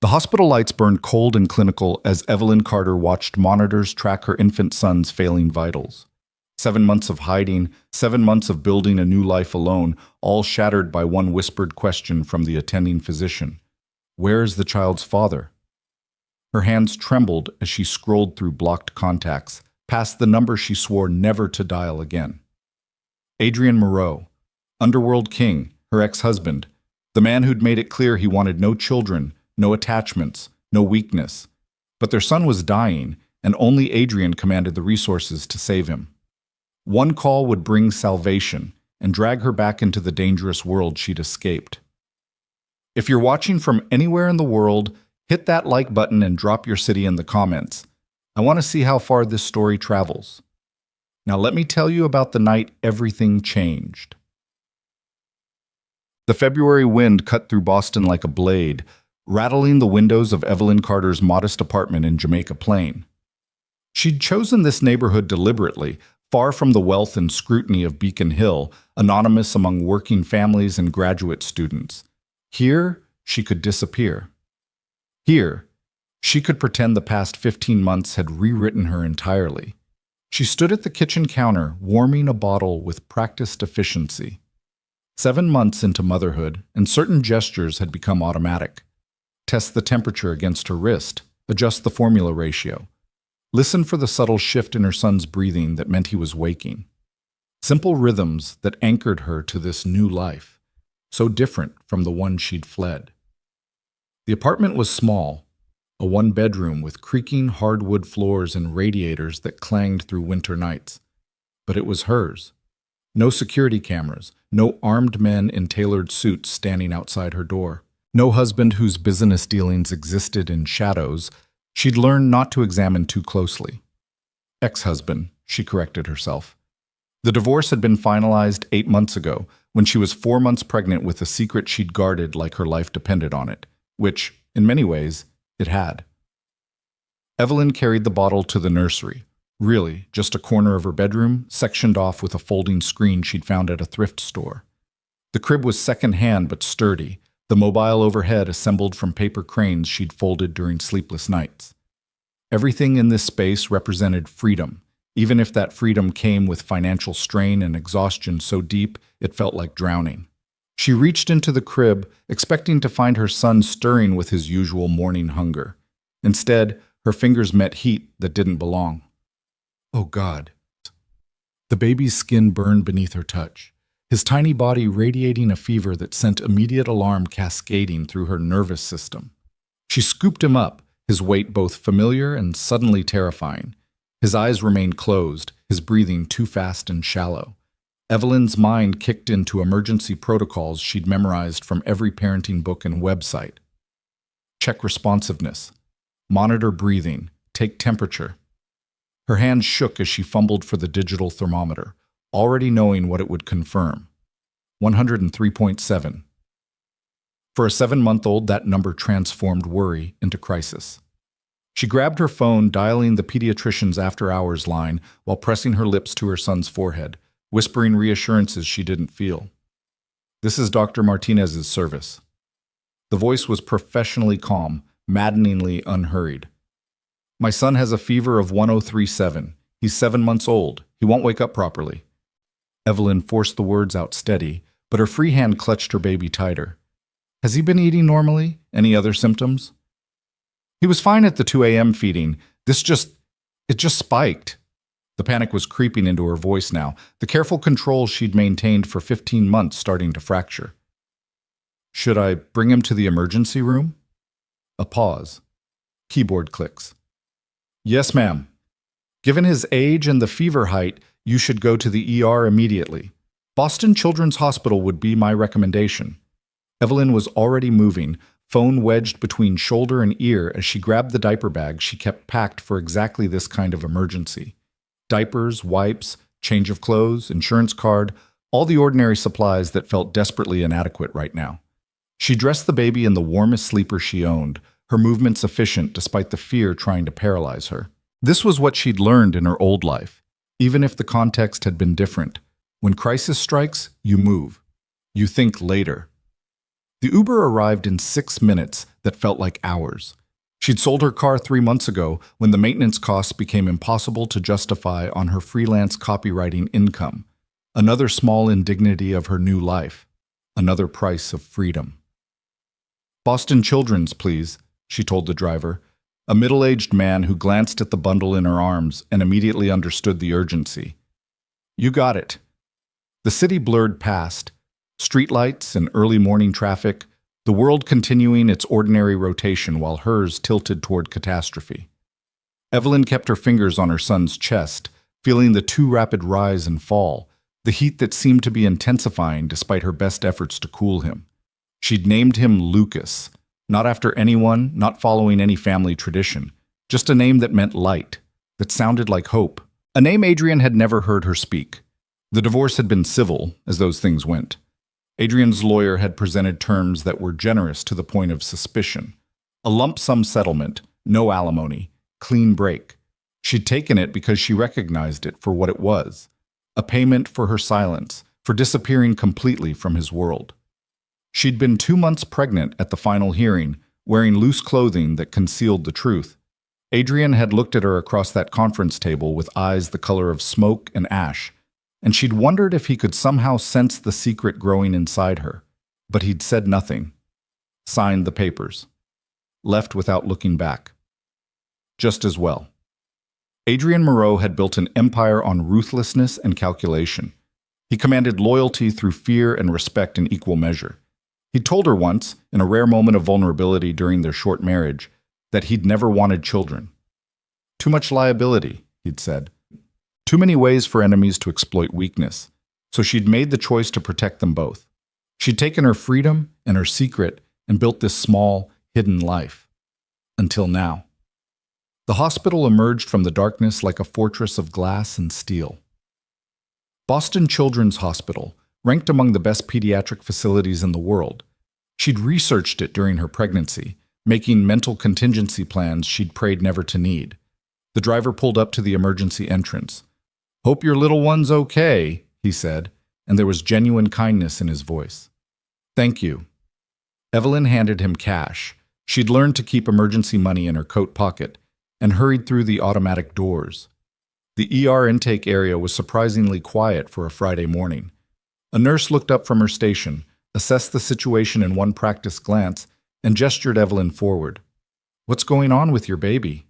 The hospital lights burned cold and clinical as Evelyn Carter watched monitors track her infant son's failing vitals. 7 months of hiding, 7 months of building a new life alone, all shattered by one whispered question from the attending physician. Where is the child's father? Her hands trembled as she scrolled through blocked contacts, past the number she swore never to dial again. Adrien Moreau, Underworld King, her ex-husband, the man who'd made it clear he wanted no children, no attachments, no weakness. But their son was dying, and only Adrien commanded the resources to save him. One call would bring salvation and drag her back into the dangerous world she'd escaped. If you're watching from anywhere in the world, hit that like button and drop your city in the comments. I want to see how far this story travels. Now let me tell you about the night everything changed. The February wind cut through Boston like a blade, rattling the windows of Evelyn Carter's modest apartment in Jamaica Plain. She'd chosen this neighborhood deliberately, far from the wealth and scrutiny of Beacon Hill, anonymous among working families and graduate students. Here, she could disappear. Here, she could pretend the past 15 months had rewritten her entirely. She stood at the kitchen counter, warming a bottle with practiced efficiency. 7 months into motherhood, and certain gestures had become automatic. Test the temperature against her wrist, adjust the formula ratio. Listen for the subtle shift in her son's breathing that meant he was waking. Simple rhythms that anchored her to this new life, so different from the one she'd fled. The apartment was small, a one-bedroom with creaking hardwood floors and radiators that clanged through winter nights. But it was hers. No security cameras, no armed men in tailored suits standing outside her door. No husband whose business dealings existed in shadows. She'd learned not to examine too closely. Ex-husband, she corrected herself. The divorce had been finalized 8 months ago, when she was 4 months pregnant with a secret she'd guarded like her life depended on it, which, in many ways, it had. Evelyn carried the bottle to the nursery. Really, just a corner of her bedroom, sectioned off with a folding screen she'd found at a thrift store. The crib was second-hand but sturdy, the mobile overhead assembled from paper cranes she'd folded during sleepless nights. Everything in this space represented freedom, even if that freedom came with financial strain and exhaustion so deep it felt like drowning. She reached into the crib, expecting to find her son stirring with his usual morning hunger. Instead, her fingers met heat that didn't belong. Oh God. The baby's skin burned beneath her touch, his tiny body radiating a fever that sent immediate alarm cascading through her nervous system. She scooped him up, his weight both familiar and suddenly terrifying. His eyes remained closed, his breathing too fast and shallow. Evelyn's mind kicked into emergency protocols she'd memorized from every parenting book and website. Check responsiveness. Monitor breathing. Take temperature. Her hands shook as she fumbled for the digital thermometer, already knowing what it would confirm. 103.7. For a 7-month-old, that number transformed worry into crisis. She grabbed her phone, dialing the pediatrician's after-hours line while pressing her lips to her son's forehead, whispering reassurances she didn't feel. This is Dr. Martinez's service. The voice was professionally calm, maddeningly unhurried. My son has a fever of 103.7. He's 7 months old. He won't wake up properly. Evelyn forced the words out steady, but her free hand clutched her baby tighter. Has he been eating normally? Any other symptoms? He was fine at the 2 a.m. feeding. It just spiked. The panic was creeping into her voice now, the careful control she'd maintained for 15 months starting to fracture. Should I bring him to the emergency room? A pause. Keyboard clicks. Yes, ma'am. Given his age and the fever height, you should go to the ER immediately. Boston Children's Hospital would be my recommendation. Evelyn was already moving, phone wedged between shoulder and ear as she grabbed the diaper bag she kept packed for exactly this kind of emergency. Diapers, wipes, change of clothes, insurance card, all the ordinary supplies that felt desperately inadequate right now. She dressed the baby in the warmest sleeper she owned, her movements efficient despite the fear trying to paralyze her. This was what she'd learned in her old life, even if the context had been different. When crisis strikes, you move. You think later. The Uber arrived in 6 minutes that felt like hours. She'd sold her car 3 months ago when the maintenance costs became impossible to justify on her freelance copywriting income. Another small indignity of her new life. Another price of freedom. "Boston Children's, please," she told the driver, a middle-aged man who glanced at the bundle in her arms and immediately understood the urgency. "You got it." The city blurred past, streetlights and early morning traffic, the world continuing its ordinary rotation while hers tilted toward catastrophe. Evelyn kept her fingers on her son's chest, feeling the too rapid rise and fall, the heat that seemed to be intensifying despite her best efforts to cool him. She'd named him Lucas, not after anyone, not following any family tradition, just a name that meant light, that sounded like hope, a name Adrien had never heard her speak. The divorce had been civil, as those things went. Adrien's lawyer had presented terms that were generous to the point of suspicion. A lump sum settlement, no alimony, clean break. She'd taken it because she recognized it for what it was, a payment for her silence, for disappearing completely from his world. She'd been 2 months pregnant at the final hearing, wearing loose clothing that concealed the truth. Adrien had looked at her across that conference table with eyes the color of smoke and ash, and she'd wondered if he could somehow sense the secret growing inside her. But he'd said nothing. Signed the papers. Left without looking back. Just as well. Adrien Moreau had built an empire on ruthlessness and calculation. He commanded loyalty through fear and respect in equal measure. He'd told her once, in a rare moment of vulnerability during their short marriage, that he'd never wanted children. "Too much liability," he'd said. "Too many ways for enemies to exploit weakness." So she'd made the choice to protect them both. She'd taken her freedom and her secret and built this small, hidden life. Until now. The hospital emerged from the darkness like a fortress of glass and steel. Boston Children's Hospital, ranked among the best pediatric facilities in the world. She'd researched it during her pregnancy, making mental contingency plans she'd prayed never to need. The driver pulled up to the emergency entrance. "Hope your little one's okay," he said, and there was genuine kindness in his voice. "Thank you." Evelyn handed him cash. She'd learned to keep emergency money in her coat pocket, and hurried through the automatic doors. The ER intake area was surprisingly quiet for a Friday morning. A nurse looked up from her station, assessed the situation in one practiced glance, and gestured Evelyn forward. "What's going on with your baby?"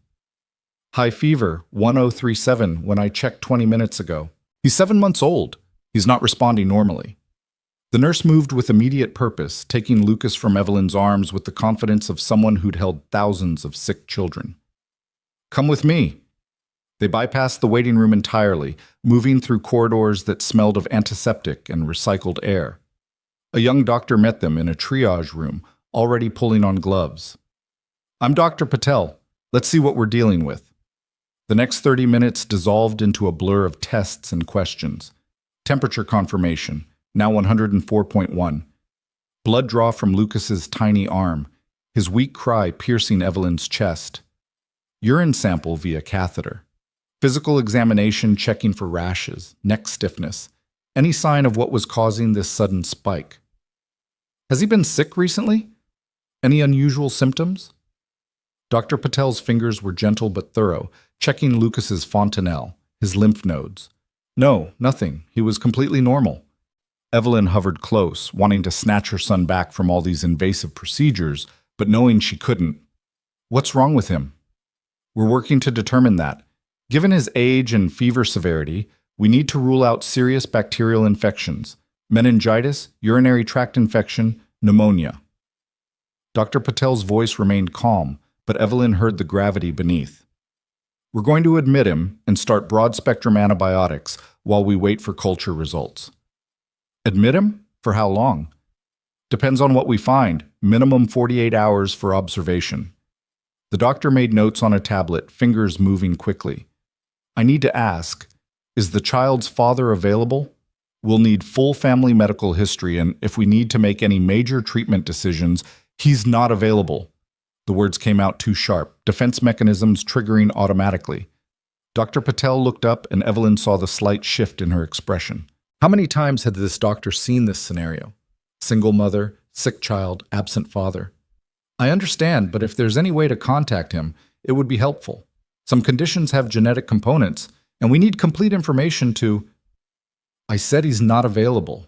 "High fever, 1037 when I checked 20 minutes ago. He's 7 months old. He's not responding normally." The nurse moved with immediate purpose, taking Lucas from Evelyn's arms with the confidence of someone who'd held thousands of sick children. "Come with me." They bypassed the waiting room entirely, moving through corridors that smelled of antiseptic and recycled air. A young doctor met them in a triage room, already pulling on gloves. "I'm Dr. Patel. Let's see what we're dealing with." The next 30 minutes dissolved into a blur of tests and questions. Temperature confirmation, now 104.1. Blood draw from Lucas's tiny arm, his weak cry piercing Evelyn's chest. Urine sample via catheter. Physical examination checking for rashes, neck stiffness, any sign of what was causing this sudden spike. "Has he been sick recently? Any unusual symptoms?" Dr. Patel's fingers were gentle but thorough, checking Lucas's fontanelle, his lymph nodes. "No, nothing. He was completely normal." Evelyn hovered close, wanting to snatch her son back from all these invasive procedures, but knowing she couldn't. "What's wrong with him?" "We're working to determine that. Given his age and fever severity, we need to rule out serious bacterial infections, meningitis, urinary tract infection, pneumonia." Dr. Patel's voice remained calm, but Evelyn heard the gravity beneath. "We're going to admit him and start broad-spectrum antibiotics while we wait for culture results." "Admit him? For how long?" "Depends on what we find. Minimum 48 hours for observation." The doctor made notes on a tablet, fingers moving quickly. "I need to ask, is the child's father available? We'll need full family medical history, and if we need to make any major treatment decisions, he's not available." The words came out too sharp, defense mechanisms triggering automatically. Dr. Patel looked up, and Evelyn saw the slight shift in her expression. How many times had this doctor seen this scenario? Single mother, sick child, absent father. I understand, but if there's any way to contact him, it would be helpful. Some conditions have genetic components, and we need complete information to... I said he's not available.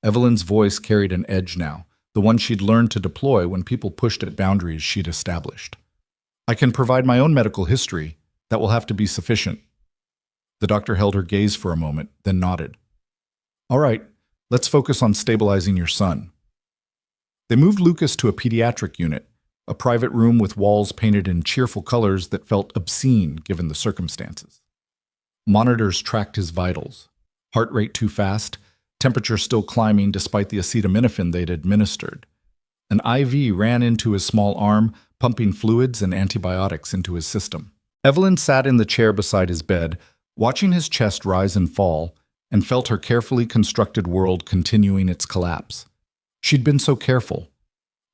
Evelyn's voice carried an edge now, the one she'd learned to deploy when people pushed at boundaries she'd established. I can provide my own medical history. That will have to be sufficient. The doctor held her gaze for a moment, then nodded. All right, let's focus on stabilizing your son. They moved Lucas to a pediatric unit, a private room with walls painted in cheerful colors that felt obscene given the circumstances. Monitors tracked his vitals. Heart rate too fast, temperature still climbing despite the acetaminophen they'd administered. An IV ran into his small arm, pumping fluids and antibiotics into his system. Evelyn sat in the chair beside his bed, watching his chest rise and fall, and felt her carefully constructed world continuing its collapse. She'd been so careful.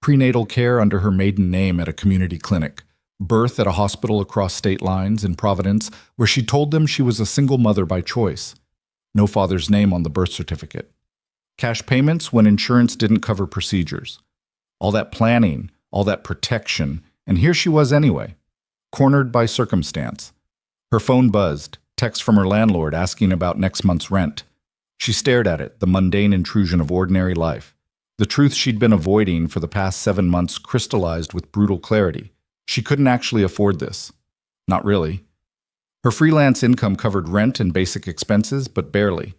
Prenatal care under her maiden name at a community clinic, birth at a hospital across state lines in Providence where she told them she was a single mother by choice. No father's name on the birth certificate. Cash payments when insurance didn't cover procedures. All that planning, all that protection, and here she was anyway, cornered by circumstance. Her phone buzzed, text from her landlord asking about next month's rent. She stared at it, the mundane intrusion of ordinary life. The truth she'd been avoiding for the past 7 months crystallized with brutal clarity. She couldn't actually afford this. Not really. Her freelance income covered rent and basic expenses, but barely.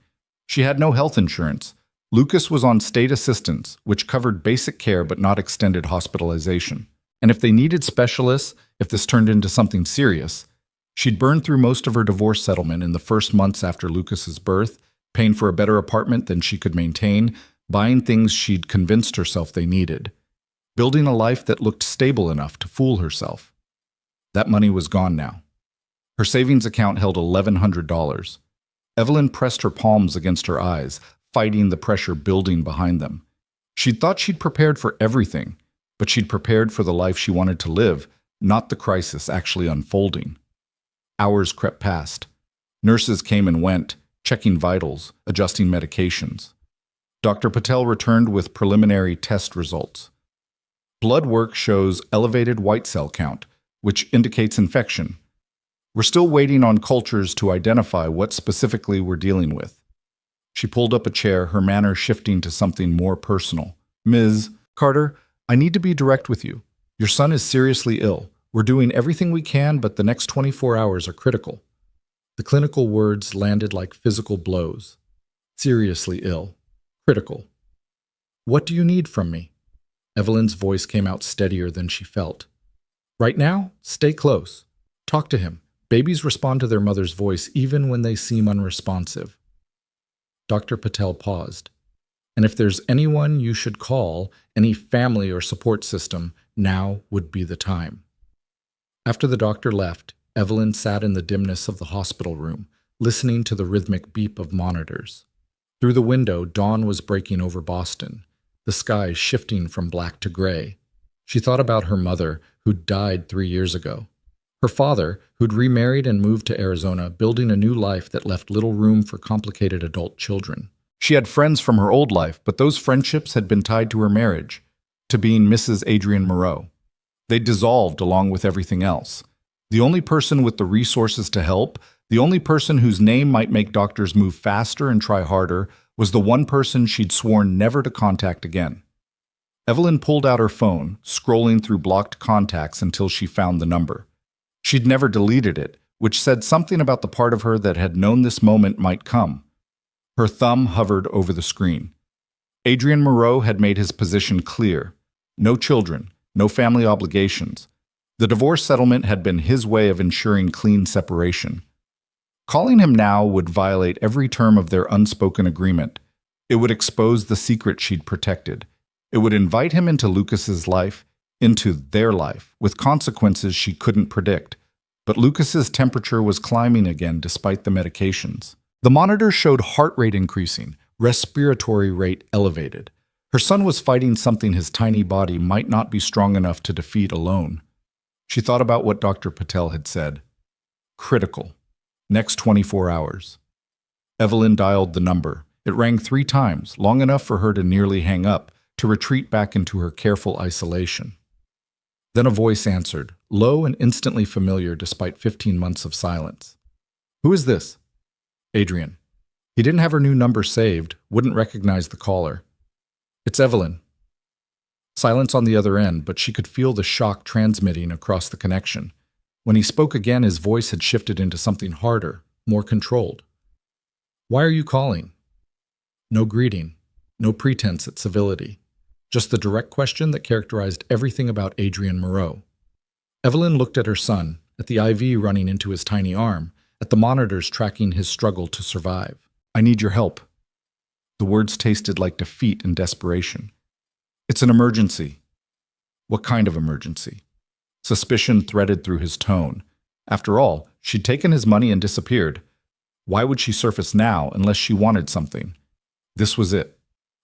She had no health insurance. Lucas was on state assistance, which covered basic care but not extended hospitalization. And if they needed specialists, if this turned into something serious, she'd burned through most of her divorce settlement in the first months after Lucas's birth, paying for a better apartment than she could maintain, buying things she'd convinced herself they needed, building a life that looked stable enough to fool herself. That money was gone now. Her savings account held $1,100. Evelyn pressed her palms against her eyes, fighting the pressure building behind them. She'd thought she'd prepared for everything, but she'd prepared for the life she wanted to live, not the crisis actually unfolding. Hours crept past. Nurses came and went, checking vitals, adjusting medications. Dr. Patel returned with preliminary test results. Blood work shows elevated white cell count, which indicates infection. We're still waiting on cultures to identify what specifically we're dealing with. She pulled up a chair, her manner shifting to something more personal. Ms. Carter, I need to be direct with you. Your son is seriously ill. We're doing everything we can, but the next 24 hours are critical. The clinical words landed like physical blows. Seriously ill. Critical. What do you need from me? Evelyn's voice came out steadier than she felt. Right now, stay close. Talk to him. Babies respond to their mother's voice even when they seem unresponsive. Dr. Patel paused. And if there's anyone you should call, any family or support system, now would be the time. After the doctor left, Evelyn sat in the dimness of the hospital room, listening to the rhythmic beep of monitors. Through the window, dawn was breaking over Boston, the sky shifting from black to gray. She thought about her mother, who'd died 3 years ago. Her father, who'd remarried and moved to Arizona, building a new life that left little room for complicated adult children. She had friends from her old life, but those friendships had been tied to her marriage, to being Mrs. Adrien Moreau. They dissolved along with everything else. The only person with the resources to help, the only person whose name might make doctors move faster and try harder, was the one person she'd sworn never to contact again. Evelyn pulled out her phone, scrolling through blocked contacts until she found the number. She'd never deleted it, which said something about the part of her that had known this moment might come. Her thumb hovered over the screen. Adrien Moreau had made his position clear. No children, no family obligations. The divorce settlement had been his way of ensuring clean separation. Calling him now would violate every term of their unspoken agreement. It would expose the secret she'd protected. It would invite him into Lucas's life, into their life, with consequences she couldn't predict. But Lucas's temperature was climbing again despite the medications. The monitor showed heart rate increasing, respiratory rate elevated. Her son was fighting something his tiny body might not be strong enough to defeat alone. She thought about what Dr. Patel had said. Critical. Next 24 hours. Evelyn dialed the number. It rang 3 times, long enough for her to nearly hang up, to retreat back into her careful isolation. Then a voice answered, low and instantly familiar despite 15 months of silence. "Who is this?" "Adrien." He didn't have her new number saved, wouldn't recognize the caller. "It's Evelyn." Silence on the other end, but she could feel the shock transmitting across the connection. When he spoke again, his voice had shifted into something harder, more controlled. "Why are you calling?" No greeting, no pretense at civility. Just the direct question that characterized everything about Adrien Moreau. Evelyn looked at her son, at the IV running into his tiny arm, at the monitors tracking his struggle to survive. "I need your help." The words tasted like defeat and desperation. "It's an emergency." What kind of emergency? Suspicion threaded through his tone. After all, she'd taken his money and disappeared. Why would she surface now unless she wanted something? This was it.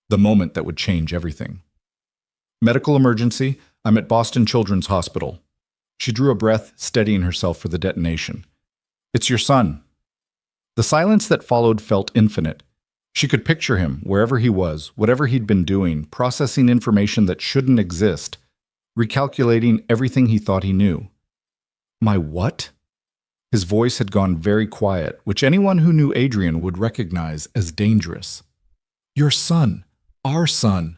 The moment that would change everything. "Medical emergency. I'm at Boston Children's Hospital." She drew a breath, steadying herself for the detonation. "It's your son." The silence that followed felt infinite. She could picture him, wherever he was, whatever he'd been doing, processing information that shouldn't exist, recalculating everything he thought he knew. "My what?" His voice had gone very quiet, which anyone who knew Adrien would recognize as dangerous. "Your son. Our son."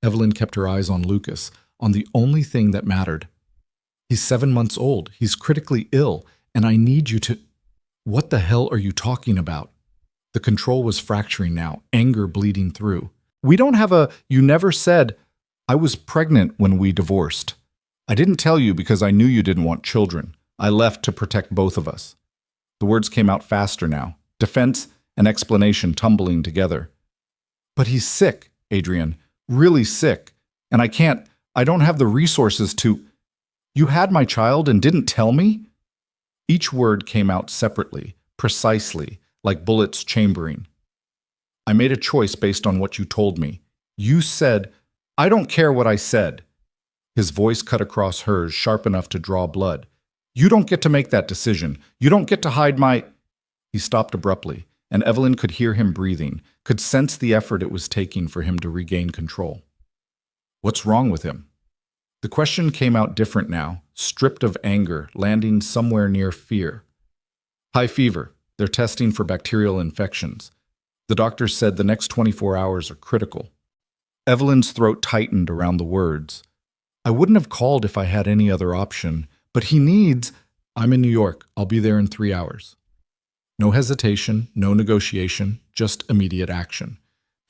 Evelyn kept her eyes on Lucas, on the only thing that mattered. "He's 7 months old. He's critically ill, and I need you to—" "What the hell are you talking about?" The control was fracturing now, anger bleeding through. "We don't have a— You never said— I was pregnant when we divorced. I didn't tell you because I knew you didn't want children. I left to protect both of us." The words came out faster now, defense and explanation tumbling together. "But he's sick, Adrien. Really sick. And I don't have the resources to— You had my child and didn't tell me?" Each word came out separately, precisely, like bullets chambering. "I made a choice based on what you told me. You said— I don't care what I said." His voice cut across hers, sharp enough to draw blood. "You don't get to make that decision. You don't get to hide my—" He stopped abruptly, and Evelyn could hear him breathing, could sense the effort it was taking for him to regain control. "What's wrong with him?" The question came out different now, stripped of anger, landing somewhere near fear. "High fever. They're testing for bacterial infections. The doctor said the next 24 hours are critical." Evelyn's throat tightened around the words. "I wouldn't have called if I had any other option, but he needs—" "I'm in New York. I'll be there in 3 hours." No hesitation, no negotiation, just immediate action.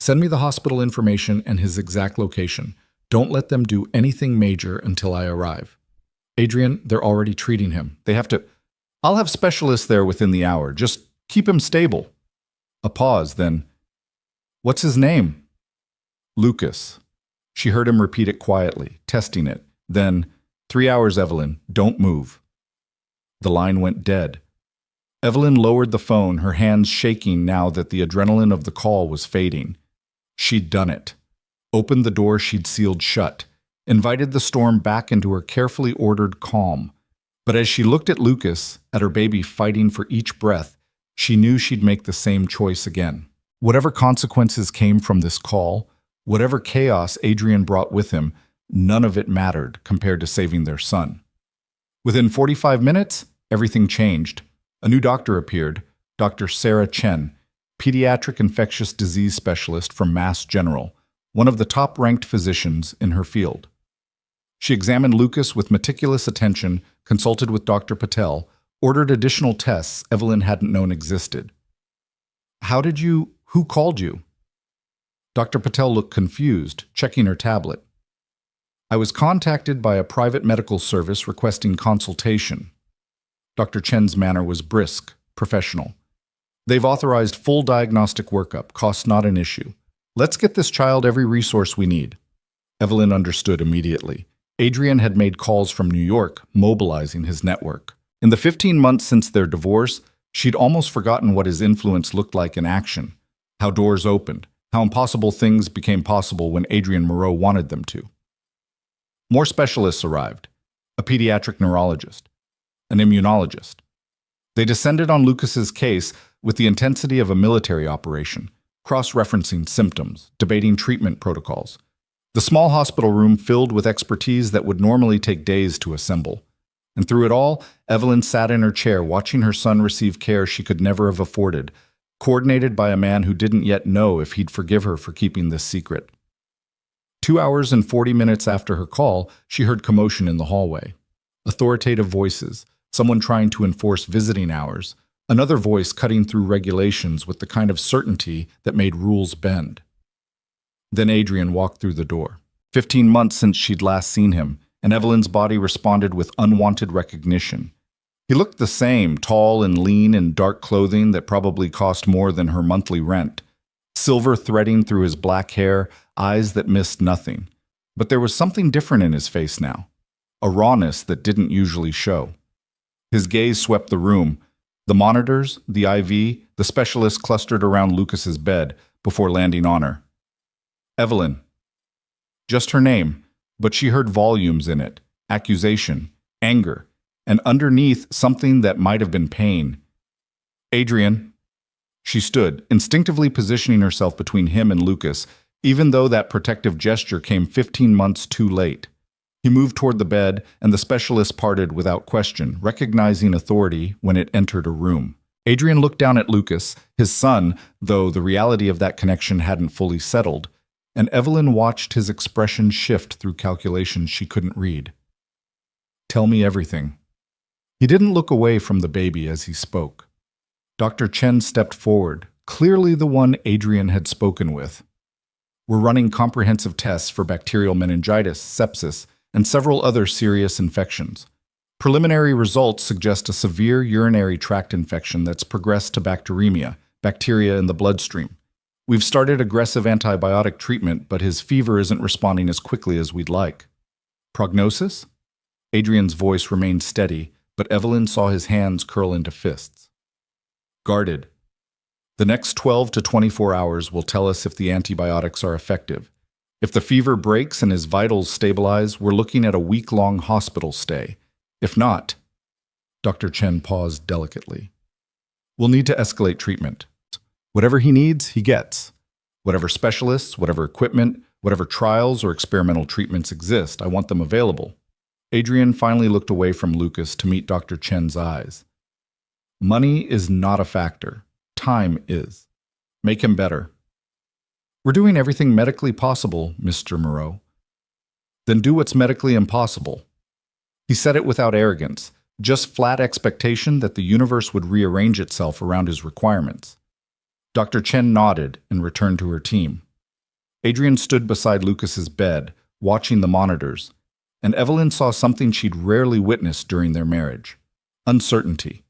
"Send me the hospital information and his exact location. Don't let them do anything major until I arrive." "Adrien, they're already treating him. They have to—" "I'll have specialists there within the hour. Just keep him stable." A pause, then— "What's his name?" "Lucas." She heard him repeat it quietly, testing it. Then, 3 hours, Evelyn. Don't move." The line went dead. Evelyn lowered the phone, her hands shaking now that the adrenaline of the call was fading. She'd done it. Opened the door she'd sealed shut. Invited the storm back into her carefully ordered calm. But as she looked at Lucas, at her baby fighting for each breath, she knew she'd make the same choice again. Whatever consequences came from this call, whatever chaos Adrien brought with him, none of it mattered compared to saving their son. Within 45 minutes, everything changed. A new doctor appeared, Dr. Sarah Chen, pediatric infectious disease specialist from Mass General, one of the top-ranked physicians in her field. She examined Lucas with meticulous attention, consulted with Dr. Patel, ordered additional tests Evelyn hadn't known existed. Who called you?" Dr. Patel looked confused, checking her tablet. "I was contacted by a private medical service requesting consultation." Dr. Chen's manner was brisk, professional. "They've authorized full diagnostic workup, cost not an issue. Let's get this child every resource we need." Evelyn understood immediately. Adrien had made calls from New York, mobilizing his network. In the 15 months since their divorce, she'd almost forgotten what his influence looked like in action, how doors opened, how impossible things became possible when Adrien Moreau wanted them to. More specialists arrived, a pediatric neurologist, an immunologist. They descended on Lucas's case with the intensity of a military operation, cross-referencing symptoms, debating treatment protocols. The small hospital room filled with expertise that would normally take days to assemble. And through it all, Evelyn sat in her chair watching her son receive care she could never have afforded, coordinated by a man who didn't yet know if he'd forgive her for keeping this secret. 2 hours and 40 minutes after her call, she heard commotion in the hallway. Authoritative voices, someone trying to enforce visiting hours, another voice cutting through regulations with the kind of certainty that made rules bend. Then Adrien walked through the door. 15 months since she'd last seen him, and Evelyn's body responded with unwanted recognition. He looked the same, tall and lean in dark clothing that probably cost more than her monthly rent. Silver threading through his black hair, eyes that missed nothing. But there was something different in his face now, a rawness that didn't usually show. His gaze swept the room, the monitors, the IV, the specialists clustered around Lucas's bed before landing on her. Evelyn. Just her name, but she heard volumes in it, accusation, anger, and underneath something that might have been pain. Adrien. She stood, instinctively positioning herself between him and Lucas, even though that protective gesture came 15 months too late. He moved toward the bed, and the specialist parted without question, recognizing authority when it entered a room. Adrien looked down at Lucas, his son, though the reality of that connection hadn't fully settled, and Evelyn watched his expression shift through calculations she couldn't read. Tell me everything. He didn't look away from the baby as he spoke. Dr. Chen stepped forward, clearly the one Adrien had spoken with. We're running comprehensive tests for bacterial meningitis, sepsis, and several other serious infections. Preliminary results suggest a severe urinary tract infection that's progressed to bacteremia, bacteria in the bloodstream. We've started aggressive antibiotic treatment, but his fever isn't responding as quickly as we'd like. Prognosis? Adrien's voice remained steady, but Evelyn saw his hands curl into fists. Guarded. The next 12 to 24 hours will tell us if the antibiotics are effective. If the fever breaks and his vitals stabilize, we're looking at a week-long hospital stay. If not, Dr. Chen paused delicately. We'll need to escalate treatment. Whatever he needs, he gets. Whatever specialists, whatever equipment, whatever trials or experimental treatments exist, I want them available. Adrien finally looked away from Lucas to meet Dr. Chen's eyes. Money is not a factor. Time is. Make him better. We're doing everything medically possible, Mr. Moreau. Then do what's medically impossible. He said it without arrogance, just flat expectation that the universe would rearrange itself around his requirements. Dr. Chen nodded and returned to her team. Adrien stood beside Lucas's bed, watching the monitors, and Evelyn saw something she'd rarely witnessed during their marriage: uncertainty.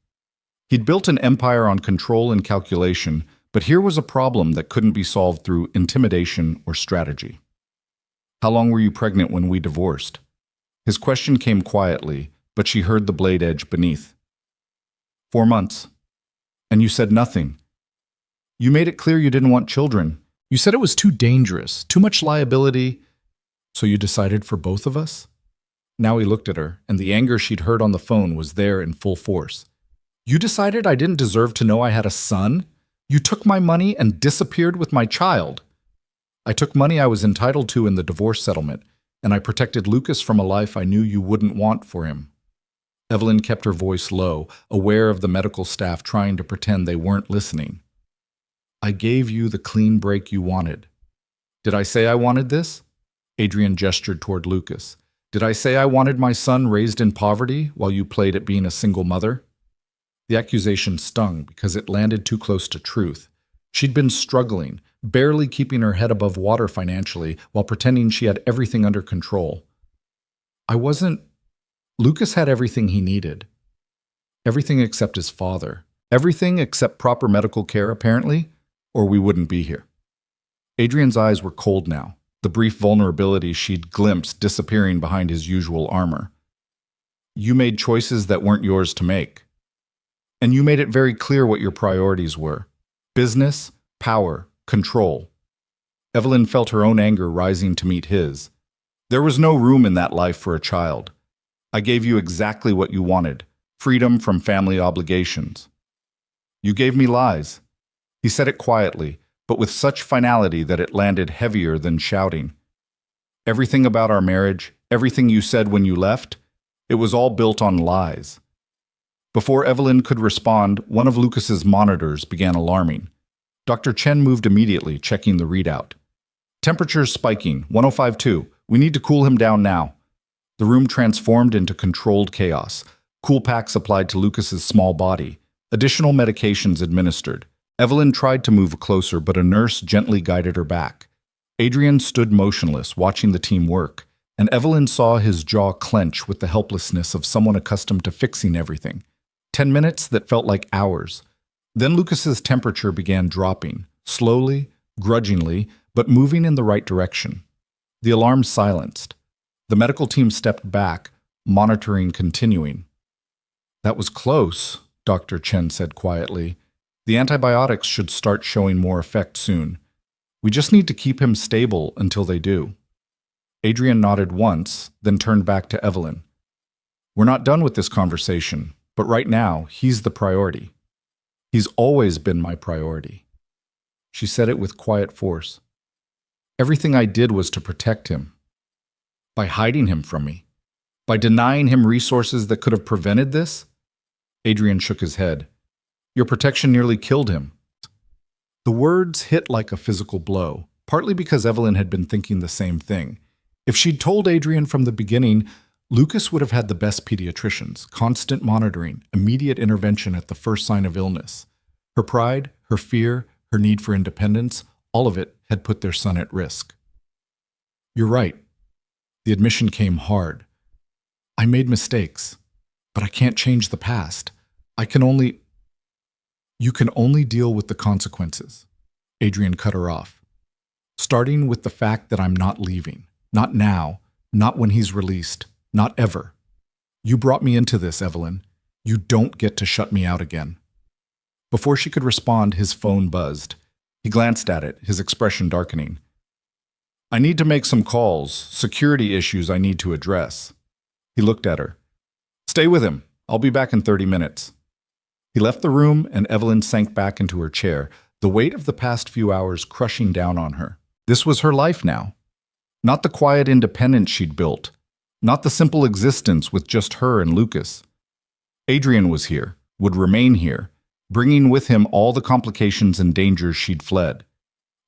He'd built an empire on control and calculation, but here was a problem that couldn't be solved through intimidation or strategy. How long were you pregnant when we divorced? His question came quietly, but she heard the blade edge beneath. 4 months. And you said nothing. You made it clear you didn't want children. You said it was too dangerous, too much liability. So you decided for both of us? Now he looked at her, and the anger she'd heard on the phone was there in full force. You decided I didn't deserve to know I had a son? You took my money and disappeared with my child. I took money I was entitled to in the divorce settlement, and I protected Lucas from a life I knew you wouldn't want for him. Evelyn kept her voice low, aware of the medical staff trying to pretend they weren't listening. I gave you the clean break you wanted. Did I say I wanted this? Adrien gestured toward Lucas. Did I say I wanted my son raised in poverty while you played at being a single mother? The accusation stung because it landed too close to truth. She'd been struggling, barely keeping her head above water financially while pretending she had everything under control. Lucas had everything he needed. Everything except his father. Everything except proper medical care, apparently, or we wouldn't be here. Adrien's eyes were cold now, the brief vulnerability she'd glimpsed disappearing behind his usual armor. You made choices that weren't yours to make. And you made it very clear what your priorities were: business, power, control. Evelyn felt her own anger rising to meet his. There was no room in that life for a child. I gave you exactly what you wanted: freedom from family obligations. You gave me lies. He said it quietly, but with such finality that it landed heavier than shouting. Everything about our marriage, everything you said when you left, it was all built on lies. Before Evelyn could respond, one of Lucas's monitors began alarming. Dr. Chen moved immediately, checking the readout. Temperature's spiking, 105.2. We need to cool him down now. The room transformed into controlled chaos. Cool packs applied to Lucas's small body. Additional medications administered. Evelyn tried to move closer, but a nurse gently guided her back. Adrien stood motionless, watching the team work, and Evelyn saw his jaw clench with the helplessness of someone accustomed to fixing everything. 10 minutes that felt like hours. Then Lucas's temperature began dropping, slowly, grudgingly, but moving in the right direction. The alarm silenced. The medical team stepped back, monitoring continuing. That was close, Dr. Chen said quietly. The antibiotics should start showing more effect soon. We just need to keep him stable until they do. Adrien nodded once, then turned back to Evelyn. We're not done with this conversation, but right now, he's the priority. He's always been my priority. She said it with quiet force. Everything I did was to protect him. By hiding him from me. By denying him resources that could have prevented this? Adrien shook his head. Your protection nearly killed him. The words hit like a physical blow, partly because Evelyn had been thinking the same thing. If she'd told Adrien from the beginning, Lucas would have had the best pediatricians, constant monitoring, immediate intervention at the first sign of illness. Her pride, her fear, her need for independence, all of it had put their son at risk. You're right. The admission came hard. I made mistakes, but I can't change the past. You can only deal with the consequences. Adrien cut her off. Starting with the fact that I'm not leaving. Not now, not when he's released. Not ever. You brought me into this, Evelyn. You don't get to shut me out again. Before she could respond, his phone buzzed. He glanced at it, his expression darkening. I need to make some calls, security issues I need to address. He looked at her. Stay with him. I'll be back in 30 minutes. He left the room and Evelyn sank back into her chair, the weight of the past few hours crushing down on her. This was her life now. Not the quiet independence she'd built. Not the simple existence with just her and Lucas. Adrien was here, would remain here, bringing with him all the complications and dangers she'd fled.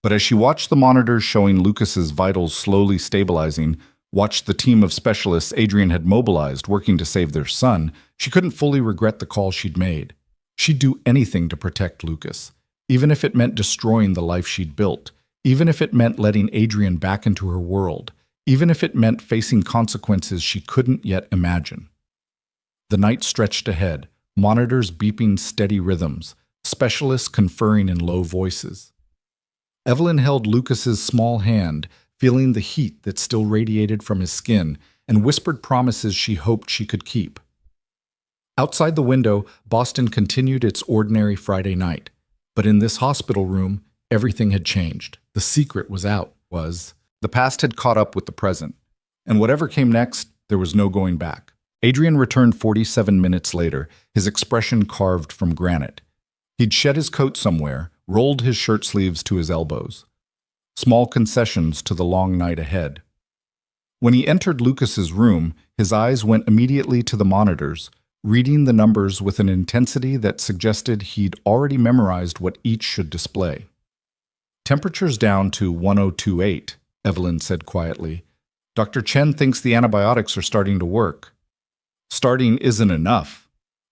But as she watched the monitors showing Lucas's vitals slowly stabilizing, watched the team of specialists Adrien had mobilized working to save their son, she couldn't fully regret the call she'd made. She'd do anything to protect Lucas, even if it meant destroying the life she'd built, even if it meant letting Adrien back into her world, even if it meant facing consequences she couldn't yet imagine. The night stretched ahead, monitors beeping steady rhythms, specialists conferring in low voices. Evelyn held Lucas's small hand, feeling the heat that still radiated from his skin, and whispered promises she hoped she could keep. Outside the window, Boston continued its ordinary Friday night. But in this hospital room, everything had changed. The secret was out, the past had caught up with the present. And whatever came next, there was no going back. Adrien returned 47 minutes later, his expression carved from granite. He'd shed his coat somewhere, rolled his shirt sleeves to his elbows. Small concessions to the long night ahead. When he entered Lucas's room, his eyes went immediately to the monitors, reading the numbers with an intensity that suggested he'd already memorized what each should display. Temperature's down to 1028, Evelyn said quietly. Dr. Chen thinks the antibiotics are starting to work. Starting isn't enough.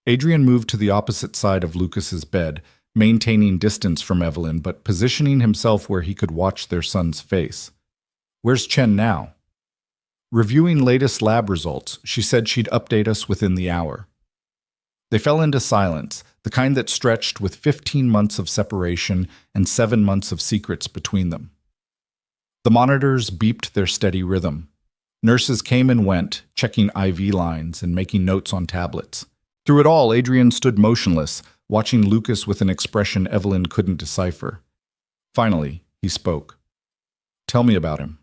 Adrien moved to the opposite side of Lucas's bed, maintaining distance from Evelyn but positioning himself where he could watch their son's face. Where's Chen now? Reviewing latest lab results, she said she'd update us within the hour. They fell into silence, the kind that stretched with 15 months of separation and 7 months of secrets between them. The monitors beeped their steady rhythm. Nurses came and went, checking IV lines and making notes on tablets. Through it all, Adrien stood motionless, watching Lucas with an expression Evelyn couldn't decipher. Finally, he spoke. Tell me about him.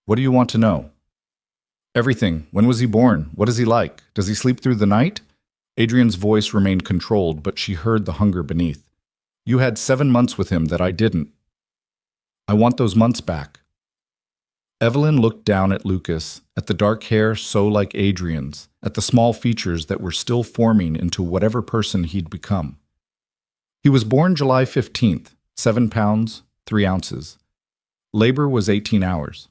What do you want to know? Everything. When was he born? What is he like? Does he sleep through the night? Adrien's voice remained controlled, but she heard the hunger beneath. You had 7 months with him that I didn't. I want those months back. Evelyn looked down at Lucas, at the dark hair so like Adrien's, at the small features that were still forming into whatever person he'd become. He was born July 15th, 7 pounds, 3 ounces. Labor was 18 hours.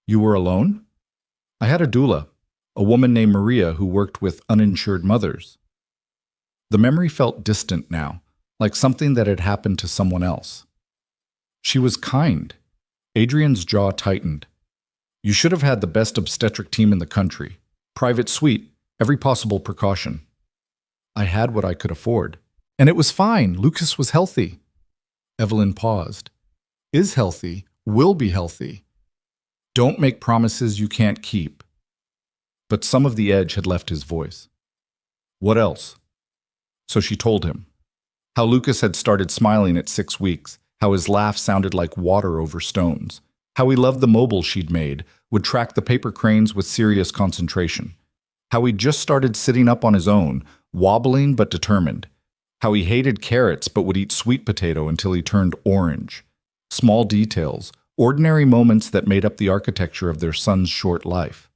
You were alone? I had a doula, a woman named Maria who worked with uninsured mothers. The memory felt distant now, like something that had happened to someone else. She was kind. Adrien's jaw tightened. You should have had the best obstetric team in the country. Private suite, every possible precaution. I had what I could afford. And it was fine. Lucas was healthy. Evelyn paused. Is healthy, will be healthy. Don't make promises you can't keep. But some of the edge had left his voice. What else? So she told him. How Lucas had started smiling at 6 weeks, how his laugh sounded like water over stones, how he loved the mobile she'd made, would track the paper cranes with serious concentration, how he just started sitting up on his own, wobbling but determined, how he hated carrots but would eat sweet potato until he turned orange. Small details, ordinary moments that made up the architecture of their son's short life.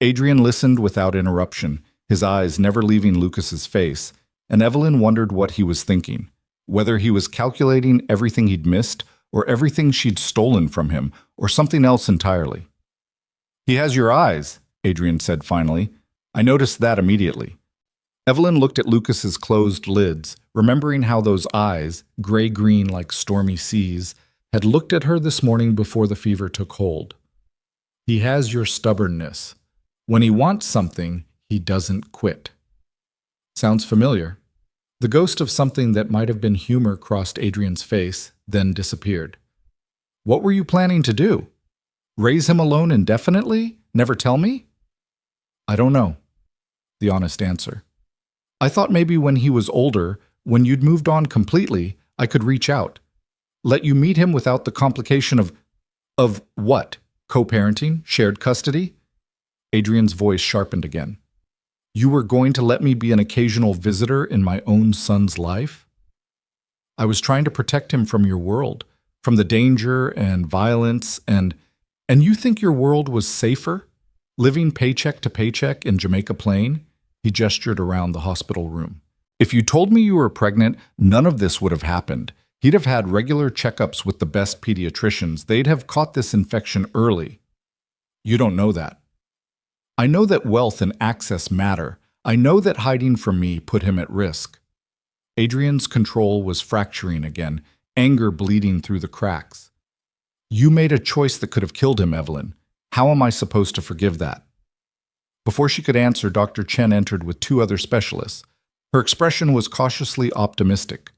Adrien listened without interruption, his eyes never leaving Lucas's face, and Evelyn wondered what he was thinking, whether he was calculating everything he'd missed, or everything she'd stolen from him, or something else entirely. He has your eyes, Adrien said finally. I noticed that immediately. Evelyn looked at Lucas's closed lids, remembering how those eyes, gray-green like stormy seas, had looked at her this morning before the fever took hold. He has your stubbornness. When he wants something, he doesn't quit. Sounds familiar. The ghost of something that might have been humor crossed Adrien's face, then disappeared. What were you planning to do? Raise him alone indefinitely? Never tell me? I don't know. The honest answer. I thought maybe when he was older, when you'd moved on completely, I could reach out. Let you meet him without the complication of what? Co-parenting? Shared custody? Adrien's voice sharpened again. You were going to let me be an occasional visitor in my own son's life? I was trying to protect him from your world, from the danger and violence, and you think your world was safer? Living paycheck to paycheck in Jamaica Plain? He gestured around the hospital room. If you told me you were pregnant, none of this would have happened. He'd have had regular checkups with the best pediatricians. They'd have caught this infection early. You don't know that. I know that wealth and access matter. I know that hiding from me put him at risk. Adrien's control was fracturing again, anger bleeding through the cracks. You made a choice that could have killed him, Evelyn. How am I supposed to forgive that? Before she could answer, Dr. Chen entered with 2 other specialists. Her expression was cautiously optimistic.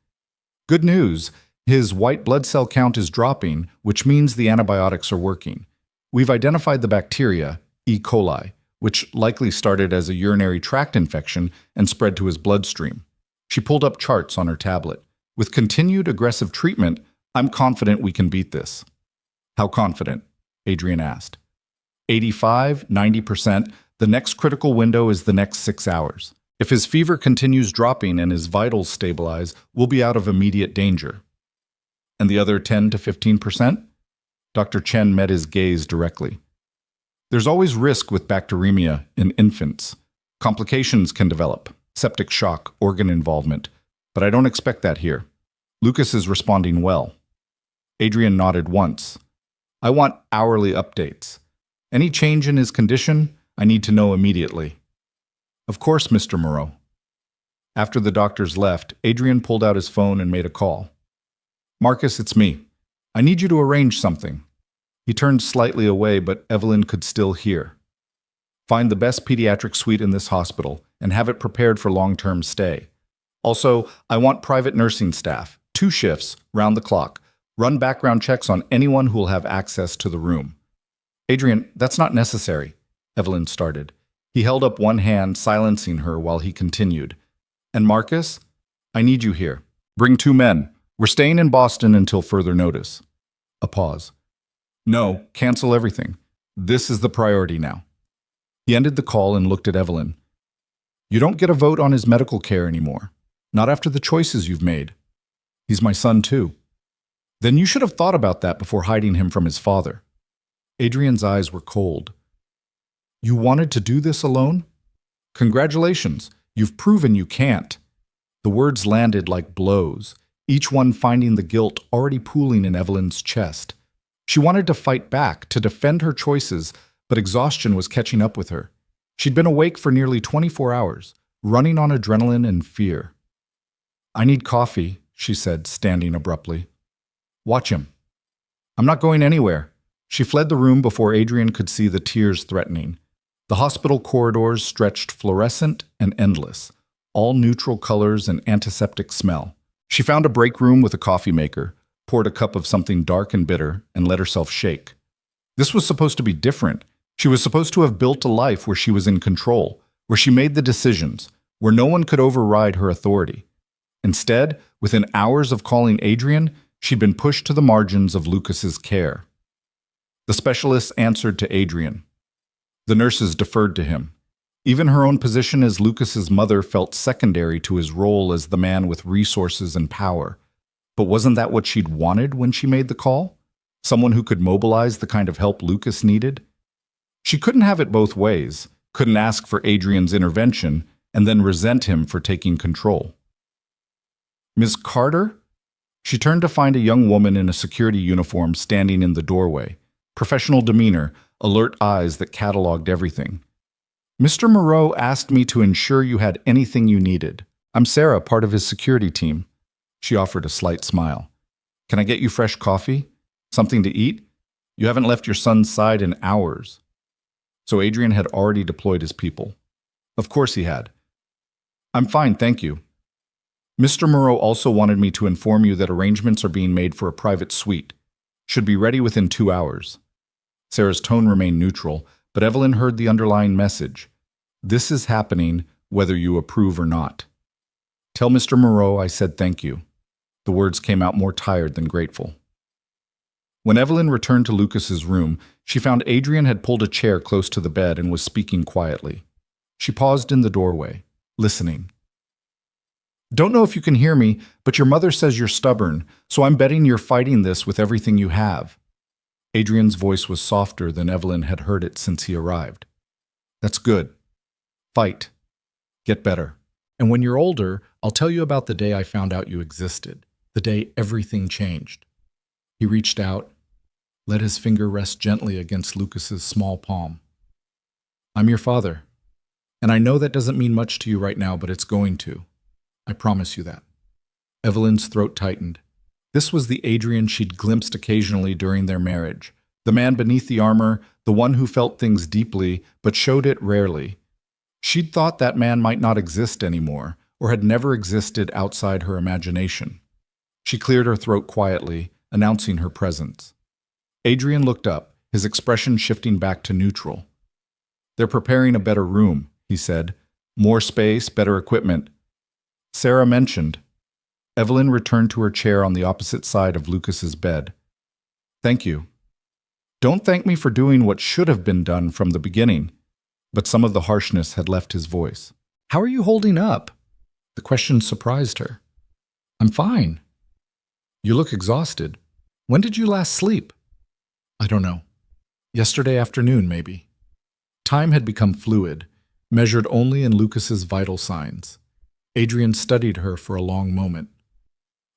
Good news, his white blood cell count is dropping, which means the antibiotics are working. We've identified the bacteria, E. coli, which likely started as a urinary tract infection and spread to his bloodstream. She pulled up charts on her tablet. With continued aggressive treatment, I'm confident we can beat this. How confident? Adrien asked. 85, 90%. The next critical window is the next 6 hours. If his fever continues dropping and his vitals stabilize, we'll be out of immediate danger. And the other 10 to 15%? Dr. Chen met his gaze directly. There's always risk with bacteremia in infants. Complications can develop, septic shock, organ involvement, but I don't expect that here. Lucas is responding well. Adrien nodded once. I want hourly updates. Any change in his condition, I need to know immediately. Of course, Mr. Moreau. After the doctors left, Adrien pulled out his phone and made a call. Marcus, it's me. I need you to arrange something. He turned slightly away, but Evelyn could still hear. Find the best pediatric suite in this hospital and have it prepared for long-term stay. Also, I want private nursing staff, 2 shifts, round the clock. Run background checks on anyone who will have access to the room. Adrien, that's not necessary, Evelyn started. He held up one hand, silencing her while he continued. And Marcus, I need you here. Bring 2 men. We're staying in Boston until further notice. A pause. No, cancel everything. This is the priority now. He ended the call and looked at Evelyn. You don't get a vote on his medical care anymore. Not after the choices you've made. He's my son too. Then you should have thought about that before hiding him from his father. Adrien's eyes were cold. You wanted to do this alone? Congratulations, you've proven you can't. The words landed like blows, each one finding the guilt already pooling in Evelyn's chest. She wanted to fight back, to defend her choices, but exhaustion was catching up with her. She'd been awake for nearly 24 hours, running on adrenaline and fear. I need coffee, she said, standing abruptly. Watch him. I'm not going anywhere. She fled the room before Adrien could see the tears threatening. The hospital corridors stretched fluorescent and endless, all neutral colors and antiseptic smell. She found a break room with a coffee maker, poured a cup of something dark and bitter, and let herself shake. This was supposed to be different. She was supposed to have built a life where she was in control, where she made the decisions, where no one could override her authority. Instead, within hours of calling Adrien, she'd been pushed to the margins of Lucas's care. The specialists answered to Adrien. The nurses deferred to him. Even her own position as Lucas's mother felt secondary to his role as the man with resources and power. But wasn't that what she'd wanted when she made the call? Someone who could mobilize the kind of help Lucas needed? She couldn't have it both ways, couldn't ask for Adrien's intervention and then resent him for taking control. Ms. Carter? She turned to find a young woman in a security uniform standing in the doorway, professional demeanor, alert eyes that cataloged everything. Mr. Moreau asked me to ensure you had anything you needed. I'm Sarah, part of his security team. She offered a slight smile. Can I get you fresh coffee? Something to eat? You haven't left your son's side in hours. So Adrien had already deployed his people. Of course he had. I'm fine, thank you. Mr. Moreau also wanted me to inform you that arrangements are being made for a private suite. Should be ready within 2 hours. Sarah's tone remained neutral, but Evelyn heard the underlying message. This is happening whether you approve or not. Tell Mr. Moreau I said thank you. The words came out more tired than grateful. When Evelyn returned to Lucas's room, she found Adrien had pulled a chair close to the bed and was speaking quietly. She paused in the doorway, listening. Don't know if you can hear me, but your mother says you're stubborn, so I'm betting you're fighting this with everything you have. Adrien's voice was softer than Evelyn had heard it since he arrived. That's good. Fight. Get better. And when you're older, I'll tell you about the day I found out you existed, the day everything changed. He reached out, let his finger rest gently against Lucas's small palm. I'm your father, and I know that doesn't mean much to you right now, but it's going to. I promise you that. Evelyn's throat tightened. This was the Adrien she'd glimpsed occasionally during their marriage, the man beneath the armor, the one who felt things deeply but showed it rarely. She'd thought that man might not exist anymore, or had never existed outside her imagination. She cleared her throat quietly, announcing her presence. Adrien looked up, his expression shifting back to neutral. They're preparing a better room, he said. More space, better equipment. Sarah mentioned. Evelyn returned to her chair on the opposite side of Lucas's bed. Thank you. Don't thank me for doing what should have been done from the beginning. But some of the harshness had left his voice. How are you holding up? The question surprised her. I'm fine. You look exhausted. When did you last sleep? I don't know. Yesterday afternoon, maybe. Time had become fluid, measured only in Lucas's vital signs. Adrien studied her for a long moment.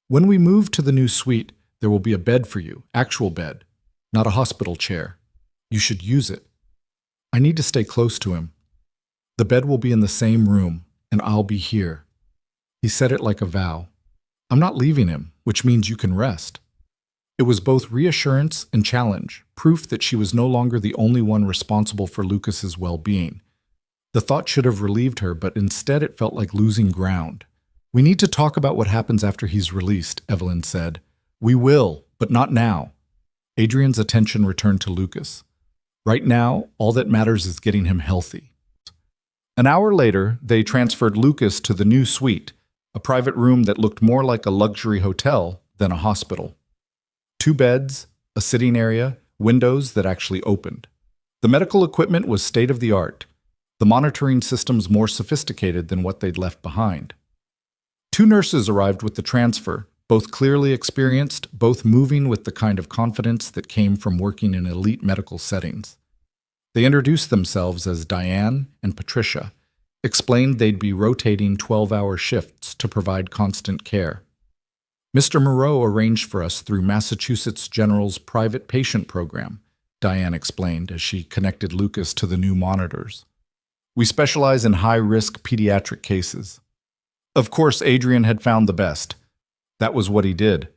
When we move to the new suite, there will be a bed for you, actual bed, not a hospital chair. You should use it. I need to stay close to him. The bed will be in the same room, and I'll be here. He said it like a vow. I'm not leaving him, which means you can rest. It was both reassurance and challenge, proof that she was no longer the only one responsible for Lucas's well-being. The thought should have relieved her, but instead it felt like losing ground. We need to talk about what happens after he's released, Evelyn said. We will, but not now. Adrien's attention returned to Lucas. Right now, all that matters is getting him healthy. An hour later, they transferred Lucas to the new suite, a private room that looked more like a luxury hotel than a hospital. 2 beds, a sitting area, windows that actually opened. The medical equipment was state-of-the-art, the monitoring systems more sophisticated than what they'd left behind. 2 nurses arrived with the transfer, both clearly experienced, both moving with the kind of confidence that came from working in elite medical settings. They introduced themselves as Diane and Patricia, explained they'd be rotating 12-hour shifts to provide constant care. Mr. Moreau arranged for us through Massachusetts General's private patient program, Diane explained as she connected Lucas to the new monitors. We specialize in high-risk pediatric cases. Of course, Adrien had found the best. That was what he did.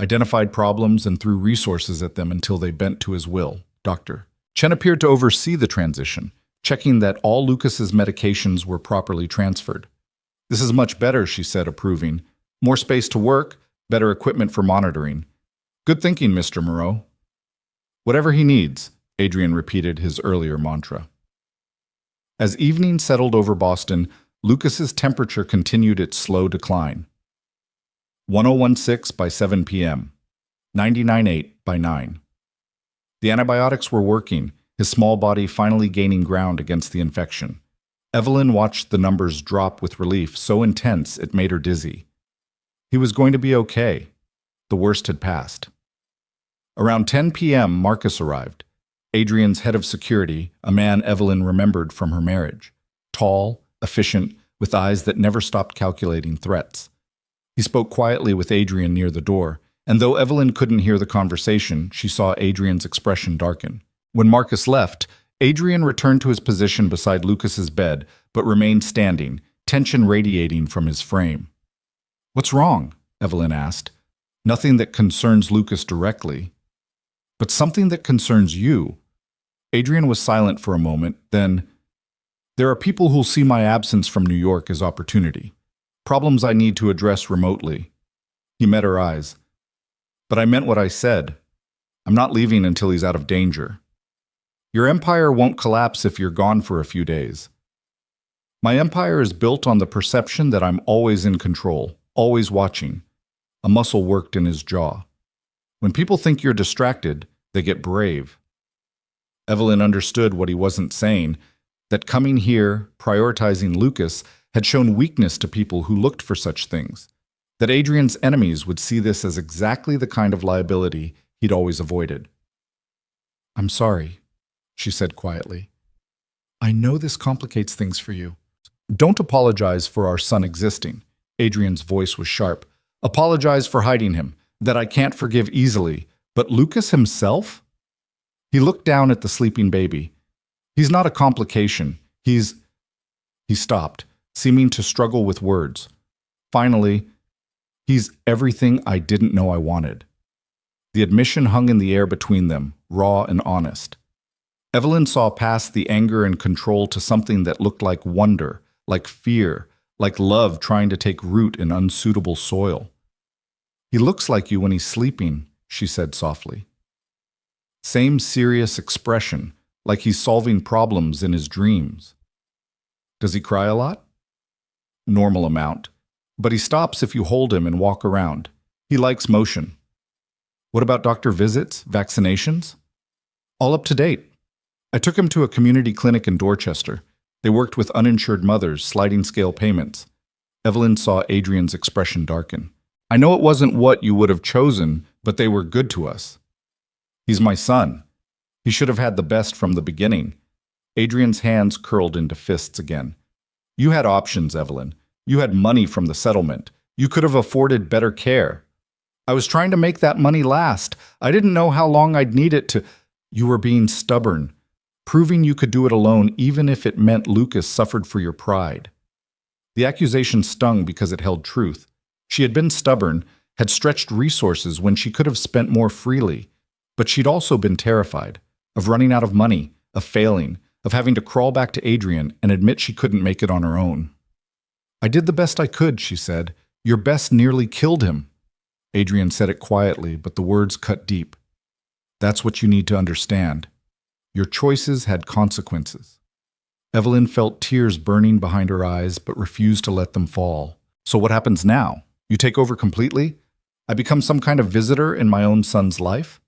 Identified problems and threw resources at them until they bent to his will. Dr. Chen appeared to oversee the transition, checking that all Lucas's medications were properly transferred. This is much better, she said, approving. More space to work, better equipment for monitoring. Good thinking, Mr. Moreau. Whatever he needs, Adrien repeated his earlier mantra. As evening settled over Boston, Lucas's temperature continued its slow decline. 1016 by 7 p.m., 99.8 by 9. The antibiotics were working, his small body finally gaining ground against the infection. Evelyn watched the numbers drop with relief so intense it made her dizzy. He was going to be okay. The worst had passed. Around 10 p.m., Marcus arrived, Adrien's head of security, a man Evelyn remembered from her marriage. Tall, efficient, with eyes that never stopped calculating threats. He spoke quietly with Adrien near the door, and though Evelyn couldn't hear the conversation, she saw Adrien's expression darken. When Marcus left, Adrien returned to his position beside Lucas's bed, but remained standing, tension radiating from his frame. "What's wrong?" Evelyn asked. "Nothing that concerns Lucas directly, but something that concerns you." Adrien was silent for a moment, then, "There are people who'll see my absence from New York as opportunity. Problems I need to address remotely." He met her eyes. "But I meant what I said. I'm not leaving until he's out of danger. Your empire won't collapse if you're gone for a few days. My empire is built on the perception that I'm always in control, always watching." A muscle worked in his jaw. "When people think you're distracted, they get brave." Evelyn understood what he wasn't saying, that coming here, prioritizing Lucas, had shown weakness to people who looked for such things, that Adrien's enemies would see this as exactly the kind of liability he'd always avoided. "I'm sorry," she said quietly. "I know this complicates things for you." "Don't apologize for our son existing." Adrien's voice was sharp. "Apologize for hiding him, that I can't forgive easily. But Lucas himself?" He looked down at the sleeping baby. "He's not a complication. He stopped, seeming to struggle with words. Finally, "He's everything I didn't know I wanted." The admission hung in the air between them, raw and honest. Evelyn saw past the anger and control to something that looked like wonder, like fear, like love trying to take root in unsuitable soil. "He looks like you when he's sleeping," she said softly. Same serious expression, like he's solving problems in his dreams. "Does he cry a lot?" "Normal amount. But he stops if you hold him and walk around. He likes motion." "What about doctor visits, vaccinations?" "All up to date. I took him to a community clinic in Dorchester. They worked with uninsured mothers, sliding scale payments." Evelyn saw Adrien's expression darken. "I know it wasn't what you would have chosen, but they were good to us. He's my son. He should have had the best from the beginning." Adrien's hands curled into fists again. "You had options, Evelyn. You had money from the settlement. You could have afforded better care. I was trying to make that money last. I didn't know how long I'd need it to—" "You were being stubborn, proving you could do it alone even if it meant Lucas suffered for your pride." The accusation stung because it held truth. She had been stubborn, had stretched resources when she could have spent more freely, but she'd also been terrified of running out of money, of failing, of having to crawl back to Adrien and admit she couldn't make it on her own. "I did the best I could," she said. "Your best nearly killed him." Adrien said it quietly, but the words cut deep. "That's what you need to understand. Your choices had consequences." Evelyn felt tears burning behind her eyes, but refused to let them fall. "So what happens now? You take over completely? I become some kind of visitor in my own son's life?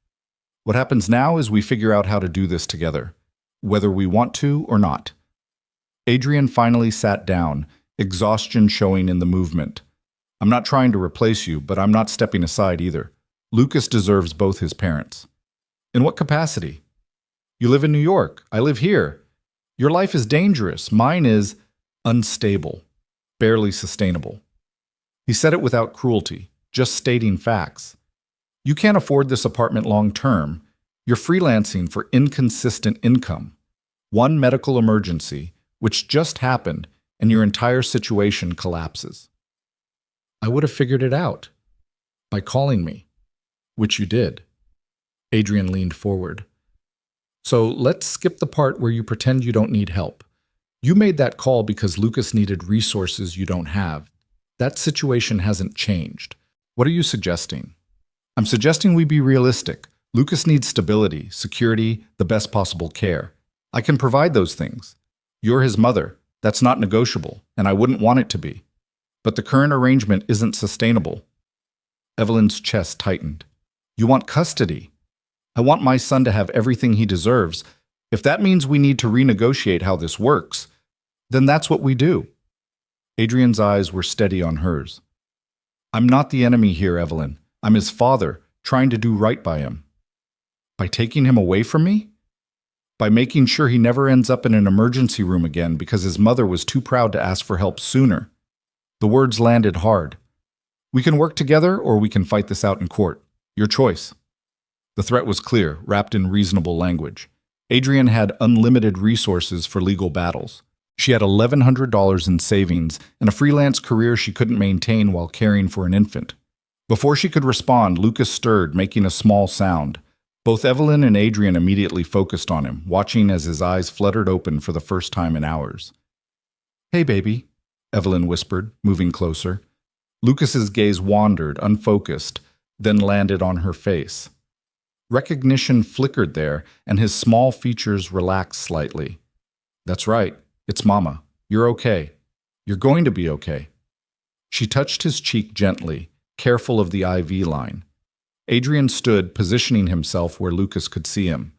What happens now is we figure out how to do this together, whether we want to or not." Adrien finally sat down, exhaustion showing in the movement. I'm not trying to replace you, but I'm not stepping aside either. Lucas deserves both his parents. In what capacity? You live in New York. I live here. Your life is dangerous. Mine is unstable, barely sustainable. He said it without cruelty, just stating facts. You can't afford this apartment long term. You're freelancing for inconsistent income. One medical emergency, which just happened, and your entire situation collapses. I would have figured it out by calling me, which you did. Adrien leaned forward. So let's skip the part where you pretend you don't need help. You made that call because Lucas needed resources you don't have. That situation hasn't changed. What are you suggesting? I'm suggesting we be realistic. Lucas needs stability, security, the best possible care. I can provide those things. You're his mother. That's not negotiable, and I wouldn't want it to be. But the current arrangement isn't sustainable. Evelyn's chest tightened. You want custody. I want my son to have everything he deserves. If that means we need to renegotiate how this works, then that's what we do. Adrien's eyes were steady on hers. I'm not the enemy here, Evelyn. I'm his father, trying to do right by him. By taking him away from me? By making sure he never ends up in an emergency room again because his mother was too proud to ask for help sooner. The words landed hard. We can work together or we can fight this out in court. Your choice. The threat was clear, wrapped in reasonable language. Adrien had unlimited resources for legal battles. She had $1,100 in savings and a freelance career she couldn't maintain while caring for an infant. Before she could respond, Lucas stirred, making a small sound. Both Evelyn and Adrien immediately focused on him, watching as his eyes fluttered open for the first time in hours. Hey, baby, Evelyn whispered, moving closer. Lucas's gaze wandered, unfocused, then landed on her face. Recognition flickered there, and his small features relaxed slightly. That's right, it's Mama. You're okay. You're going to be okay. She touched his cheek gently, careful of the IV line. Adrien stood, positioning himself where Lucas could see him.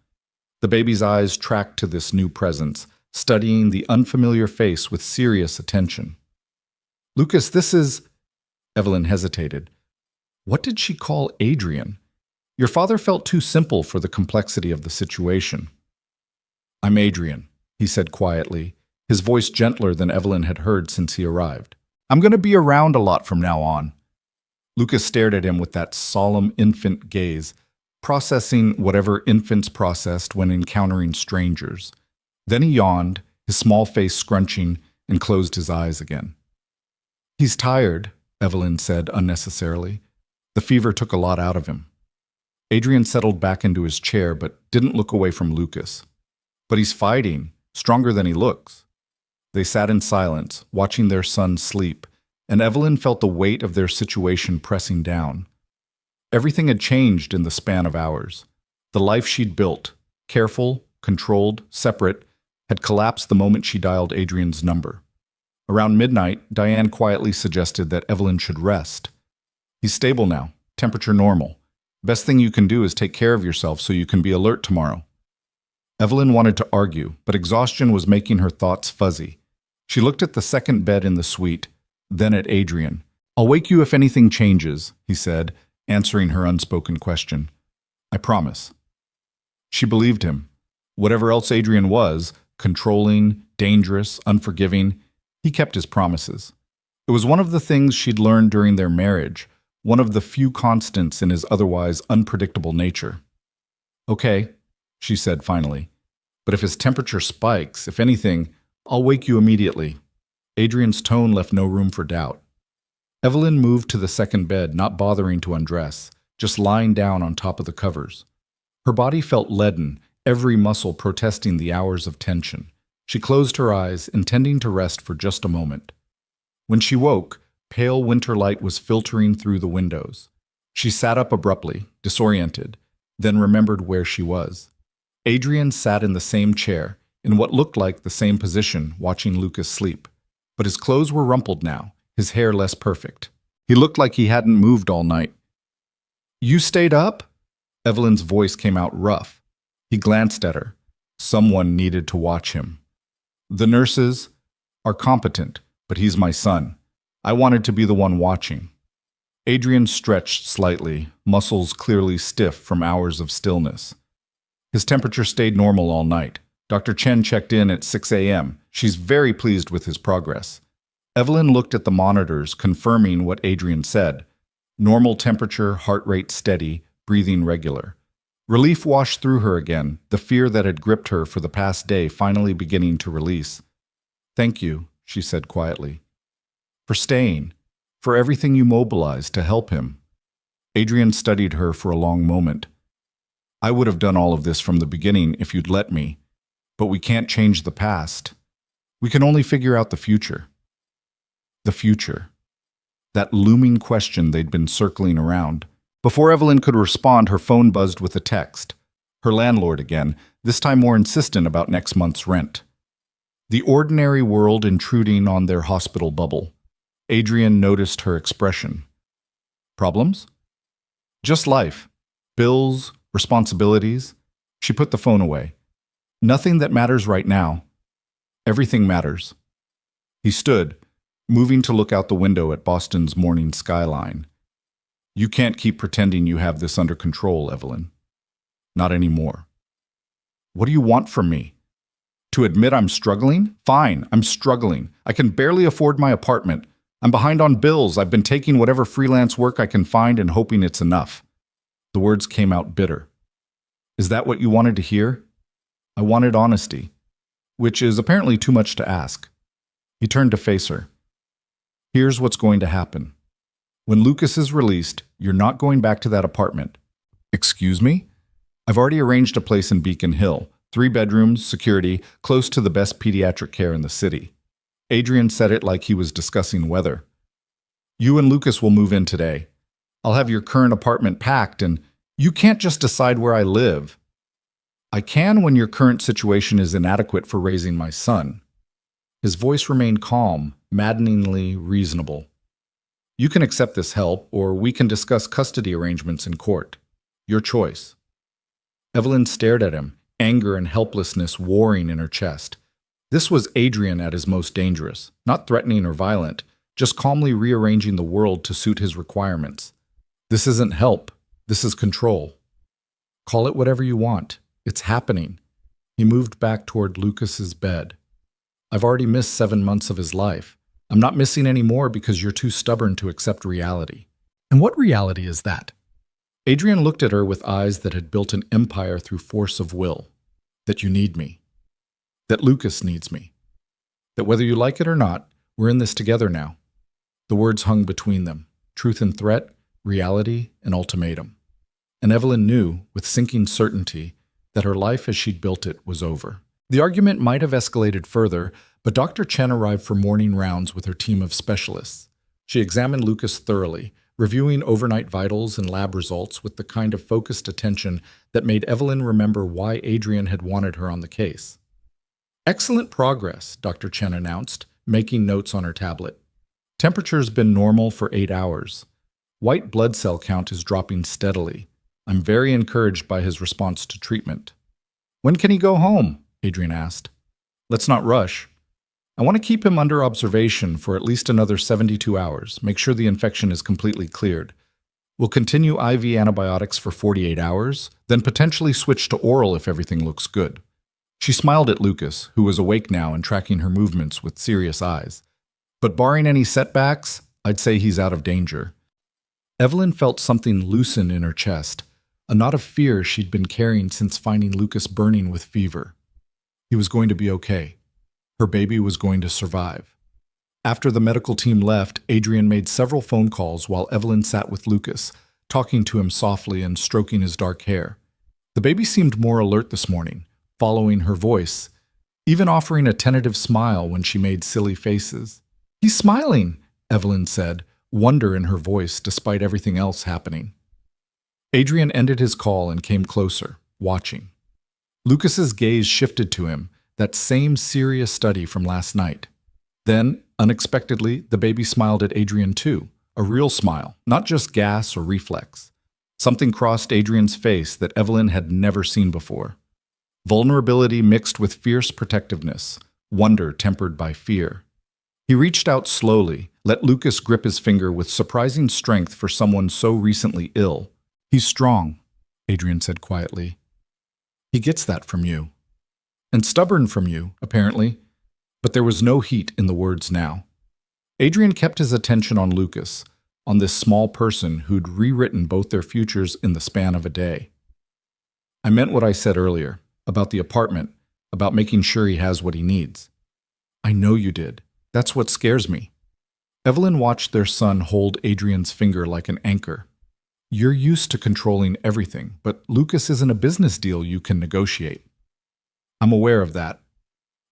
The baby's eyes tracked to this new presence, studying the unfamiliar face with serious attention. Lucas, this is... Evelyn hesitated. What did she call Adrien? Your father felt too simple for the complexity of the situation. I'm Adrien, he said quietly, his voice gentler than Evelyn had heard since he arrived. I'm going to be around a lot from now on. Lucas stared at him with that solemn infant gaze, processing whatever infants processed when encountering strangers. Then he yawned, his small face scrunching, and closed his eyes again. He's tired, Evelyn said unnecessarily. The fever took a lot out of him. Adrien settled back into his chair but didn't look away from Lucas. But he's fighting, stronger than he looks. They sat in silence, watching their son sleep, and Evelyn felt the weight of their situation pressing down. Everything had changed in the span of hours. The life she'd built, careful, controlled, separate, had collapsed the moment she dialed Adrien's number. Around midnight, Diane quietly suggested that Evelyn should rest. He's stable now, temperature normal. Best thing you can do is take care of yourself so you can be alert tomorrow. Evelyn wanted to argue, but exhaustion was making her thoughts fuzzy. She looked at the second bed in the suite, then at Adrien. I'll wake you if anything changes, he said, answering her unspoken question. I promise. She believed him. Whatever else Adrien was, controlling, dangerous, unforgiving, he kept his promises. It was one of the things she'd learned during their marriage, one of the few constants in his otherwise unpredictable nature. Okay, she said finally. But if his temperature spikes, if anything, I'll wake you immediately. Adrien's tone left no room for doubt. Evelyn moved to the second bed, not bothering to undress, just lying down on top of the covers. Her body felt leaden, every muscle protesting the hours of tension. She closed her eyes, intending to rest for just a moment. When she woke, pale winter light was filtering through the windows. She sat up abruptly, disoriented, then remembered where she was. Adrien sat in the same chair, in what looked like the same position, watching Lucas sleep. But his clothes were rumpled now, his hair less perfect. He looked like he hadn't moved all night. You stayed up? Evelyn's voice came out rough. He glanced at her. Someone needed to watch him. The nurses are competent, but he's my son. I wanted to be the one watching. Adrien stretched slightly, muscles clearly stiff from hours of stillness. His temperature stayed normal all night. Dr. Chen checked in at 6 a.m. She's very pleased with his progress. Evelyn looked at the monitors, confirming what Adrien said. Normal temperature, heart rate steady, breathing regular. Relief washed through her again, the fear that had gripped her for the past day finally beginning to release. "Thank you," she said quietly. "For staying. For everything you mobilized to help him." Adrien studied her for a long moment. "I would have done all of this from the beginning if you'd let me. But we can't change the past. We can only figure out the future." The future. That looming question they'd been circling around. Before Evelyn could respond, her phone buzzed with a text. Her landlord again, this time more insistent about next month's rent. The ordinary world intruding on their hospital bubble. Adrien noticed her expression. Problems? Just life. Bills, responsibilities. She put the phone away. Nothing that matters right now. Everything matters. He stood, moving to look out the window at Boston's morning skyline. "You can't keep pretending you have this under control, Evelyn. Not anymore." "What do you want from me? To admit I'm struggling? Fine, I'm struggling. I can barely afford my apartment. I'm behind on bills. I've been taking whatever freelance work I can find and hoping it's enough." The words came out bitter. "Is that what you wanted to hear?" "I wanted honesty, which is apparently too much to ask." He turned to face her. "Here's what's going to happen. When Lucas is released, you're not going back to that apartment." "Excuse me?" "I've already arranged a place in Beacon Hill. 3 bedrooms, security, close to the best pediatric care in the city." Adrien said it like he was discussing weather. "You and Lucas will move in today. I'll have your current apartment packed, and you can't just decide where I live." "I can when your current situation is inadequate for raising my son." His voice remained calm, maddeningly reasonable. "You can accept this help, or we can discuss custody arrangements in court. Your choice." Evelyn stared at him, anger and helplessness warring in her chest. This was Adrien at his most dangerous, not threatening or violent, just calmly rearranging the world to suit his requirements. This isn't help, this is control. Call it whatever you want. It's happening. He moved back toward Lucas's bed. "I've already missed 7 months of his life. I'm not missing any more because you're too stubborn to accept reality." "And what reality is that?" Adrien looked at her with eyes that had built an empire through force of will. "That you need me. That Lucas needs me. That whether you like it or not, we're in this together now." The words hung between them, truth and threat, reality and ultimatum. And Evelyn knew, with sinking certainty, that her life as she'd built it was over. The argument might have escalated further, but Dr. Chen arrived for morning rounds with her team of specialists. She examined Lucas thoroughly, reviewing overnight vitals and lab results with the kind of focused attention that made Evelyn remember why Adrien had wanted her on the case. "Excellent progress," Dr. Chen announced, making notes on her tablet. "Temperature's been normal for 8 hours. White blood cell count is dropping steadily. I'm very encouraged by his response to treatment." "When can he go home?" Adrien asked. "Let's not rush. I want to keep him under observation for at least another 72 hours, make sure the infection is completely cleared. We'll continue IV antibiotics for 48 hours, then potentially switch to oral if everything looks good." She smiled at Lucas, who was awake now and tracking her movements with serious eyes. "But barring any setbacks, I'd say he's out of danger." Evelyn felt something loosen in her chest, a knot of fear she'd been carrying since finding Lucas burning with fever. He was going to be okay. Her baby was going to survive. After the medical team left, Adrien made several phone calls while Evelyn sat with Lucas, talking to him softly and stroking his dark hair. The baby seemed more alert this morning, following her voice, even offering a tentative smile when she made silly faces. "He's smiling," Evelyn said, wonder in her voice despite everything else happening. Adrien ended his call and came closer, watching. Lucas's gaze shifted to him, that same serious study from last night. Then, unexpectedly, the baby smiled at Adrien too, a real smile, not just gas or reflex. Something crossed Adrien's face that Evelyn had never seen before. Vulnerability mixed with fierce protectiveness, wonder tempered by fear. He reached out slowly, let Lucas grip his finger with surprising strength for someone so recently ill. "He's strong," Adrien said quietly. "He gets that from you. And stubborn from you, apparently." But there was no heat in the words now. Adrien kept his attention on Lucas, on this small person who'd rewritten both their futures in the span of a day. "I meant what I said earlier, about the apartment, about making sure he has what he needs." "I know you did. That's what scares me." Evelyn watched their son hold Adrien's finger like an anchor. "You're used to controlling everything, but Lucas isn't a business deal you can negotiate." "I'm aware of that."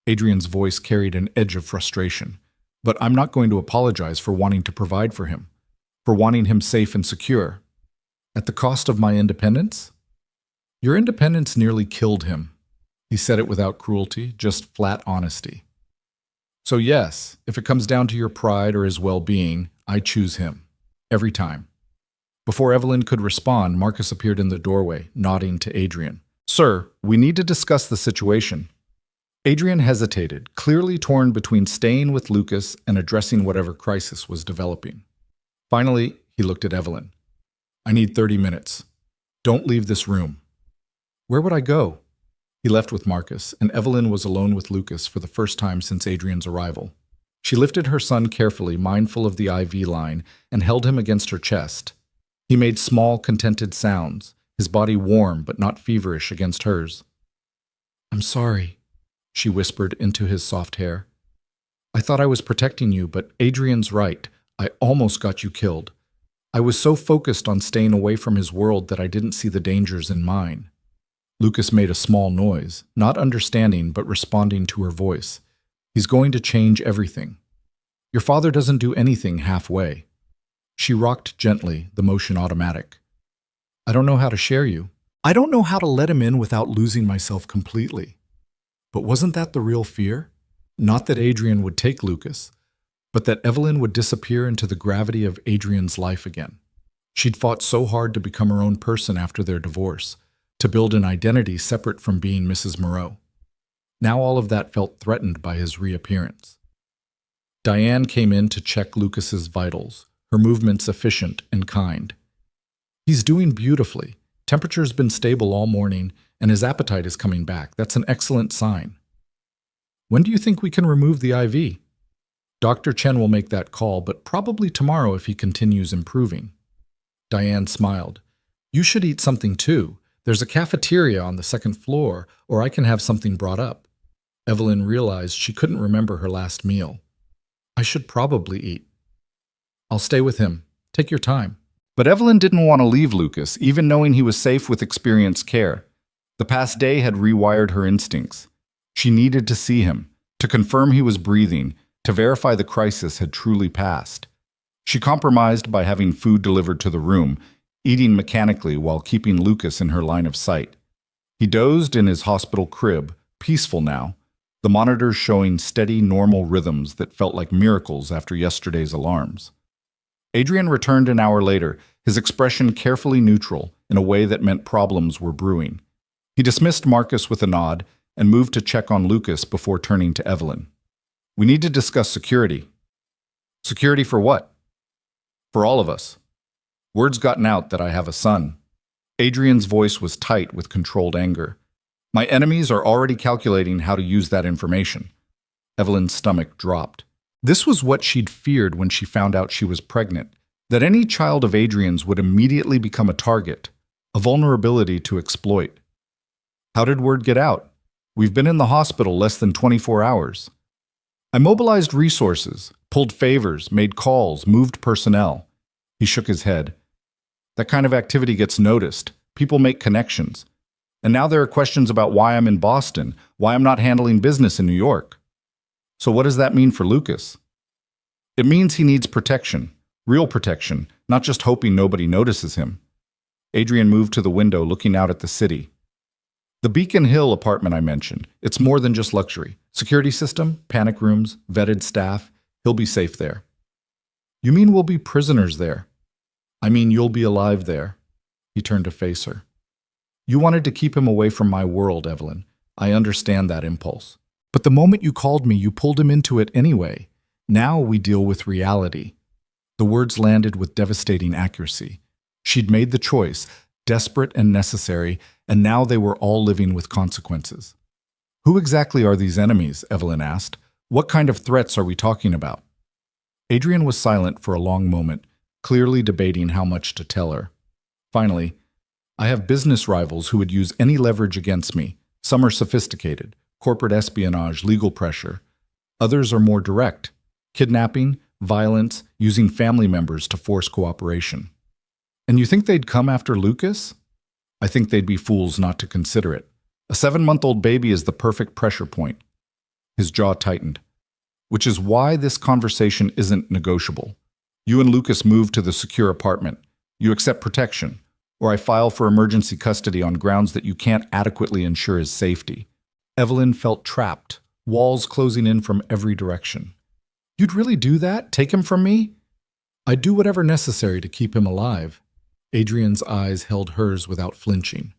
Adrien's voice carried an edge of frustration. "But I'm not going to apologize for wanting to provide for him, for wanting him safe and secure. At the cost of my independence?" "Your independence nearly killed him." He said it without cruelty, just flat honesty. "So yes, if it comes down to your pride or his well-being, I choose him. Every time." Before Evelyn could respond, Marcus appeared in the doorway, nodding to Adrien. "Sir, we need to discuss the situation." Adrien hesitated, clearly torn between staying with Lucas and addressing whatever crisis was developing. Finally, he looked at Evelyn. "I need 30 minutes. Don't leave this room." "Where would I go?" He left with Marcus, and Evelyn was alone with Lucas for the first time since Adrien's arrival. She lifted her son carefully, mindful of the IV line, and held him against her chest. He made small, contented sounds, his body warm but not feverish against hers. "I'm sorry," she whispered into his soft hair. "I thought I was protecting you, but Adrien's right. I almost got you killed. I was so focused on staying away from his world that I didn't see the dangers in mine." Lucas made a small noise, not understanding but responding to her voice. "He's going to change everything. Your father doesn't do anything halfway." She rocked gently, the motion automatic. "I don't know how to share you. I don't know how to let him in without losing myself completely." But wasn't that the real fear? Not that Adrien would take Lucas, but that Evelyn would disappear into the gravity of Adrien's life again. She'd fought so hard to become her own person after their divorce, to build an identity separate from being Mrs. Moreau. Now all of that felt threatened by his reappearance. Diane came in to check Lucas's vitals, her movements efficient and kind. "He's doing beautifully. Temperature's been stable all morning, and his appetite is coming back. That's an excellent sign." "When do you think we can remove the IV?" "Dr. Chen will make that call, but probably tomorrow if he continues improving." Diane smiled. "You should eat something too. There's a cafeteria on the second floor, or I can have something brought up." Evelyn realized she couldn't remember her last meal. "I should probably eat." "I'll stay with him. Take your time." But Evelyn didn't want to leave Lucas, even knowing he was safe with experienced care. The past day had rewired her instincts. She needed to see him, to confirm he was breathing, to verify the crisis had truly passed. She compromised by having food delivered to the room, eating mechanically while keeping Lucas in her line of sight. He dozed in his hospital crib, peaceful now, the monitors showing steady, normal rhythms that felt like miracles after yesterday's alarms. Adrien returned an hour later, his expression carefully neutral in a way that meant problems were brewing. He dismissed Marcus with a nod and moved to check on Lucas before turning to Evelyn. "We need to discuss security." "Security for what?" "For all of us. Word's gotten out that I have a son." Adrien's voice was tight with controlled anger. "My enemies are already calculating how to use that information." Evelyn's stomach dropped. This was what she'd feared when she found out she was pregnant, that any child of Adrien's would immediately become a target, a vulnerability to exploit. "How did word get out?" "We've been in the hospital less than 24 hours. I mobilized resources, pulled favors, made calls, moved personnel." He shook his head. "That kind of activity gets noticed. People make connections. And now there are questions about why I'm in Boston, why I'm not handling business in New York. So what does that mean for Lucas?" "It means he needs protection, real protection, not just hoping nobody notices him." Adrien moved to the window, looking out at the city. "The Beacon Hill apartment I mentioned, it's more than just luxury. Security system, panic rooms, vetted staff. He'll be safe there." "You mean we'll be prisoners there?" "I mean you'll be alive there." He turned to face her. "You wanted to keep him away from my world, Evelyn. I understand that impulse. But the moment you called me, you pulled him into it anyway. Now we deal with reality. The words landed with devastating accuracy. She'd made the choice, desperate and necessary, and now they were all living with consequences. Who exactly are these enemies? Evelyn asked. What kind of threats are we talking about? Adrien was silent for a long moment, clearly debating how much to tell her. Finally, I have business rivals who would use any leverage against me. Some are sophisticated, corporate espionage, legal pressure. Others are more direct, kidnapping, violence, using family members to force cooperation. And you think they'd come after Lucas? I think they'd be fools not to consider it. A 7-month-old baby is the perfect pressure point. His jaw tightened. Which is why this conversation isn't negotiable. You and Lucas move to the secure apartment. You accept protection, or I file for emergency custody on grounds that you can't adequately ensure his safety. Evelyn felt trapped, walls closing in from every direction. You'd really do that? Take him from me? I'd do whatever necessary to keep him alive. Adrien's eyes held hers without flinching.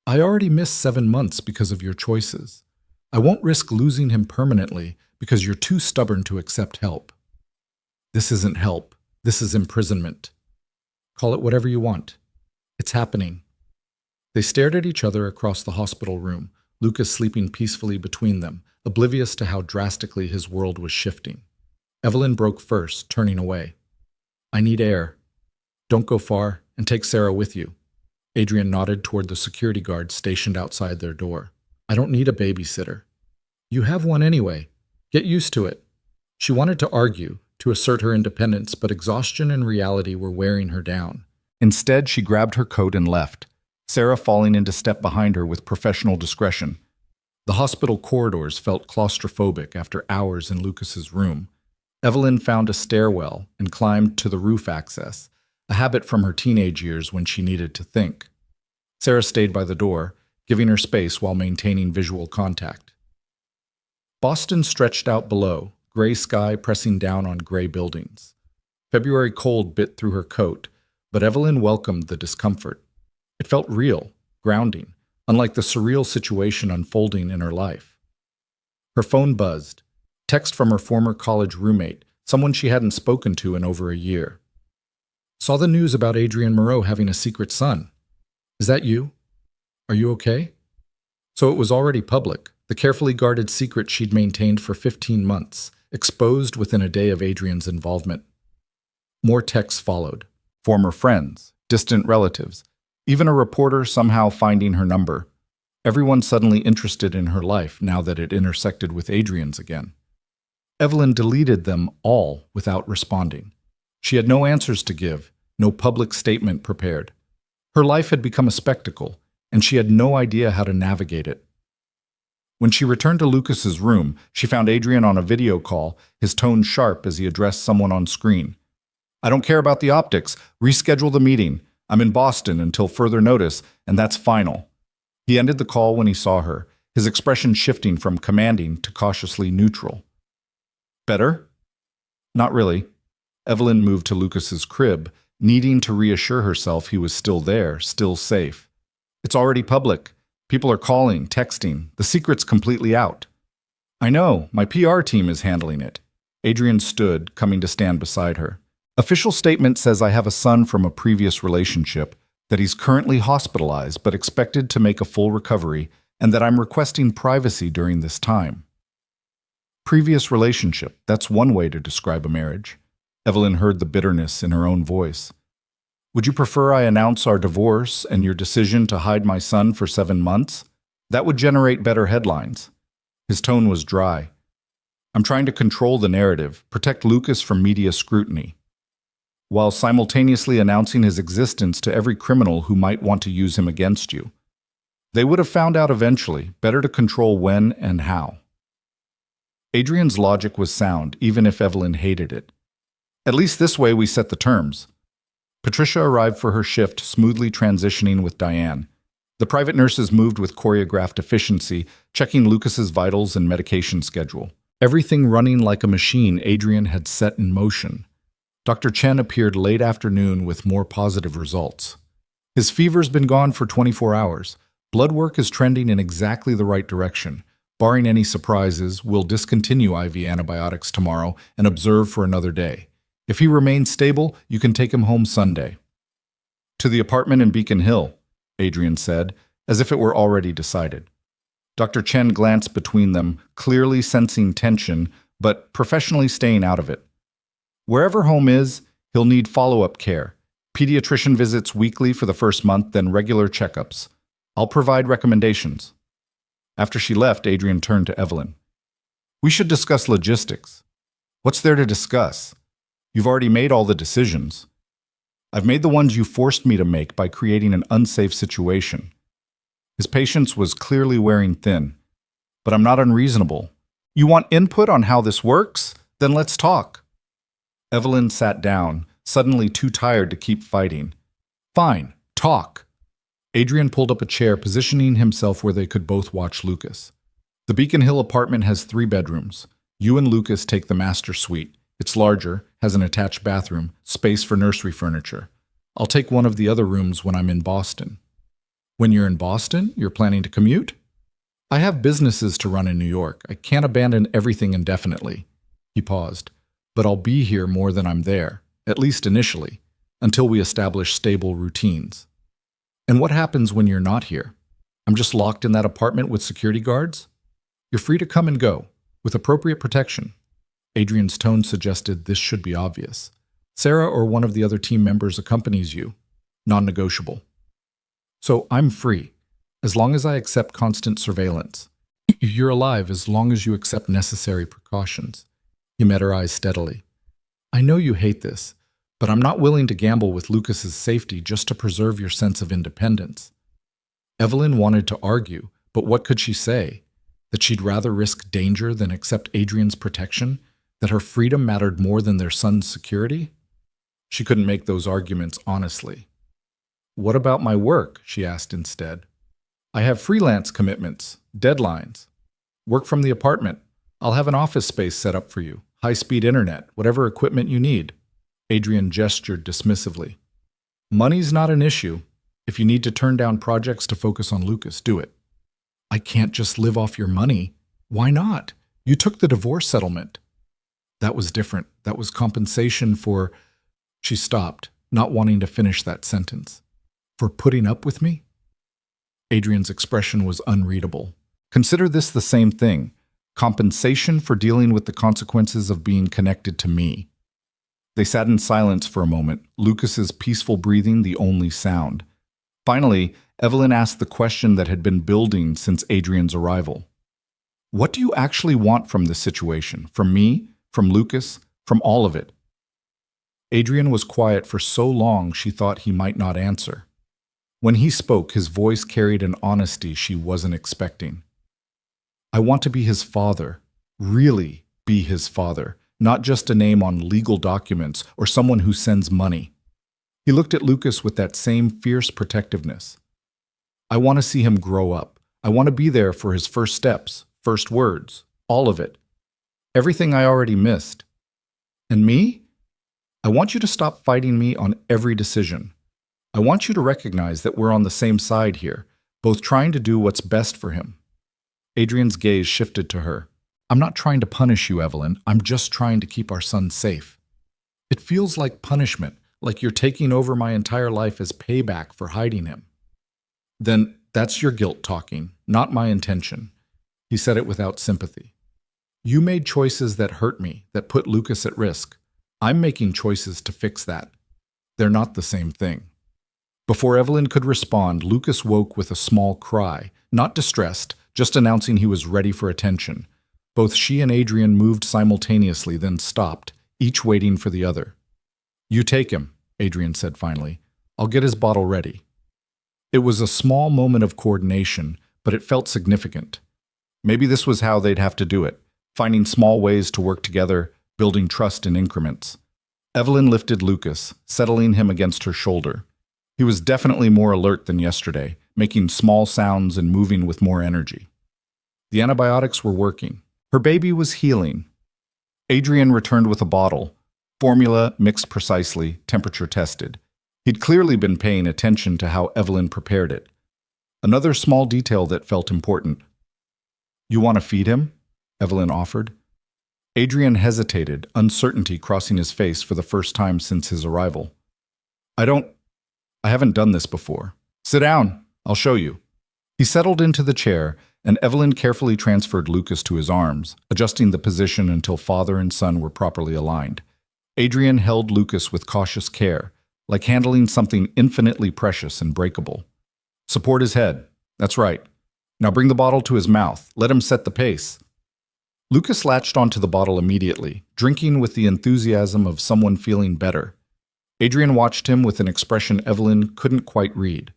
I already missed 7 months because of your choices. I won't risk losing him permanently because you're too stubborn to accept help. This isn't help. This is imprisonment. Call it whatever you want. It's happening. They stared at each other across the hospital room, Lucas sleeping peacefully between them, oblivious to how drastically his world was shifting. Evelyn broke first, turning away. I need air. Don't go far, and take Sarah with you. Adrien nodded toward the security guard stationed outside their door. I don't need a babysitter. You have one anyway. Get used to it. She wanted to argue, to assert her independence, but exhaustion and reality were wearing her down. Instead, she grabbed her coat and left, Sarah falling into step behind her with professional discretion. The hospital corridors felt claustrophobic after hours in Lucas's room. Evelyn found a stairwell and climbed to the roof access, a habit from her teenage years when she needed to think. Sarah stayed by the door, giving her space while maintaining visual contact. Boston stretched out below, gray sky pressing down on gray buildings. February cold bit through her coat, but Evelyn welcomed the discomfort. It felt real, grounding, unlike the surreal situation unfolding in her life. Her phone buzzed. Text from her former college roommate, someone she hadn't spoken to in over a year. Saw the news about Adrien Moreau having a secret son. Is that you? Are you okay? So it was already public, the carefully guarded secret she'd maintained for 15 months, exposed within a day of Adrien's involvement. More texts followed. Former friends, distant relatives, even a reporter somehow finding her number. Everyone suddenly interested in her life now that it intersected with Adrien's again. Evelyn deleted them all without responding. She had no answers to give, no public statement prepared. Her life had become a spectacle, and she had no idea how to navigate it. When she returned to Lucas's room, she found Adrien on a video call, his tone sharp as he addressed someone on screen. I don't care about the optics. Reschedule the meeting. I'm in Boston until further notice, and that's final. He ended the call when he saw her, his expression shifting from commanding to cautiously neutral. Better? Not really. Evelyn moved to Lucas's crib, needing to reassure herself he was still there, still safe. It's already public. People are calling, texting. The secret's completely out. I know. My PR team is handling it. Adrien stood, coming to stand beside her. Official statement says I have a son from a previous relationship, that he's currently hospitalized but expected to make a full recovery, and that I'm requesting privacy during this time. Previous relationship, that's one way to describe a marriage. Evelyn heard the bitterness in her own voice. Would you prefer I announce our divorce and your decision to hide my son for 7 months? That would generate better headlines. His tone was dry. I'm trying to control the narrative, protect Lucas from media scrutiny, while simultaneously announcing his existence to every criminal who might want to use him against you. They would have found out eventually, better to control when and how. Adrien's logic was sound, even if Evelyn hated it. At least this way we set the terms. Patricia arrived for her shift, smoothly transitioning with Diane. The private nurses moved with choreographed efficiency, checking Lucas's vitals and medication schedule. Everything running like a machine Adrien had set in motion. Dr. Chen appeared late afternoon with more positive results. His fever's been gone for 24 hours. Blood work is trending in exactly the right direction. Barring any surprises, we'll discontinue IV antibiotics tomorrow and observe for another day. If he remains stable, you can take him home Sunday. To the apartment in Beacon Hill, Adrien said, as if it were already decided. Dr. Chen glanced between them, clearly sensing tension, but professionally staying out of it. Wherever home is, he'll need follow-up care. Pediatrician visits weekly for the first month, then regular checkups. I'll provide recommendations. After she left, Adrien turned to Evelyn. We should discuss logistics. What's there to discuss? You've already made all the decisions. I've made the ones you forced me to make by creating an unsafe situation. His patience was clearly wearing thin. But I'm not unreasonable. You want input on how this works? Then let's talk. Evelyn sat down, suddenly too tired to keep fighting. Fine, talk. Adrien pulled up a chair, positioning himself where they could both watch Lucas. The Beacon Hill apartment has 3 bedrooms. You and Lucas take the master suite. It's larger, has an attached bathroom, space for nursery furniture. I'll take one of the other rooms when I'm in Boston. When you're in Boston, you're planning to commute? I have businesses to run in New York. I can't abandon everything indefinitely. He paused. But I'll be here more than I'm there, at least initially, until we establish stable routines. And what happens when you're not here? I'm just locked in that apartment with security guards? You're free to come and go, with appropriate protection. Adrien's tone suggested this should be obvious. Sarah or one of the other team members accompanies you. Non-negotiable. So I'm free, as long as I accept constant surveillance. You're alive as long as you accept necessary precautions. He met her eyes steadily. I know you hate this, but I'm not willing to gamble with Lucas's safety just to preserve your sense of independence. Evelyn wanted to argue, but what could she say? That she'd rather risk danger than accept Adrien's protection? That her freedom mattered more than their son's security? She couldn't make those arguments honestly. What about my work? She asked instead. I have freelance commitments, deadlines. Work from the apartment. I'll have an office space set up for you, high-speed internet, whatever equipment you need. Adrien gestured dismissively. Money's not an issue. If you need to turn down projects to focus on Lucas, do it. I can't just live off your money. Why not? You took the divorce settlement. That was different. That was compensation for... She stopped, not wanting to finish that sentence. For putting up with me? Adrien's expression was unreadable. Consider this the same thing. Compensation for dealing with the consequences of being connected to me. They sat in silence for a moment, Lucas's peaceful breathing the only sound. Finally, Evelyn asked the question that had been building since Adrien's arrival. What do you actually want from this situation? From me? From Lucas? From all of it? Adrien was quiet for so long she thought he might not answer. When he spoke, his voice carried an honesty she wasn't expecting. I want to be his father, really be his father, not just a name on legal documents or someone who sends money. He looked at Lucas with that same fierce protectiveness. I want to see him grow up. I want to be there for his first steps, first words, all of it. Everything I already missed. And me? I want you to stop fighting me on every decision. I want you to recognize that we're on the same side here, both trying to do what's best for him. Adrien's gaze shifted to her. I'm not trying to punish you, Evelyn. I'm just trying to keep our son safe. It feels like punishment, like you're taking over my entire life as payback for hiding him. Then that's your guilt talking, not my intention. He said it without sympathy. You made choices that hurt me, that put Lucas at risk. I'm making choices to fix that. They're not the same thing. Before Evelyn could respond, Lucas woke with a small cry, not distressed, just announcing he was ready for attention. Both she and Adrien moved simultaneously, then stopped, each waiting for the other. You take him, Adrien said finally. I'll get his bottle ready. It was a small moment of coordination, but it felt significant. Maybe this was how they'd have to do it, finding small ways to work together, building trust in increments. Evelyn lifted Lucas, settling him against her shoulder. He was definitely more alert than yesterday, making small sounds and moving with more energy. The antibiotics were working. Her baby was healing. Adrien returned with a bottle, formula mixed precisely, temperature tested. He'd clearly been paying attention to how Evelyn prepared it. Another small detail that felt important. You want to feed him? Evelyn offered. Adrien hesitated, uncertainty crossing his face for the first time since his arrival. I haven't done this before. Sit down, I'll show you. He settled into the chair, and Evelyn carefully transferred Lucas to his arms, adjusting the position until father and son were properly aligned. Adrien held Lucas with cautious care, like handling something infinitely precious and breakable. Support his head. That's right. Now bring the bottle to his mouth. Let him set the pace. Lucas latched onto the bottle immediately, drinking with the enthusiasm of someone feeling better. Adrien watched him with an expression Evelyn couldn't quite read.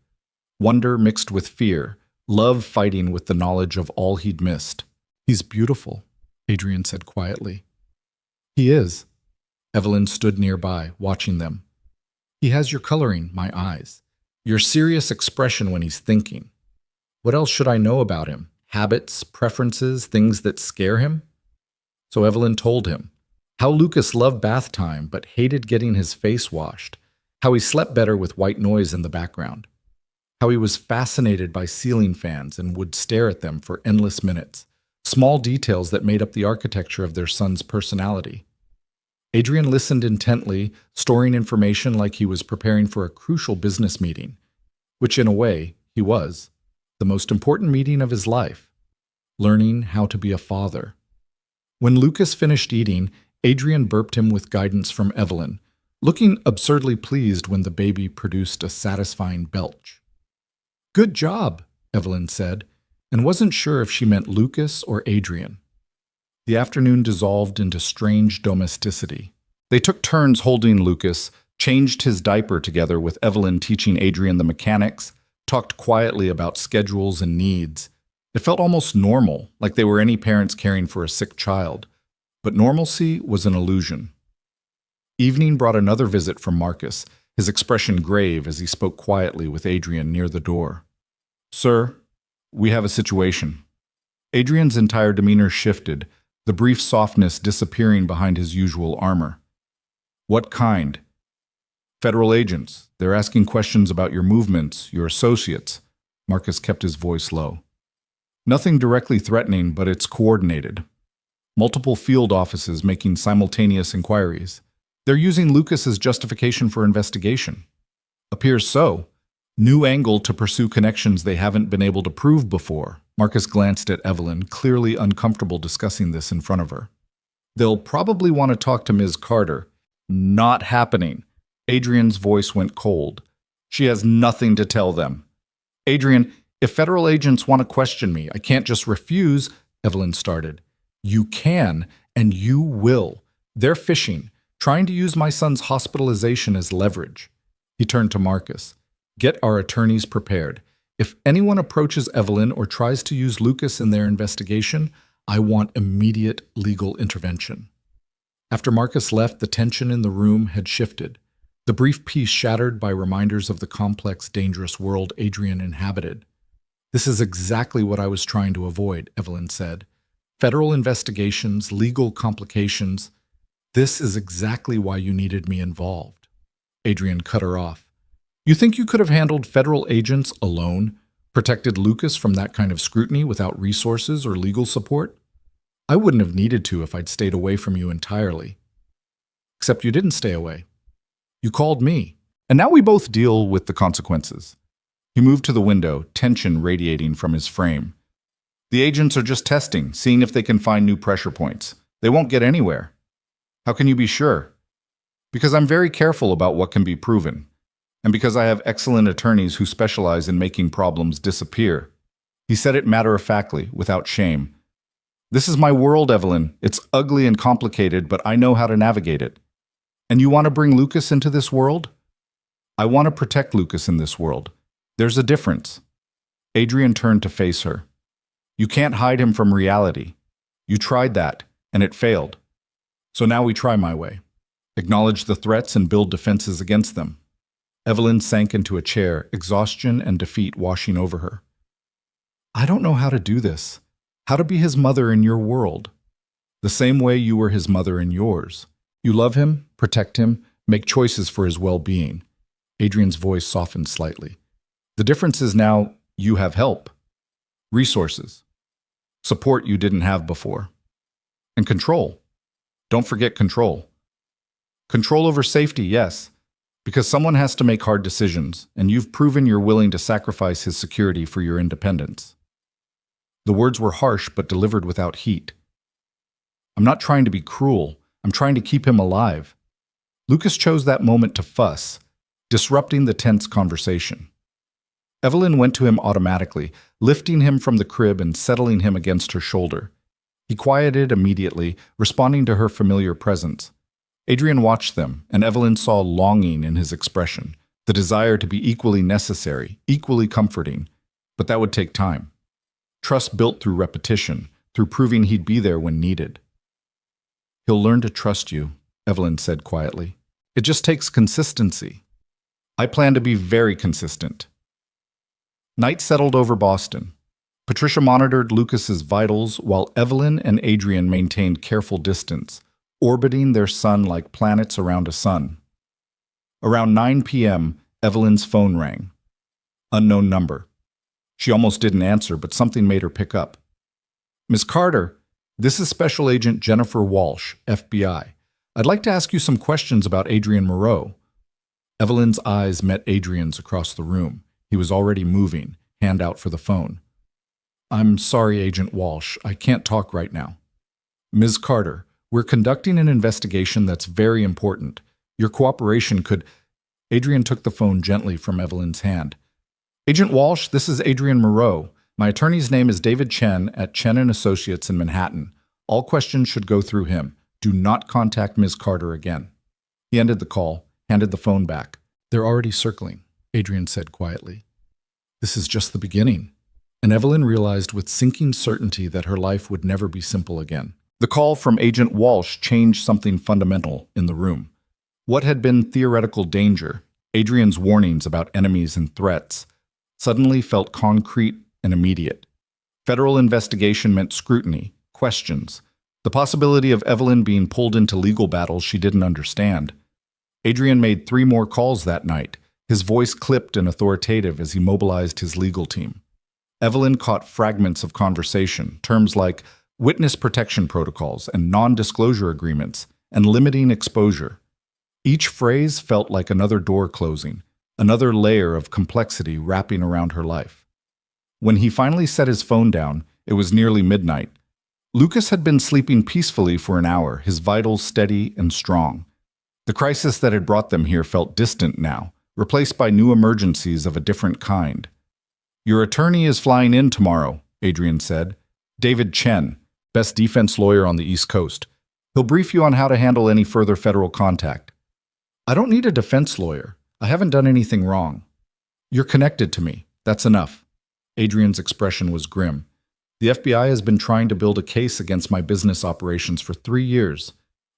Wonder mixed with fear, love fighting with the knowledge of all he'd missed. He's beautiful, Adrien said quietly. He is. Evelyn stood nearby, watching them. He has your coloring, my eyes. Your serious expression when he's thinking. What else should I know about him? Habits, preferences, things that scare him? So Evelyn told him. How Lucas loved bath time but hated getting his face washed. How he slept better with white noise in the background. How he was fascinated by ceiling fans and would stare at them for endless minutes. Small details that made up the architecture of their son's personality. Adrien listened intently, storing information like he was preparing for a crucial business meeting, which in a way, he was. The most important meeting of his life. Learning how to be a father. When Lucas finished eating, Adrien burped him with guidance from Evelyn, looking absurdly pleased when the baby produced a satisfying belch. Good job, Evelyn said, and wasn't sure if she meant Lucas or Adrien. The afternoon dissolved into strange domesticity. They took turns holding Lucas, changed his diaper together with Evelyn teaching Adrien the mechanics, talked quietly about schedules and needs. It felt almost normal, like they were any parents caring for a sick child. But normalcy was an illusion. Evening brought another visit from Marcus, his expression grave as he spoke quietly with Adrien near the door. Sir, we have a situation. Adrien's entire demeanor shifted, the brief softness disappearing behind his usual armor. What kind? Federal agents. They're asking questions about your movements, your associates. Marcus kept his voice low. Nothing directly threatening, but it's coordinated. Multiple field offices making simultaneous inquiries. They're using Lucas as justification for investigation. Appears so. New angle to pursue connections they haven't been able to prove before. Marcus glanced at Evelyn, clearly uncomfortable discussing this in front of her. They'll probably want to talk to Ms. Carter. Not happening. Adrien's voice went cold. She has nothing to tell them. Adrien, if federal agents want to question me, I can't just refuse, Evelyn started. You can, and you will. They're fishing, trying to use my son's hospitalization as leverage. He turned to Marcus. Get our attorneys prepared. If anyone approaches Evelyn or tries to use Lucas in their investigation, I want immediate legal intervention. After Marcus left, the tension in the room had shifted. The brief peace shattered by reminders of the complex, dangerous world Adrien inhabited. This is exactly what I was trying to avoid, Evelyn said. Federal investigations, legal complications. This is exactly why you needed me involved. Adrien cut her off. You think you could have handled federal agents alone, protected Lucas from that kind of scrutiny without resources or legal support? I wouldn't have needed to if I'd stayed away from you entirely. Except you didn't stay away. You called me, and now we both deal with the consequences. He moved to the window, tension radiating from his frame. The agents are just testing, seeing if they can find new pressure points. They won't get anywhere. How can you be sure? Because I'm very careful about what can be proven, and because I have excellent attorneys who specialize in making problems disappear. He said it matter-of-factly, without shame. This is my world, Evelyn. It's ugly and complicated, but I know how to navigate it. And you want to bring Lucas into this world? I want to protect Lucas in this world. There's a difference. Adrien turned to face her. You can't hide him from reality. You tried that, and it failed. So now we try my way. Acknowledge the threats and build defenses against them. Evelyn sank into a chair, exhaustion and defeat washing over her. I don't know how to do this. How to be his mother in your world. The same way you were his mother in yours. You love him, protect him, make choices for his well-being. Adrien's voice softened slightly. The difference is now you have help. Resources. support you didn't have before. And control. Don't forget control. Control over safety, yes, because someone has to make hard decisions, and you've proven you're willing to sacrifice his security for your independence. The words were harsh but delivered without heat. I'm not trying to be cruel. I'm trying to keep him alive. Lucas chose that moment to fuss, disrupting the tense conversation. Evelyn went to him automatically, lifting him from the crib and settling him against her shoulder. He quieted immediately, responding to her familiar presence. Adrien watched them, and Evelyn saw longing in his expression, the desire to be equally necessary, equally comforting. But that would take time. Trust built through repetition, through proving he'd be there when needed. He'll learn to trust you, Evelyn said quietly. It just takes consistency. I plan to be very consistent. Night settled over Boston. Patricia monitored Lucas's vitals while Evelyn and Adrien maintained careful distance, orbiting their son like planets around a sun. Around 9 p.m., Evelyn's phone rang. Unknown number. She almost didn't answer, but something made her pick up. Miss Carter, this is Special Agent Jennifer Walsh, FBI. I'd like to ask you some questions about Adrien Moreau. Evelyn's eyes met Adrien's across the room. He was already moving, hand out for the phone. I'm sorry, Agent Walsh. I can't talk right now. Ms. Carter, we're conducting an investigation that's very important. Your cooperation could... Adrien took the phone gently from Evelyn's hand. Agent Walsh, this is Adrien Moreau. My attorney's name is David Chen at Chen & Associates in Manhattan. All questions should go through him. Do not contact Ms. Carter again. He ended the call, handed the phone back. They're already circling, Adrien said quietly. This is just the beginning. And Evelyn realized with sinking certainty that her life would never be simple again. The call from Agent Walsh changed something fundamental in the room. What had been theoretical danger, Adrien's warnings about enemies and threats, suddenly felt concrete and immediate. Federal investigation meant scrutiny, questions, the possibility of Evelyn being pulled into legal battles she didn't understand. Adrien made 3 more calls that night, his voice clipped and authoritative as he mobilized his legal team. Evelyn caught fragments of conversation, terms like witness protection protocols and non-disclosure agreements, and limiting exposure. Each phrase felt like another door closing, another layer of complexity wrapping around her life. When he finally set his phone down, it was nearly midnight. Lucas had been sleeping peacefully for an hour, his vitals steady and strong. The crisis that had brought them here felt distant now, replaced by new emergencies of a different kind. Your attorney is flying in tomorrow, Adrien said. David Chen, best defense lawyer on the East Coast. He'll brief you on how to handle any further federal contact. I don't need a defense lawyer. I haven't done anything wrong. You're connected to me. That's enough. Adrien's expression was grim. The FBI has been trying to build a case against my business operations for 3 years.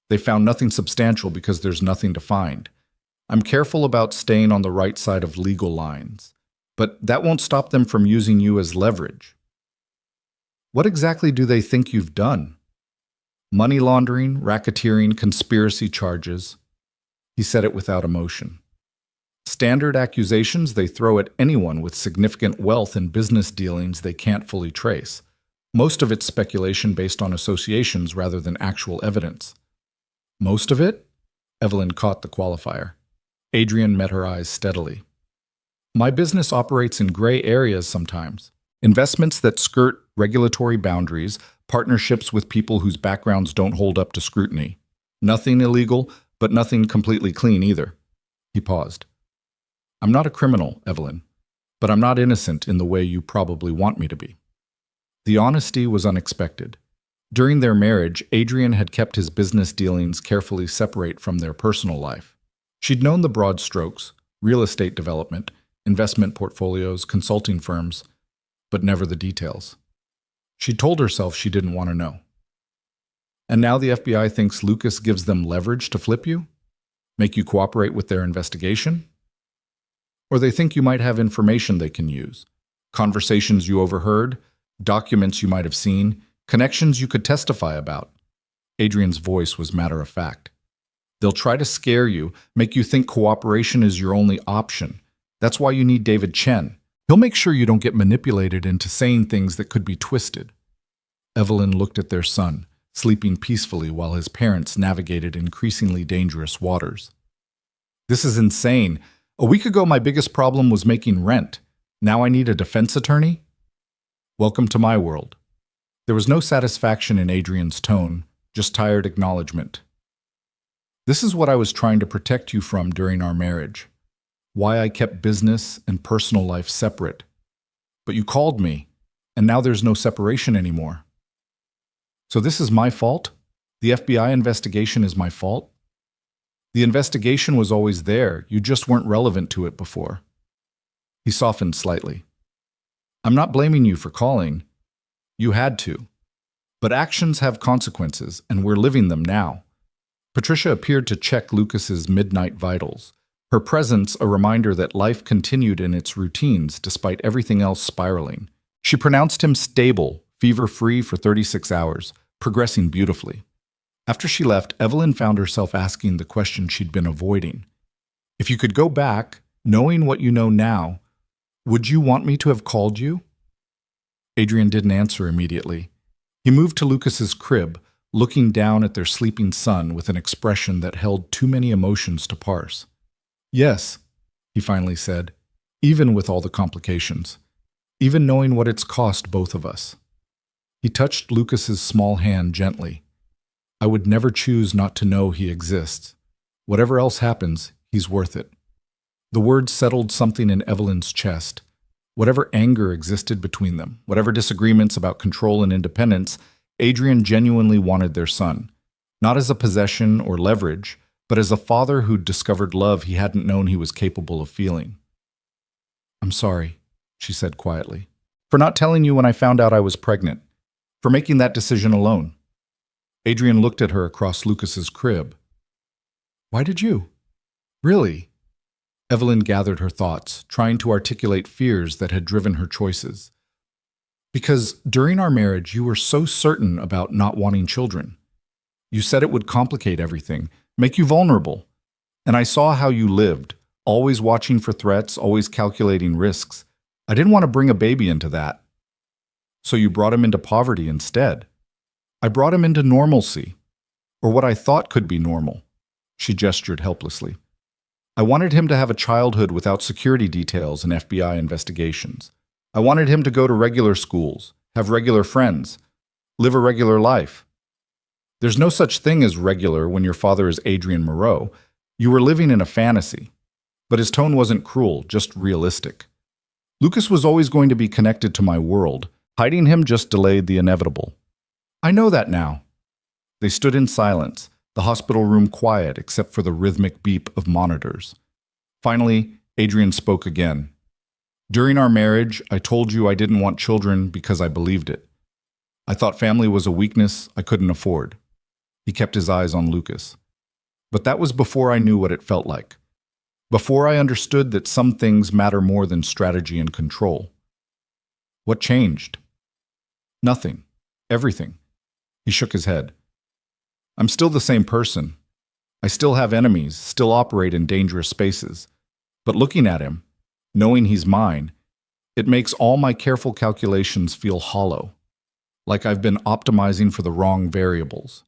They found nothing substantial because there's nothing to find. I'm careful about staying on the right side of legal lines, but that won't stop them from using you as leverage. What exactly do they think you've done? Money laundering, racketeering, conspiracy charges. He said it without emotion. Standard accusations they throw at anyone with significant wealth and business dealings they can't fully trace. Most of it's speculation based on associations rather than actual evidence. Most of it? Evelyn caught the qualifier. Adrien met her eyes steadily. My business operates in gray areas sometimes. Investments that skirt regulatory boundaries, partnerships with people whose backgrounds don't hold up to scrutiny. Nothing illegal, but nothing completely clean either. He paused. I'm not a criminal, Evelyn, but I'm not innocent in the way you probably want me to be. The honesty was unexpected. During their marriage, Adrien had kept his business dealings carefully separate from their personal life. She'd known the broad strokes, real estate development, investment portfolios, consulting firms, but never the details. She told herself she didn't want to know. And now the FBI thinks Lucas gives them leverage to flip you? Make you cooperate with their investigation? Or they think you might have information they can use. Conversations you overheard, documents you might have seen, connections you could testify about. Adrien's voice was matter-of-fact. They'll try to scare you, make you think cooperation is your only option. That's why you need David Chen. He'll make sure you don't get manipulated into saying things that could be twisted. Evelyn looked at their son, sleeping peacefully while his parents navigated increasingly dangerous waters. This is insane. A week ago, my biggest problem was making rent. Now I need a defense attorney? Welcome to my world. There was no satisfaction in Adrien's tone, just tired acknowledgement. This is what I was trying to protect you from during our marriage. Why I kept business and personal life separate. But you called me, and now there's no separation anymore. So this is my fault? The FBI investigation is my fault? The investigation was always there, you just weren't relevant to it before. He softened slightly. I'm not blaming you for calling. You had to. But actions have consequences, and we're living them now. Patricia appeared to check Lucas's midnight vitals, her presence a reminder that life continued in its routines despite everything else spiraling. She pronounced him stable, fever-free for 36 hours, progressing beautifully. After she left, Evelyn found herself asking the question she'd been avoiding. If you could go back, knowing what you know now, would you want me to have called you? Adrien didn't answer immediately. He moved to Lucas's crib, looking down at their sleeping son with an expression that held too many emotions to parse. Yes, he finally said, even with all the complications, even knowing what it's cost both of us. He touched Lucas's small hand gently. I would never choose not to know he exists. Whatever else happens, he's worth it. The words settled something in Evelyn's chest. Whatever anger existed between them, whatever disagreements about control and independence, Adrien genuinely wanted their son, not as a possession or leverage, but as a father who'd discovered love he hadn't known he was capable of feeling. I'm sorry, she said quietly, for not telling you when I found out I was pregnant, for making that decision alone. Adrien looked at her across Lucas's crib. Why did you? Really? Evelyn gathered her thoughts, trying to articulate fears that had driven her choices. Because during our marriage, you were so certain about not wanting children. You said it would complicate everything, make you vulnerable. And I saw how you lived, always watching for threats, always calculating risks. I didn't want to bring a baby into that. So you brought him into poverty instead. I brought him into normalcy, or what I thought could be normal. She gestured helplessly. I wanted him to have a childhood without security details and FBI investigations. I wanted him to go to regular schools, have regular friends, live a regular life. There's no such thing as regular when your father is Adrien Moreau. You were living in a fantasy. But his tone wasn't cruel, just realistic. Lucas was always going to be connected to my world. Hiding him just delayed the inevitable. I know that now. They stood in silence, the hospital room quiet except for the rhythmic beep of monitors. Finally, Adrien spoke again. During our marriage, I told you I didn't want children because I believed it. I thought family was a weakness I couldn't afford. He kept his eyes on Lucas. But that was before I knew what it felt like. Before I understood that some things matter more than strategy and control. What changed? Nothing. Everything. He shook his head. I'm still the same person. I still have enemies, still operate in dangerous spaces. But looking at him, knowing he's mine, it makes all my careful calculations feel hollow, like I've been optimizing for the wrong variables.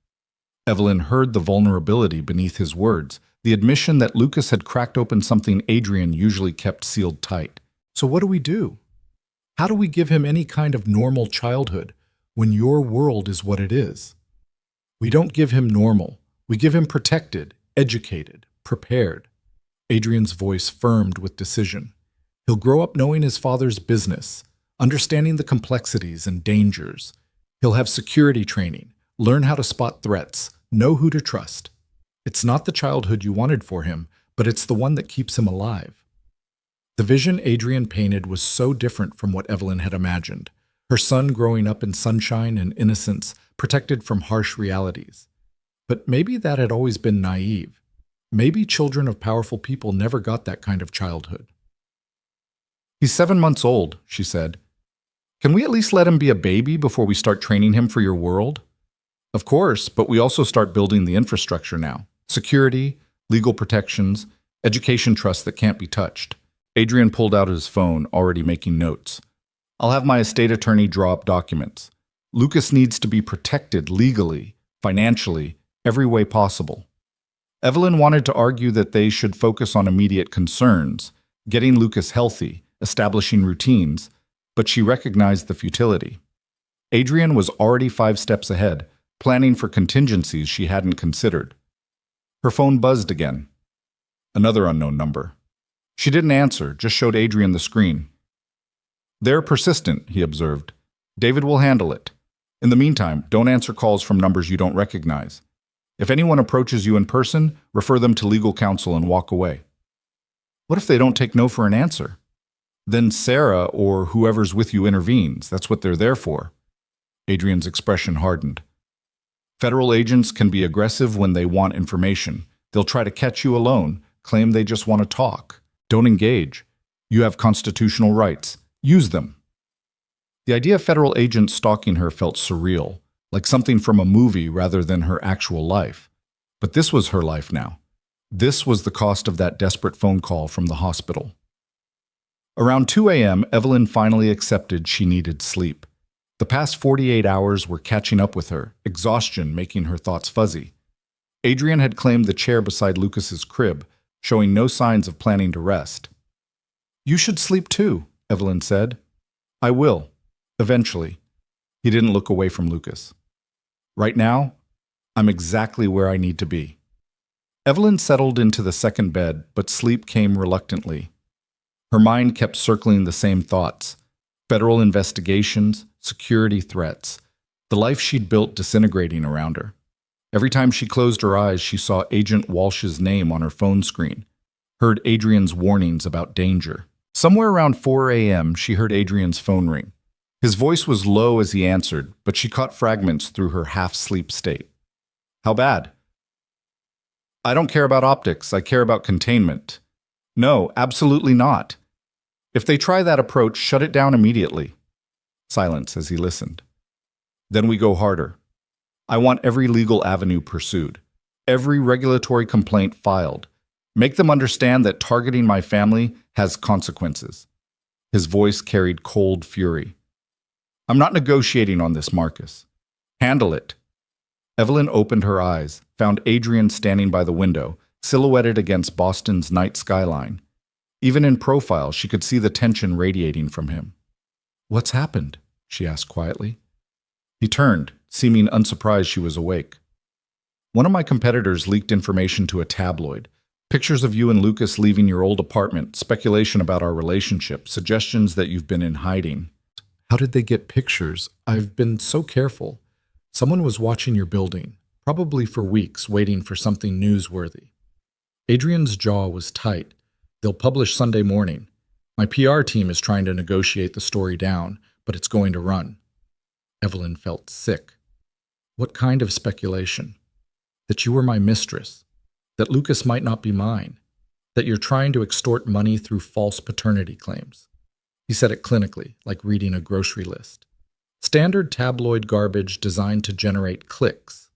Evelyn heard the vulnerability beneath his words, the admission that Lucas had cracked open something Adrien usually kept sealed tight. So what do we do? How do we give him any kind of normal childhood when your world is what it is? We don't give him normal. We give him protected, educated, prepared. Adrien's voice firmed with decision. He'll grow up knowing his father's business, understanding the complexities and dangers. He'll have security training, learn how to spot threats, know who to trust. It's not the childhood you wanted for him, but it's the one that keeps him alive. The vision Adrien painted was so different from what Evelyn had imagined. Her son growing up in sunshine and innocence, protected from harsh realities. But maybe that had always been naive. Maybe children of powerful people never got that kind of childhood. He's 7 months old, she said. Can we at least let him be a baby before we start training him for your world? Of course, but we also start building the infrastructure now. Security, legal protections, education trusts that can't be touched. Adrien pulled out his phone, already making notes. I'll have my estate attorney draw up documents. Lucas needs to be protected legally, financially, every way possible. Evelyn wanted to argue that they should focus on immediate concerns, getting Lucas healthy, establishing routines, but she recognized the futility. Adrien was already 5 steps ahead, planning for contingencies she hadn't considered. Her phone buzzed again. Another unknown number. She didn't answer, just showed Adrien the screen. "They're persistent," he observed. "David will handle it. In the meantime, don't answer calls from numbers you don't recognize. If anyone approaches you in person, refer them to legal counsel and walk away." What if they don't take no for an answer? Then Sarah or whoever's with you intervenes. That's what they're there for. Adrien's expression hardened. Federal agents can be aggressive when they want information. They'll try to catch you alone, claim they just want to talk. Don't engage. You have constitutional rights. Use them. The idea of federal agents stalking her felt surreal, like something from a movie rather than her actual life. But this was her life now. This was the cost of that desperate phone call from the hospital. Around 2 a.m., Evelyn finally accepted she needed sleep. The past 48 hours were catching up with her, exhaustion making her thoughts fuzzy. Adrien had claimed the chair beside Lucas's crib, showing no signs of planning to rest. "You should sleep too," Evelyn said. "I will. Eventually." He didn't look away from Lucas. "Right now, I'm exactly where I need to be." Evelyn settled into the second bed, but sleep came reluctantly. Her mind kept circling the same thoughts. Federal investigations, security threats, the life she'd built disintegrating around her. Every time she closed her eyes, she saw Agent Walsh's name on her phone screen, heard Adrien's warnings about danger. Somewhere around 4 a.m., she heard Adrien's phone ring. His voice was low as he answered, but she caught fragments through her half-sleep state. "How bad?" "I don't care about optics. I care about containment." "No, absolutely not. If they try that approach, shut it down immediately." Silence as he listened. "Then we go harder. I want every legal avenue pursued, every regulatory complaint filed. Make them understand that targeting my family has consequences." His voice carried cold fury. "I'm not negotiating on this, Marcus. Handle it." Evelyn opened her eyes, found Adrien standing by the window, silhouetted against Boston's night skyline. Even in profile, she could see the tension radiating from him. "What's happened?" she asked quietly. He turned, seeming unsurprised she was awake. "One of my competitors leaked information to a tabloid. Pictures of you and Lucas leaving your old apartment, speculation about our relationship, suggestions that you've been in hiding." "How did they get pictures? I've been so careful. Someone was watching your building, probably for weeks, waiting for something newsworthy." Adrien's jaw was tight. "They'll publish Sunday morning. My PR team is trying to negotiate the story down, but it's going to run." Evelyn felt sick. "What kind of speculation?" "That you were my mistress. That Lucas might not be mine. That you're trying to extort money through false paternity claims." He said it clinically, like reading a grocery list. Standard tabloid garbage designed to generate clicks.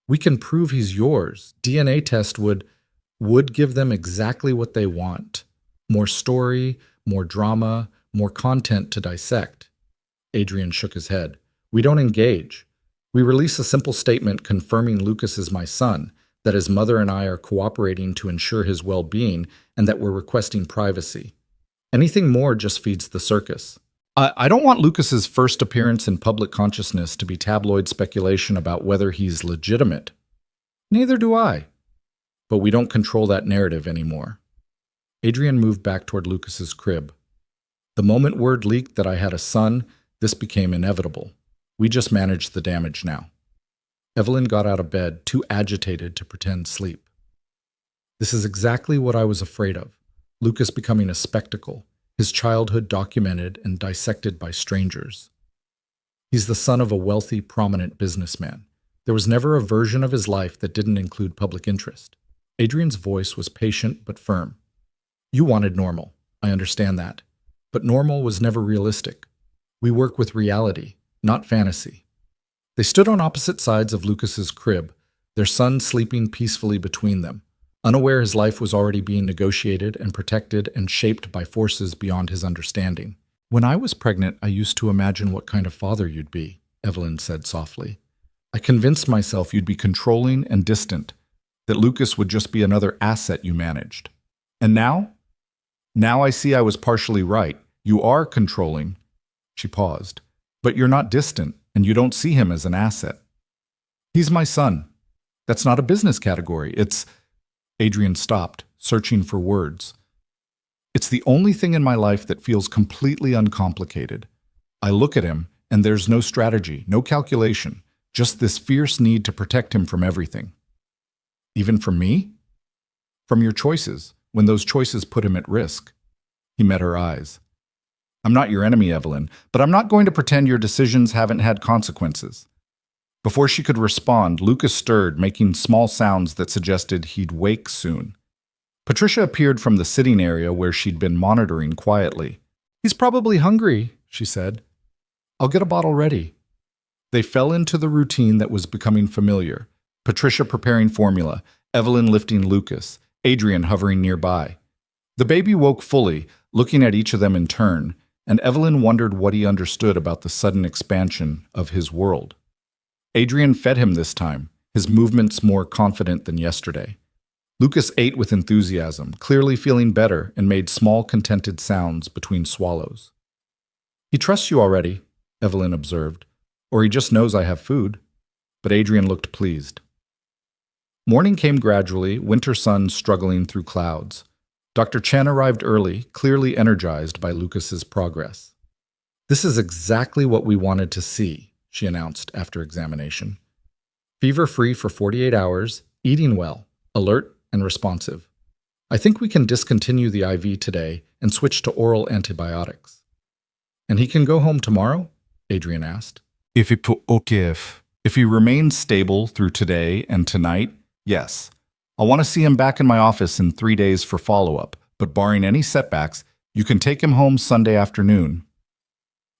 "We can prove he's yours. DNA test would give them exactly what they want. More story, more drama, more content to dissect." Adrien shook his head. "We don't engage. We release a simple statement confirming Lucas is my son, that his mother and I are cooperating to ensure his well-being, and that we're requesting privacy. Anything more just feeds the circus." I don't want Lucas's first appearance in public consciousness to be tabloid speculation about whether he's legitimate. "Neither do I. But we don't control that narrative anymore." Adrien moved back toward Lucas's crib. "The moment word leaked that I had a son, this became inevitable. We just manage the damage now." Evelyn got out of bed, too agitated to pretend sleep. "This is exactly what I was afraid of. Lucas becoming a spectacle, his childhood documented and dissected by strangers. He's the son of a wealthy, prominent businessman. There was never a version of his life that didn't include public interest." Adrien's voice was patient but firm. "You wanted normal. I understand that. But normal was never realistic. We work with reality, not fantasy." They stood on opposite sides of Lucas's crib, their son sleeping peacefully between them, unaware his life was already being negotiated and protected and shaped by forces beyond his understanding. "When I was pregnant, I used to imagine what kind of father you'd be," Evelyn said softly. I convinced myself you'd be controlling and distant, that Lucas would just be another asset you managed. And now? Now I see I was partially right. You are controlling. She paused. But you're not distant, and you don't see him as an asset. He's my son. That's not a business category. It's... Adrien stopped, searching for words. It's the only thing in my life that feels completely uncomplicated. I look at him, and there's no strategy, no calculation, just this fierce need to protect him from everything. Even from me? From your choices, when those choices put him at risk. He met her eyes. I'm not your enemy, Evelyn, but I'm not going to pretend your decisions haven't had consequences. Before she could respond, Lucas stirred, making small sounds that suggested he'd wake soon. Patricia appeared from the sitting area where she'd been monitoring quietly. He's probably hungry, she said. I'll get a bottle ready. They fell into the routine that was becoming familiar. Patricia preparing formula, Evelyn lifting Lucas, Adrien hovering nearby. The baby woke fully, looking at each of them in turn, and Evelyn wondered what he understood about the sudden expansion of his world. Adrien fed him this time, his movements more confident than yesterday. Lucas ate with enthusiasm, clearly feeling better, and made small, contented sounds between swallows. He trusts you already, Evelyn observed, or he just knows I have food. But Adrien looked pleased. Morning came gradually, winter sun struggling through clouds. Dr. Chen arrived early, clearly energized by Lucas's progress. This is exactly what we wanted to see, she announced after examination. Fever-free for 48 hours, eating well, alert and responsive. I think we can discontinue the IV today and switch to oral antibiotics. And he can go home tomorrow? Adrien asked. If he remains stable through today and tonight, yes. I want to see him back in my office in 3 days for follow-up, but barring any setbacks, you can take him home Sunday afternoon.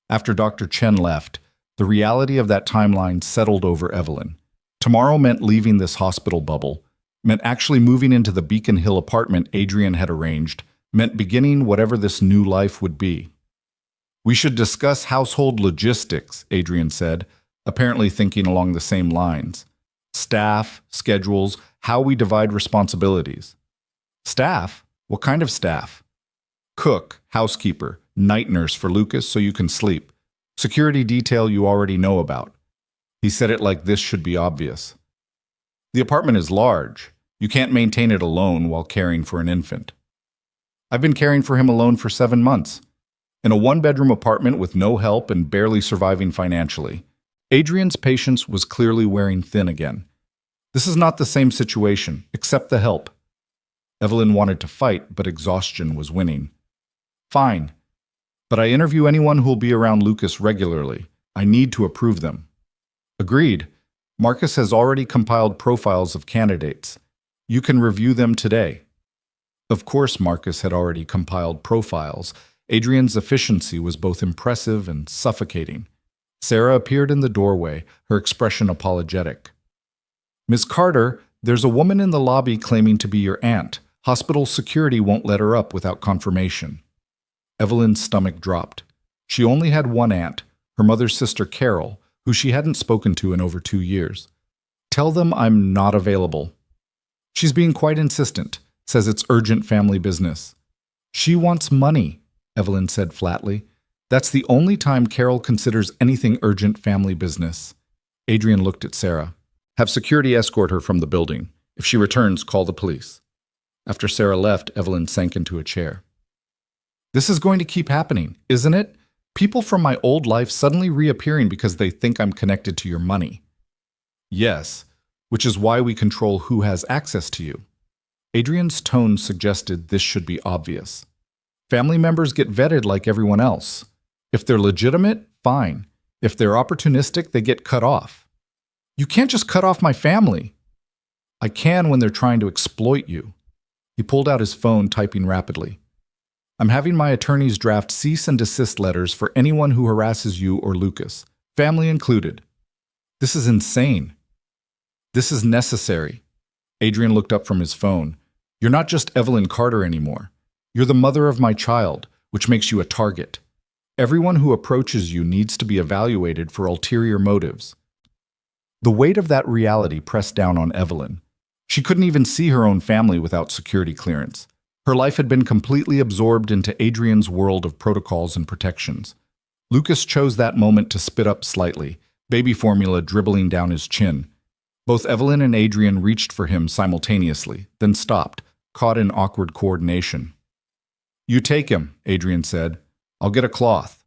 After Dr. Chen left, the reality of that timeline settled over Evelyn. Tomorrow meant leaving this hospital bubble, meant actually moving into the Beacon Hill apartment Adrien had arranged, meant beginning whatever this new life would be. We should discuss household logistics, Adrien said, apparently thinking along the same lines. Staff, schedules, how we divide responsibilities. Staff? What kind of staff? Cook, housekeeper, night nurse for Lucas so you can sleep. Security detail you already know about. He said it like this should be obvious. The apartment is large. You can't maintain it alone while caring for an infant. I've been caring for him alone for 7 months. In a one-bedroom apartment with no help and barely surviving financially. Adrien's patience was clearly wearing thin again. This is not the same situation, accept the help. Evelyn wanted to fight, but exhaustion was winning. Fine. But I interview anyone who'll be around Lucas regularly. I need to approve them. Agreed. Marcus has already compiled profiles of candidates. You can review them today. Of course Marcus had already compiled profiles. Adrien's efficiency was both impressive and suffocating. Sarah appeared in the doorway, her expression apologetic. Miss Carter, there's a woman in the lobby claiming to be your aunt. Hospital security won't let her up without confirmation. Evelyn's stomach dropped. She only had one aunt, her mother's sister Carol, who she hadn't spoken to in over 2 years. Tell them I'm not available. She's being quite insistent, says it's urgent family business. She wants money, Evelyn said flatly. That's the only time Carol considers anything urgent family business. Adrien looked at Sarah. Have security escort her from the building. If she returns, call the police. After Sarah left, Evelyn sank into a chair. This is going to keep happening, isn't it? People from my old life suddenly reappearing because they think I'm connected to your money. Yes, which is why we control who has access to you. Adrien's tone suggested this should be obvious. Family members get vetted like everyone else. If they're legitimate, fine. If they're opportunistic, they get cut off. You can't just cut off my family. I can when they're trying to exploit you. He pulled out his phone, typing rapidly. I'm having my attorneys draft cease and desist letters for anyone who harasses you or Lucas, family included. This is insane. This is necessary. Adrien looked up from his phone. You're not just Evelyn Carter anymore. You're the mother of my child, which makes you a target. Everyone who approaches you needs to be evaluated for ulterior motives. The weight of that reality pressed down on Evelyn. She couldn't even see her own family without security clearance. Her life had been completely absorbed into Adrien's world of protocols and protections. Lucas chose that moment to spit up slightly, baby formula dribbling down his chin. Both Evelyn and Adrien reached for him simultaneously, then stopped, caught in awkward coordination. "You take him," Adrien said. "I'll get a cloth."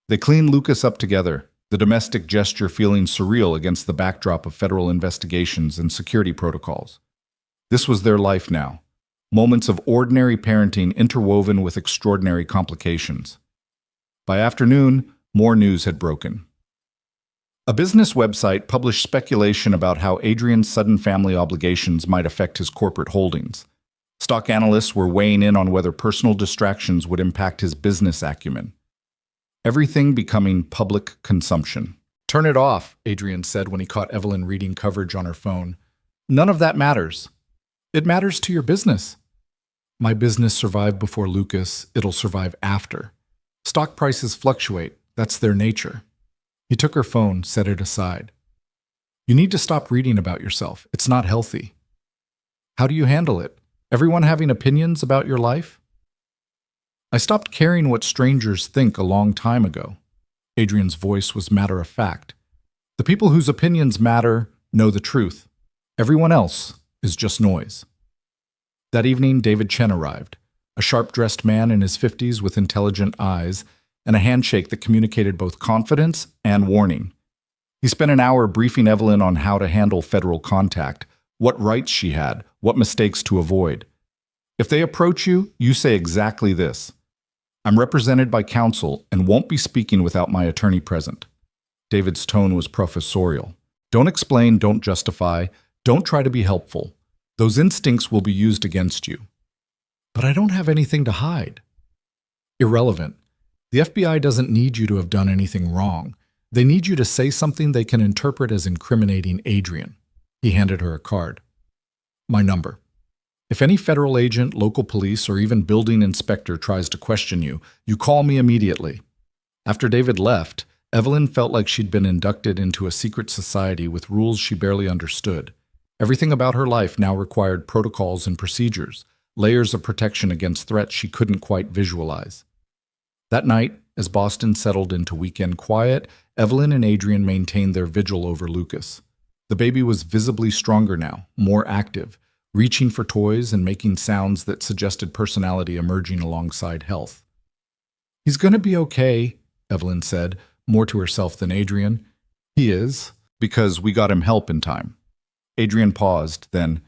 They cleaned Lucas up together, the domestic gesture feeling surreal against the backdrop of federal investigations and security protocols. This was their life now, moments of ordinary parenting interwoven with extraordinary complications. By afternoon, more news had broken. A business website published speculation about how Adrien's sudden family obligations might affect his corporate holdings. Stock analysts were weighing in on whether personal distractions would impact his business acumen. Everything becoming public consumption. "Turn it off," Adrien said when he caught Evelyn reading coverage on her phone. "None of that matters." "It matters to your business." "My business survived before Lucas. It'll survive after. Stock prices fluctuate. That's their nature." He took her phone, set it aside. "You need to stop reading about yourself. It's not healthy." "How do you handle it? Everyone having opinions about your life?" "I stopped caring what strangers think a long time ago." Adrien's voice was matter-of-fact. "The people whose opinions matter know the truth. Everyone else is just noise." That evening, David Chen arrived, a sharp-dressed man in his 50s with intelligent eyes and a handshake that communicated both confidence and warning. He spent an hour briefing Evelyn on how to handle federal contact, what rights she had, what mistakes to avoid. "If they approach you, you say exactly this: 'I'm represented by counsel and won't be speaking without my attorney present.'" David's tone was professorial. "Don't explain, don't justify, don't try to be helpful. Those instincts will be used against you." "But I don't have anything to hide." "Irrelevant. The FBI doesn't need you to have done anything wrong. They need you to say something they can interpret as incriminating Adrien." He handed her a card. "My number. If any federal agent, local police, or even building inspector tries to question you, you call me immediately." After David left, Evelyn felt like she'd been inducted into a secret society with rules she barely understood. Everything about her life now required protocols and procedures, layers of protection against threats she couldn't quite visualize. That night, as Boston settled into weekend quiet, Evelyn and Adrien maintained their vigil over Lucas. The baby was visibly stronger now, more active, reaching for toys and making sounds that suggested personality emerging alongside health. "He's going to be okay," Evelyn said, more to herself than Adrien. "He is, because we got him help in time." Adrien paused, then,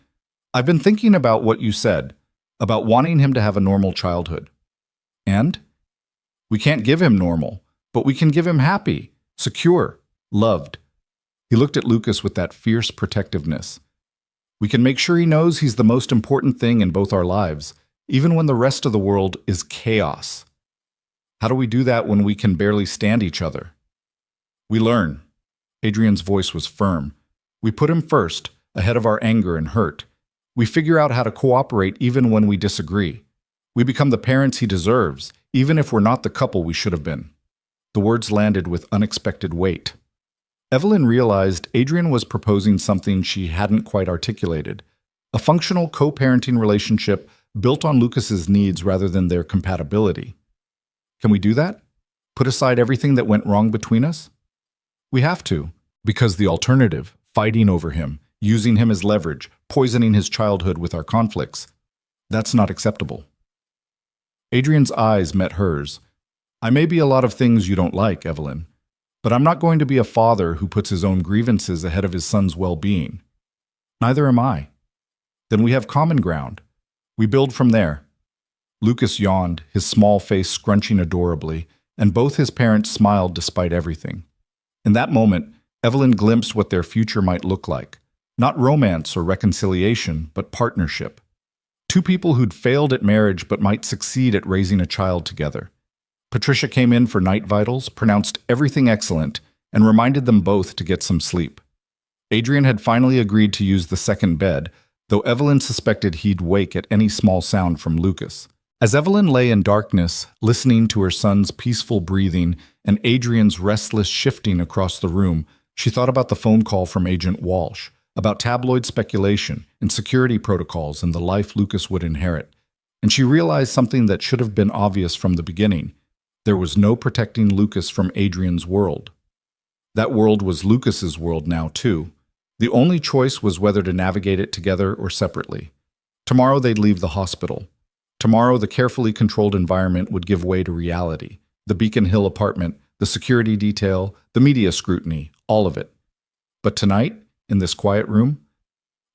"I've been thinking about what you said, about wanting him to have a normal childhood." "And?" "We can't give him normal, but we can give him happy, secure, loved." He looked at Lucas with that fierce protectiveness. "We can make sure he knows he's the most important thing in both our lives, even when the rest of the world is chaos." "How do we do that when we can barely stand each other?" "We learn." Adrien's voice was firm. "We put him first, ahead of our anger and hurt. We figure out how to cooperate even when we disagree. We become the parents he deserves, even if we're not the couple we should have been." The words landed with unexpected weight. Evelyn realized Adrien was proposing something she hadn't quite articulated, a functional co-parenting relationship built on Lucas's needs rather than their compatibility. Can we do that? Put aside everything that went wrong between us? We have to, because the alternative, fighting over him, using him as leverage, poisoning his childhood with our conflicts, that's not acceptable. Adrien's eyes met hers. "I may be a lot of things you don't like, Evelyn, but I'm not going to be a father who puts his own grievances ahead of his son's well-being." "Neither am I." "Then we have common ground. We build from there." Lucas yawned, his small face scrunching adorably, and both his parents smiled despite everything. In that moment, Evelyn glimpsed what their future might look like. Not romance or reconciliation, but partnership. Two people who'd failed at marriage but might succeed at raising a child together. Patricia came in for night vitals, pronounced everything excellent, and reminded them both to get some sleep. Adrien had finally agreed to use the second bed, though Evelyn suspected he'd wake at any small sound from Lucas. As Evelyn lay in darkness, listening to her son's peaceful breathing and Adrien's restless shifting across the room, she thought about the phone call from Agent Walsh, about tabloid speculation and security protocols and the life Lucas would inherit. And she realized something that should have been obvious from the beginning. There was no protecting Lucas from Adrien's world. That world was Lucas's world now, too. The only choice was whether to navigate it together or separately. Tomorrow they'd leave the hospital. Tomorrow the carefully controlled environment would give way to reality. The Beacon Hill apartment, the security detail, the media scrutiny, all of it. But tonight, in this quiet room,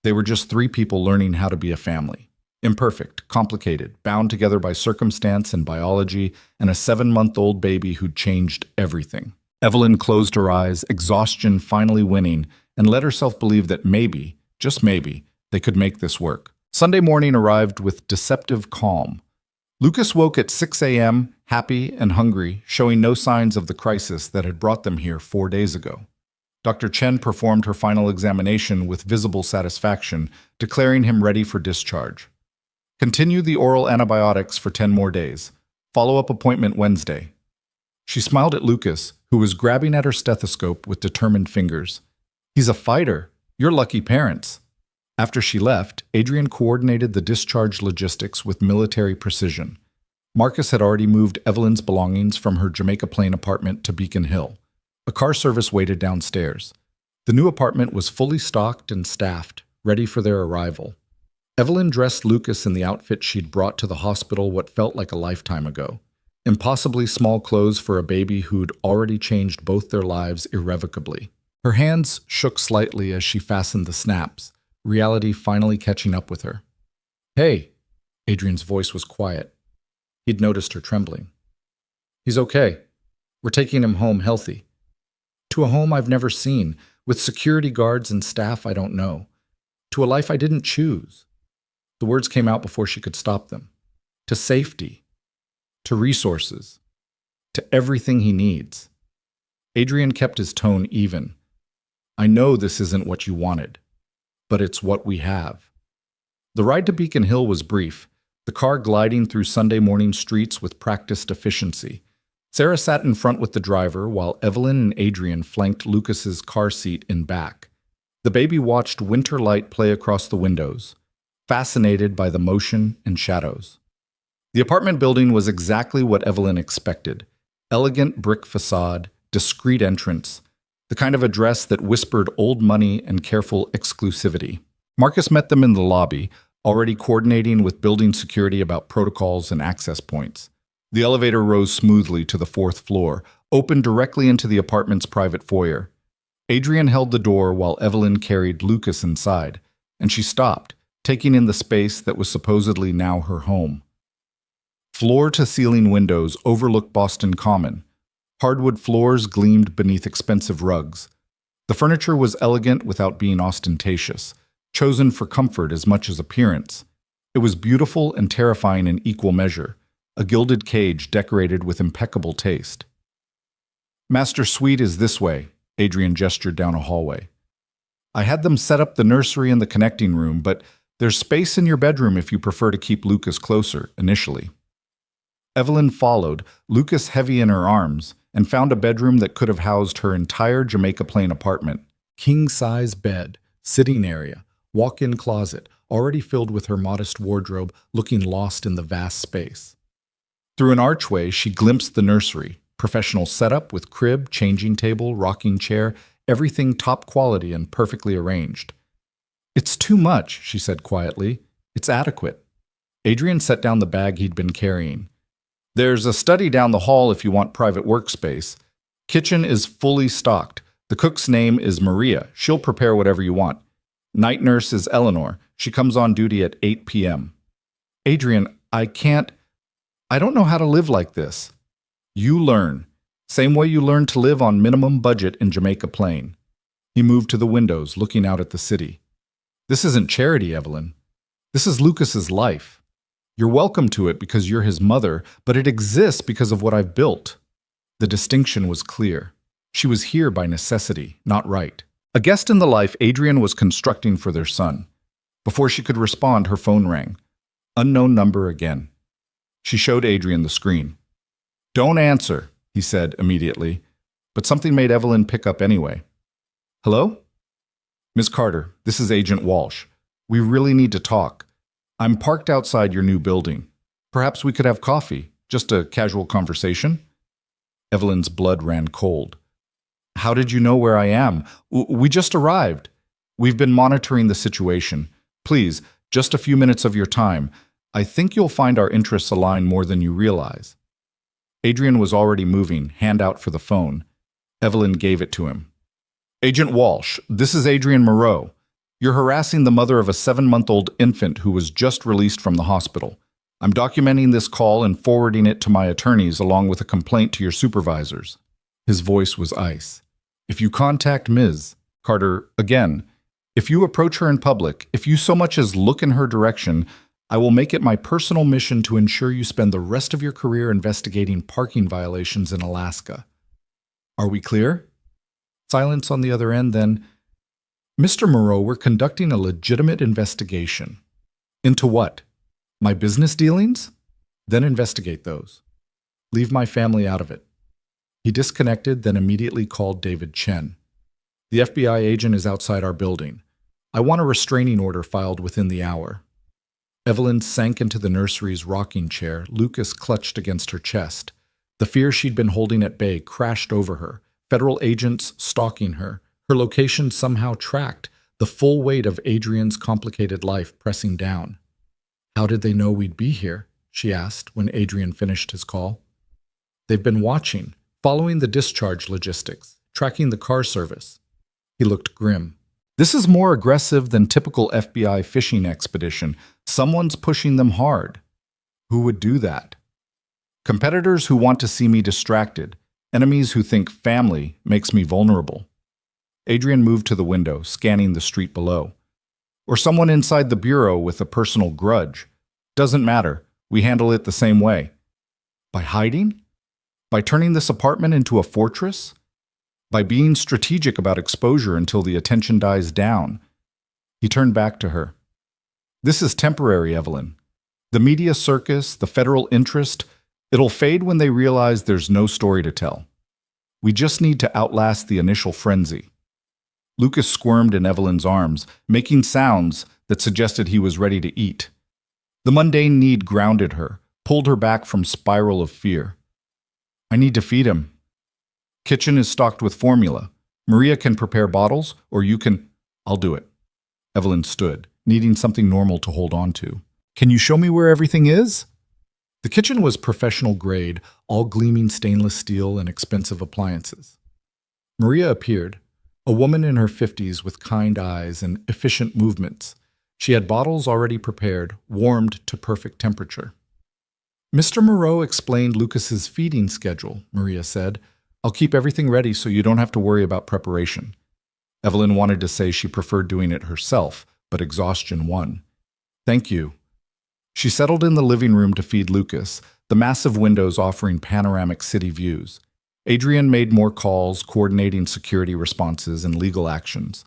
they were just three people learning how to be a family. Imperfect, complicated, bound together by circumstance and biology, and a 7-month-old baby who'd changed everything. Evelyn closed her eyes, exhaustion finally winning, and let herself believe that maybe, just maybe, they could make this work. Sunday morning arrived with deceptive calm. Lucas woke at 6 a.m., happy and hungry, showing no signs of the crisis that had brought them here 4 days ago. Dr. Chen performed her final examination with visible satisfaction, declaring him ready for discharge. Continue the oral antibiotics for 10 more days. Follow-up appointment Wednesday. She smiled at Lucas, who was grabbing at her stethoscope with determined fingers. He's a fighter. You're lucky parents. After she left, Adrien coordinated the discharge logistics with military precision. Marcus had already moved Evelyn's belongings from her Jamaica Plain apartment to Beacon Hill. A car service waited downstairs. The new apartment was fully stocked and staffed, ready for their arrival. Evelyn dressed Lucas in the outfit she'd brought to the hospital what felt like a lifetime ago. Impossibly small clothes for a baby who'd already changed both their lives irrevocably. Her hands shook slightly as she fastened the snaps, reality finally catching up with her. "Hey," Adrien's voice was quiet. He'd noticed her trembling. "He's okay. We're taking him home healthy. To a home I've never seen, with security guards and staff I don't know. To a life I didn't choose." The words came out before she could stop them. "To safety. To resources. To everything he needs." Adrien kept his tone even. "I know this isn't what you wanted, but it's what we have." The ride to Beacon Hill was brief, the car gliding through Sunday morning streets with practiced efficiency. Sarah sat in front with the driver, while Evelyn and Adrien flanked Lucas's car seat in back. The baby watched winter light play across the windows, fascinated by the motion and shadows. The apartment building was exactly what Evelyn expected. Elegant brick facade, discreet entrance, the kind of address that whispered old money and careful exclusivity. Marcus met them in the lobby, already coordinating with building security about protocols and access points. The elevator rose smoothly to the 4th floor, opened directly into the apartment's private foyer. Adrien held the door while Evelyn carried Lucas inside, and she stopped, taking in the space that was supposedly now her home. Floor-to-ceiling windows overlooked Boston Common. Hardwood floors gleamed beneath expensive rugs. The furniture was elegant without being ostentatious, chosen for comfort as much as appearance. It was beautiful and terrifying in equal measure, a gilded cage decorated with impeccable taste. "Master Suite is this way," Adrien gestured down a hallway. "I had them set up the nursery and the connecting room, but there's space in your bedroom if you prefer to keep Lucas closer, initially." Evelyn followed, Lucas heavy in her arms, and found a bedroom that could have housed her entire Jamaica Plain apartment. King-size bed, sitting area, walk-in closet, already filled with her modest wardrobe, looking lost in the vast space. Through an archway, she glimpsed the nursery, professional setup with crib, changing table, rocking chair, everything top quality and perfectly arranged. "It's too much," she said quietly. "It's adequate." Adrien set down the bag he'd been carrying. "There's a study down the hall if you want private workspace. Kitchen is fully stocked. The cook's name is Maria. She'll prepare whatever you want. Night nurse is Eleanor. She comes on duty at 8 p.m. "Adrien, I don't know how to live like this." "You learn. Same way you learn to live on minimum budget in Jamaica Plain." He moved to the windows, looking out at the city. "This isn't charity, Evelyn. This is Lucas's life. You're welcome to it because you're his mother, but it exists because of what I've built." The distinction was clear. She was here by necessity, not right. A guest in the life Adrien was constructing for their son. Before she could respond, her phone rang. Unknown number again. She showed Adrien the screen. "Don't answer," he said immediately, but something made Evelyn pick up anyway. "Hello? Miss Carter, this is Agent Walsh. We really need to talk. I'm parked outside your new building. Perhaps we could have coffee, just a casual conversation?" Evelyn's blood ran cold. "How did you know where I am? We just arrived. We've been monitoring the situation. Please, just a few minutes of your time. I think you'll find our interests align more than you realize." Adrien was already moving, hand out for the phone. Evelyn gave it to him. "Agent Walsh, this is Adrien Moreau. You're harassing the mother of a 7-month-old infant who was just released from the hospital. I'm documenting this call and forwarding it to my attorneys along with a complaint to your supervisors." His voice was ice. "If you contact Ms. Carter again, if you approach her in public, if you so much as look in her direction, I will make it my personal mission to ensure you spend the rest of your career investigating parking violations in Alaska. Are we clear?" Silence on the other end, then, "Mr. Moreau, we're conducting a legitimate investigation." "Into what? My business dealings?" "Then investigate those. Leave my family out of it." He disconnected, then immediately called David Chen. "The FBI agent is outside our building. I want a restraining order filed within the hour." Evelyn sank into the nursery's rocking chair. Lucas clutched against her chest. The fear she'd been holding at bay crashed over her. Federal agents stalking her. Her location somehow tracked. The full weight of Adrien's complicated life pressing down. "How did they know we'd be here?" she asked when Adrien finished his call. "They've been watching, following the discharge logistics, tracking the car service." He looked grim. "This is more aggressive than typical FBI fishing expedition. Someone's pushing them hard." "Who would do that?" "Competitors who want to see me distracted. Enemies who think family makes me vulnerable." Adrien moved to the window, scanning the street below. "Or someone inside the bureau with a personal grudge. Doesn't matter. We handle it the same way." "By hiding? By turning this apartment into a fortress? By being strategic about exposure until the attention dies down?" He turned back to her. "This is temporary, Evelyn. The media circus, the federal interest, it'll fade when they realize there's no story to tell. We just need to outlast the initial frenzy." Lucas squirmed in Evelyn's arms, making sounds that suggested he was ready to eat. The mundane need grounded her, pulled her back from spiral of fear. "I need to feed him. Kitchen is stocked with formula. Maria can prepare bottles, or you can—" "I'll do it." Evelyn stood, needing something normal to hold on to. "Can you show me where everything is?" The kitchen was professional grade, all gleaming stainless steel and expensive appliances. Maria appeared, a woman in her 50s with kind eyes and efficient movements. She had bottles already prepared, warmed to perfect temperature. "Mr. Moreau explained Lucas's feeding schedule," Maria said. "I'll keep everything ready so you don't have to worry about preparation." Evelyn wanted to say she preferred doing it herself, but exhaustion won. "Thank you." She settled in the living room to feed Lucas, the massive windows offering panoramic city views. Adrien made more calls, coordinating security responses and legal actions.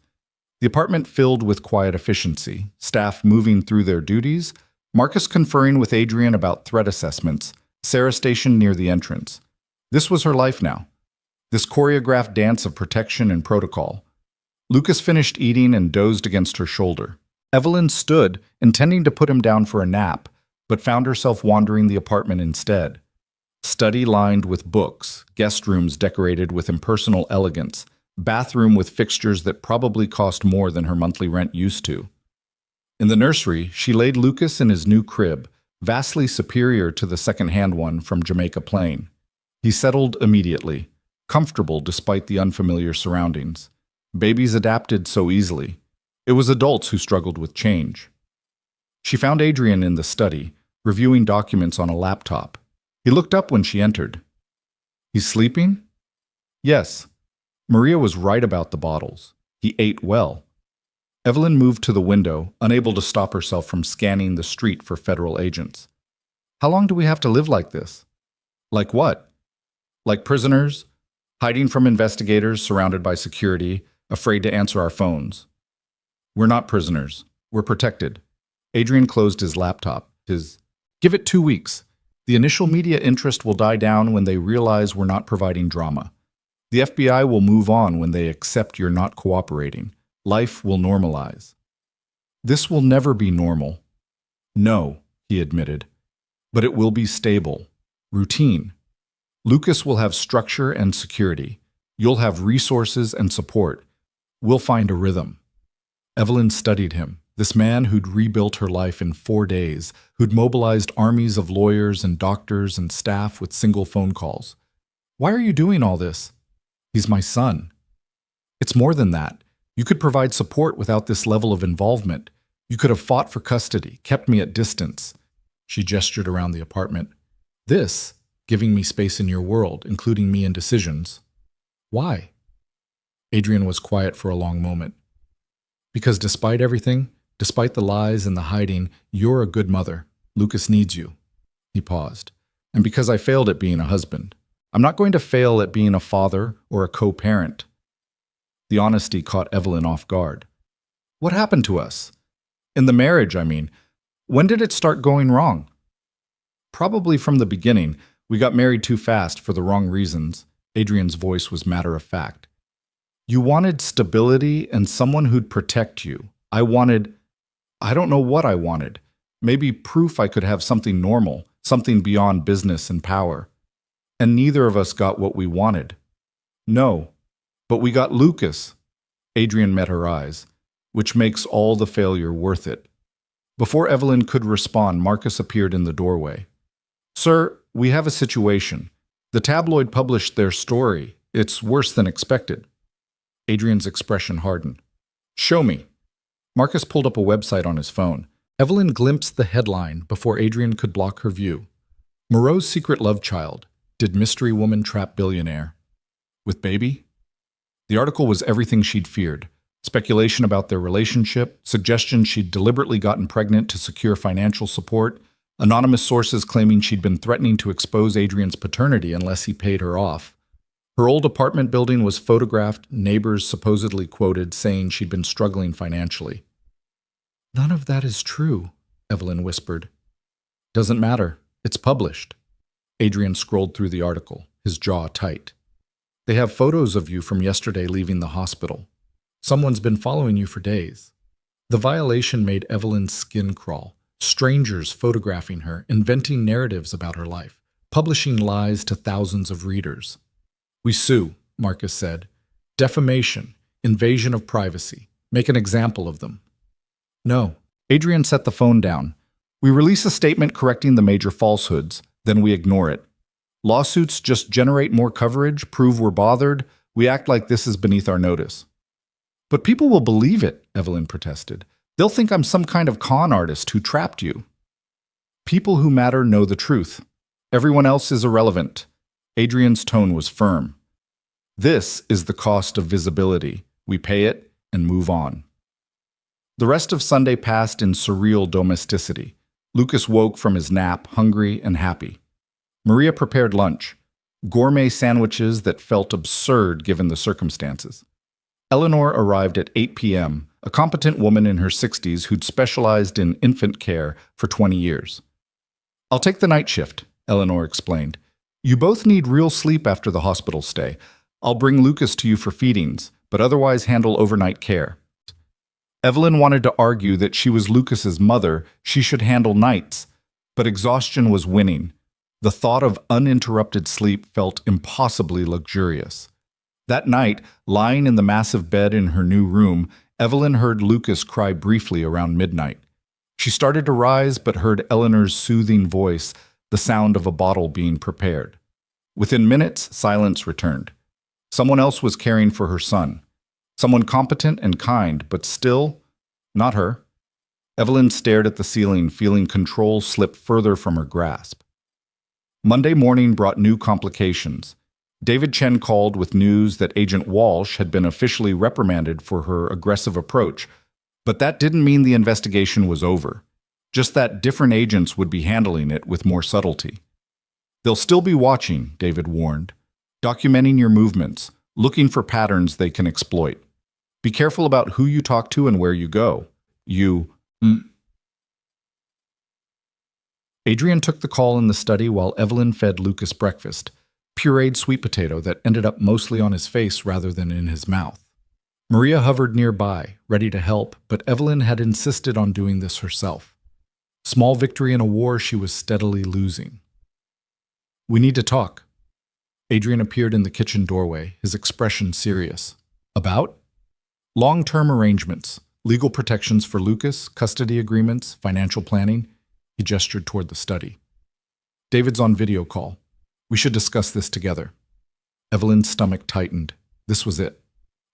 The apartment filled with quiet efficiency, staff moving through their duties, Marcus conferring with Adrien about threat assessments, Sarah stationed near the entrance. This was her life now. This choreographed dance of protection and protocol. Lucas finished eating and dozed against her shoulder. Evelyn stood, intending to put him down for a nap, but found herself wandering the apartment instead. Study lined with books, guest rooms decorated with impersonal elegance, bathroom with fixtures that probably cost more than her monthly rent used to. In the nursery, she laid Lucas in his new crib, vastly superior to the second-hand one from Jamaica Plain. He settled immediately, comfortable despite the unfamiliar surroundings. Babies adapted so easily. It was adults who struggled with change. She found Adrien in the study, reviewing documents on a laptop. He looked up when she entered. "He's sleeping?" "Yes." Maria was right about the bottles. He ate well. Evelyn moved to the window, unable to stop herself from scanning the street for federal agents. "How long do we have to live like this?" "Like what?" "Like prisoners, hiding from investigators, surrounded by security, afraid to answer our phones." "We're not prisoners. We're protected." Adrien closed his laptop. "Give it 2 weeks. The initial media interest will die down when they realize we're not providing drama. The FBI will move on when they accept you're not cooperating. Life will normalize. This will never be normal. No, he admitted. But it will be stable. Routine. Lucas will have structure and security. You'll have resources and support. We'll find a rhythm. Evelyn studied him, this man who'd rebuilt her life in 4 days, who'd mobilized armies of lawyers and doctors and staff with single phone calls. Why are you doing all this? He's my son. It's more than that. You could provide support without this level of involvement. You could have fought for custody, kept me at distance. She gestured around the apartment. This, giving me space in your world, including me in decisions. Why? Adrien was quiet for a long moment. Because despite everything, despite the lies and the hiding, you're a good mother. Lucas needs you. He paused. And because I failed at being a husband. I'm not going to fail at being a father or a co-parent. The honesty caught Evelyn off guard. What happened to us? In the marriage, I mean. When did it start going wrong? Probably from the beginning. We got married too fast for the wrong reasons. Adrien's voice was matter-of-fact. You wanted stability and someone who'd protect you. I don't know what I wanted. Maybe proof I could have something normal, something beyond business and power. And neither of us got what we wanted. No, but we got Lucas. Adrien met her eyes, which makes all the failure worth it. Before Evelyn could respond, Marcus appeared in the doorway. Sir, we have a situation. The tabloid published their story. It's worse than expected. Adrien's expression hardened. Show me. Marcus pulled up a website on his phone. Evelyn glimpsed the headline before Adrien could block her view. Moreau's secret love child. Did mystery woman trap billionaire? With baby? The article was everything she'd feared. Speculation about their relationship, suggestions she'd deliberately gotten pregnant to secure financial support, anonymous sources claiming she'd been threatening to expose Adrien's paternity unless he paid her off. Her old apartment building was photographed, neighbors supposedly quoted saying she'd been struggling financially. None of that is true, Evelyn whispered. Doesn't matter. It's published. Adrien scrolled through the article, his jaw tight. They have photos of you from yesterday leaving the hospital. Someone's been following you for days. The violation made Evelyn's skin crawl. Strangers photographing her, inventing narratives about her life, publishing lies to thousands of readers. We sue, Marcus said. Defamation, invasion of privacy. Make an example of them. No. Adrien set the phone down. We release a statement correcting the major falsehoods, then we ignore it. Lawsuits just generate more coverage, prove we're bothered. We act like this is beneath our notice. But people will believe it, Evelyn protested. They'll think I'm some kind of con artist who trapped you. People who matter know the truth. Everyone else is irrelevant. Adrien's tone was firm. This is the cost of visibility. We pay it and move on. The rest of Sunday passed in surreal domesticity. Lucas woke from his nap, hungry and happy. Maria prepared lunch, gourmet sandwiches that felt absurd given the circumstances. Eleanor arrived at 8 p.m., a competent woman in her 60s who'd specialized in infant care for 20 years. I'll take the night shift, Eleanor explained. You both need real sleep after the hospital stay. I'll bring Lucas to you for feedings, but otherwise handle overnight care. Evelyn wanted to argue that she was Lucas's mother, she should handle nights, but exhaustion was winning. The thought of uninterrupted sleep felt impossibly luxurious. That night, lying in the massive bed in her new room, Evelyn heard Lucas cry briefly around midnight. She started to rise but heard Eleanor's soothing voice, the sound of a bottle being prepared. Within minutes, silence returned. Someone else was caring for her son. Someone competent and kind, but still, not her. Evelyn stared at the ceiling, feeling control slip further from her grasp. Monday morning brought new complications. David Chen called with news that Agent Walsh had been officially reprimanded for her aggressive approach, but that didn't mean the investigation was over. Just that different agents would be handling it with more subtlety. They'll still be watching, David warned, documenting your movements, looking for patterns they can exploit. Be careful about who you talk to and where you go. Adrien took the call in the study while Evelyn fed Lucas breakfast, pureed sweet potato that ended up mostly on his face rather than in his mouth. Maria hovered nearby, ready to help, but Evelyn had insisted on doing this herself. Small victory in a war she was steadily losing. "We need to talk." Adrien appeared in the kitchen doorway, his expression serious. "About?" "Long-term arrangements, legal protections for Lucas, custody agreements, financial planning." He gestured toward the study. "David's on video call. We should discuss this together." Evelyn's stomach tightened. This was it.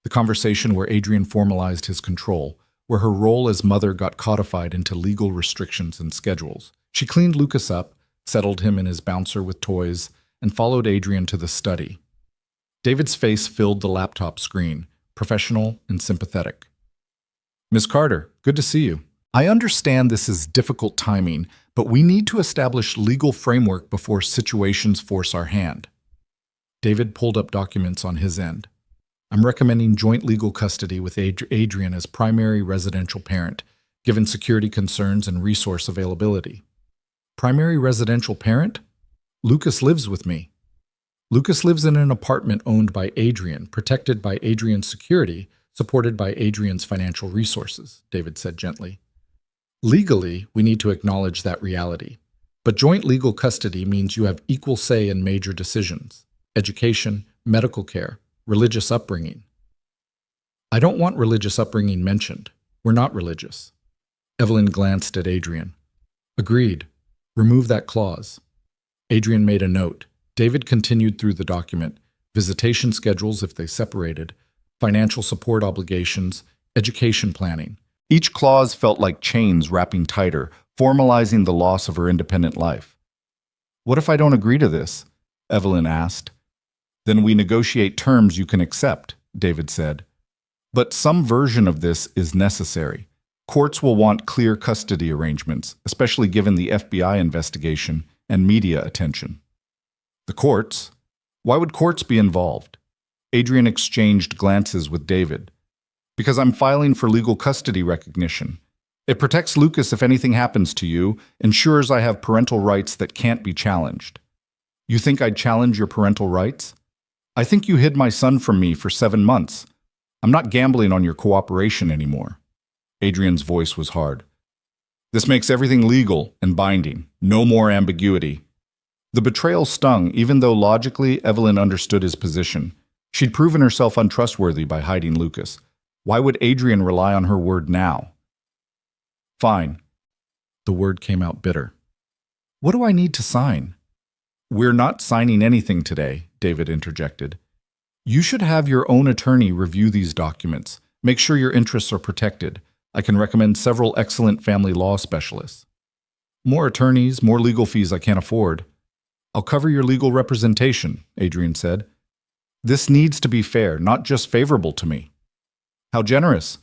The conversation where Adrien formalized his control, where her role as mother got codified into legal restrictions and schedules. She cleaned Lucas up, settled him in his bouncer with toys, and followed Adrien to the study. David's face filled the laptop screen, professional and sympathetic. "Ms. Carter, good to see you. I understand this is difficult timing, but we need to establish legal framework before situations force our hand." David pulled up documents on his end. "I'm recommending joint legal custody with Adrien as primary residential parent, given security concerns and resource availability." "Primary residential parent? Lucas lives with me." "Lucas lives in an apartment owned by Adrien, protected by Adrien's security, supported by Adrien's financial resources," David said gently. "Legally, we need to acknowledge that reality. But joint legal custody means you have equal say in major decisions: education, medical care, religious upbringing." "I don't want religious upbringing mentioned. We're not religious." Evelyn glanced at Adrien. "Agreed. Remove that clause." Adrien made a note. David continued through the document: visitation schedules if they separated, financial support obligations, education planning. Each clause felt like chains wrapping tighter, formalizing the loss of her independent life. "What if I don't agree to this?" Evelyn asked. "Then we negotiate terms you can accept," David said. "But some version of this is necessary. Courts will want clear custody arrangements, especially given the FBI investigation and media attention." "The courts? Why would courts be involved?" Adrien exchanged glances with David. "Because I'm filing for legal custody recognition. It protects Lucas if anything happens to you, ensures I have parental rights that can't be challenged." "You think I'd challenge your parental rights? I think you hid my son from me for 7 months. I'm not gambling on your cooperation anymore." Adrien's voice was hard. "This makes everything legal and binding. No more ambiguity." The betrayal stung, even though logically Evelyn understood his position. She'd proven herself untrustworthy by hiding Lucas. Why would Adrien rely on her word now? "Fine." The word came out bitter. "What do I need to sign?" "We're not signing anything today," David interjected. "You should have your own attorney review these documents. Make sure your interests are protected. I can recommend several excellent family law specialists." "More attorneys, more legal fees I can't afford." "I'll cover your legal representation," Adrien said. "This needs to be fair, not just favorable to me." "How generous."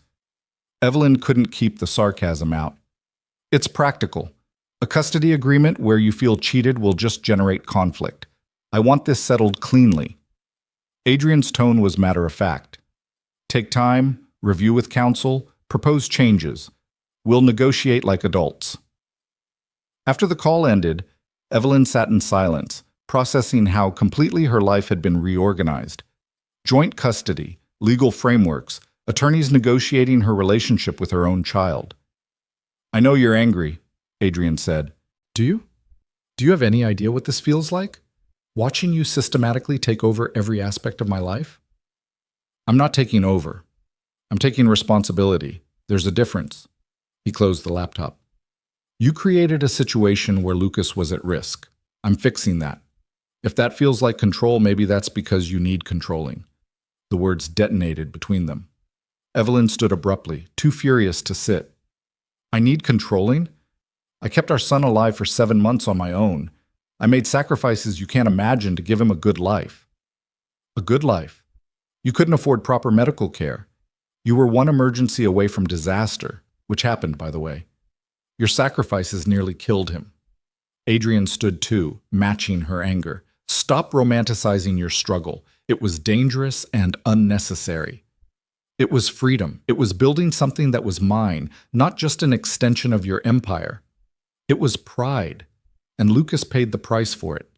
Evelyn couldn't keep the sarcasm out. "It's practical. A custody agreement where you feel cheated will just generate conflict. I want this settled cleanly." Adrien's tone was matter-of-fact. "Take time, review with counsel, propose changes. We'll negotiate like adults." After the call ended, Evelyn sat in silence, processing how completely her life had been reorganized. Joint custody, legal frameworks, attorneys negotiating her relationship with her own child. "I know you're angry," Adrien said. "Do you? Do you have any idea what this feels like? Watching you systematically take over every aspect of my life?" "I'm not taking over. I'm taking responsibility. There's a difference." He closed the laptop. "You created a situation where Lucas was at risk. I'm fixing that. If that feels like control, maybe that's because you need controlling." The words detonated between them. Evelyn stood abruptly, too furious to sit. "I need controlling? I kept our son alive for 7 months on my own. I made sacrifices you can't imagine to give him a good life." "A good life? You couldn't afford proper medical care. You were one emergency away from disaster, which happened, by the way. Your sacrifices nearly killed him." Adrien stood too, matching her anger. "Stop romanticizing your struggle. It was dangerous and unnecessary. It was freedom. It was building something that was mine, not just an extension of your empire. It was pride. and Lucas paid the price for it.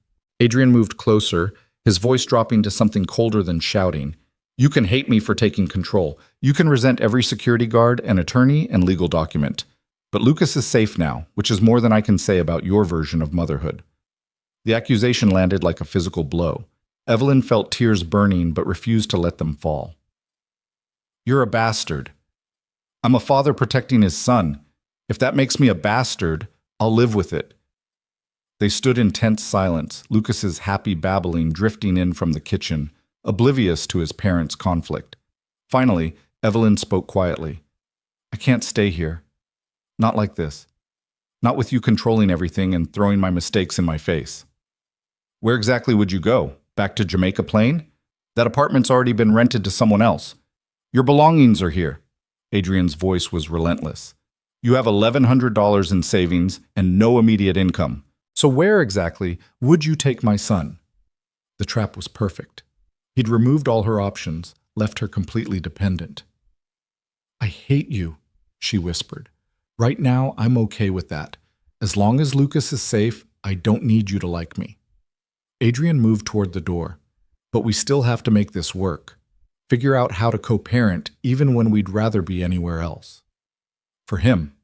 Adrien moved closer, his voice dropping to something colder than shouting. You can hate me for taking control. You can resent every security guard, an attorney, and legal document. But Lucas is safe now, which is more than I can say about your version of motherhood. The accusation landed like a physical blow. Evelyn felt tears burning but refused to let them fall. You're a bastard. I'm a father protecting his son. If that makes me a bastard, I'll live with it. They stood in tense silence, Lucas's happy babbling drifting in from the kitchen, oblivious to his parents' conflict. Finally, Evelyn spoke quietly. I can't stay here. Not like this. Not with you controlling everything and throwing my mistakes in my face. Where exactly would you go? Back to Jamaica Plain? That apartment's already been rented to someone else. Your belongings are here. Adrien's voice was relentless. You have $1,100 in savings and no immediate income. So where exactly would you take my son? The trap was perfect. He'd removed all her options, left her completely dependent. I hate you, she whispered. Right now, I'm okay with that. As long as Lucas is safe, I don't need you to like me. Adrien moved toward the door. But we still have to make this work. Figure out how to co-parent even when we'd rather be anywhere else. For him.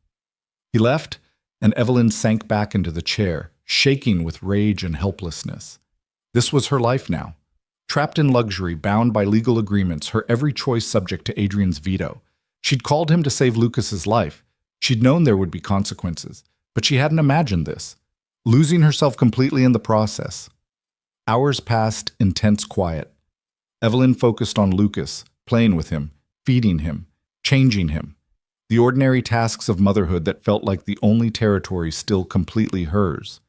He left, and Evelyn sank back into the chair, shaking with rage and helplessness. This was her life now. Trapped in luxury, bound by legal agreements, her every choice subject to Adrien's veto. She'd called him to save Lucas's life. She'd known there would be consequences, but she hadn't imagined this. Losing herself completely in the process. Hours passed in tense quiet. Evelyn focused on Lucas, playing with him, feeding him, changing him. The ordinary tasks of motherhood that felt like the only territory still completely hers.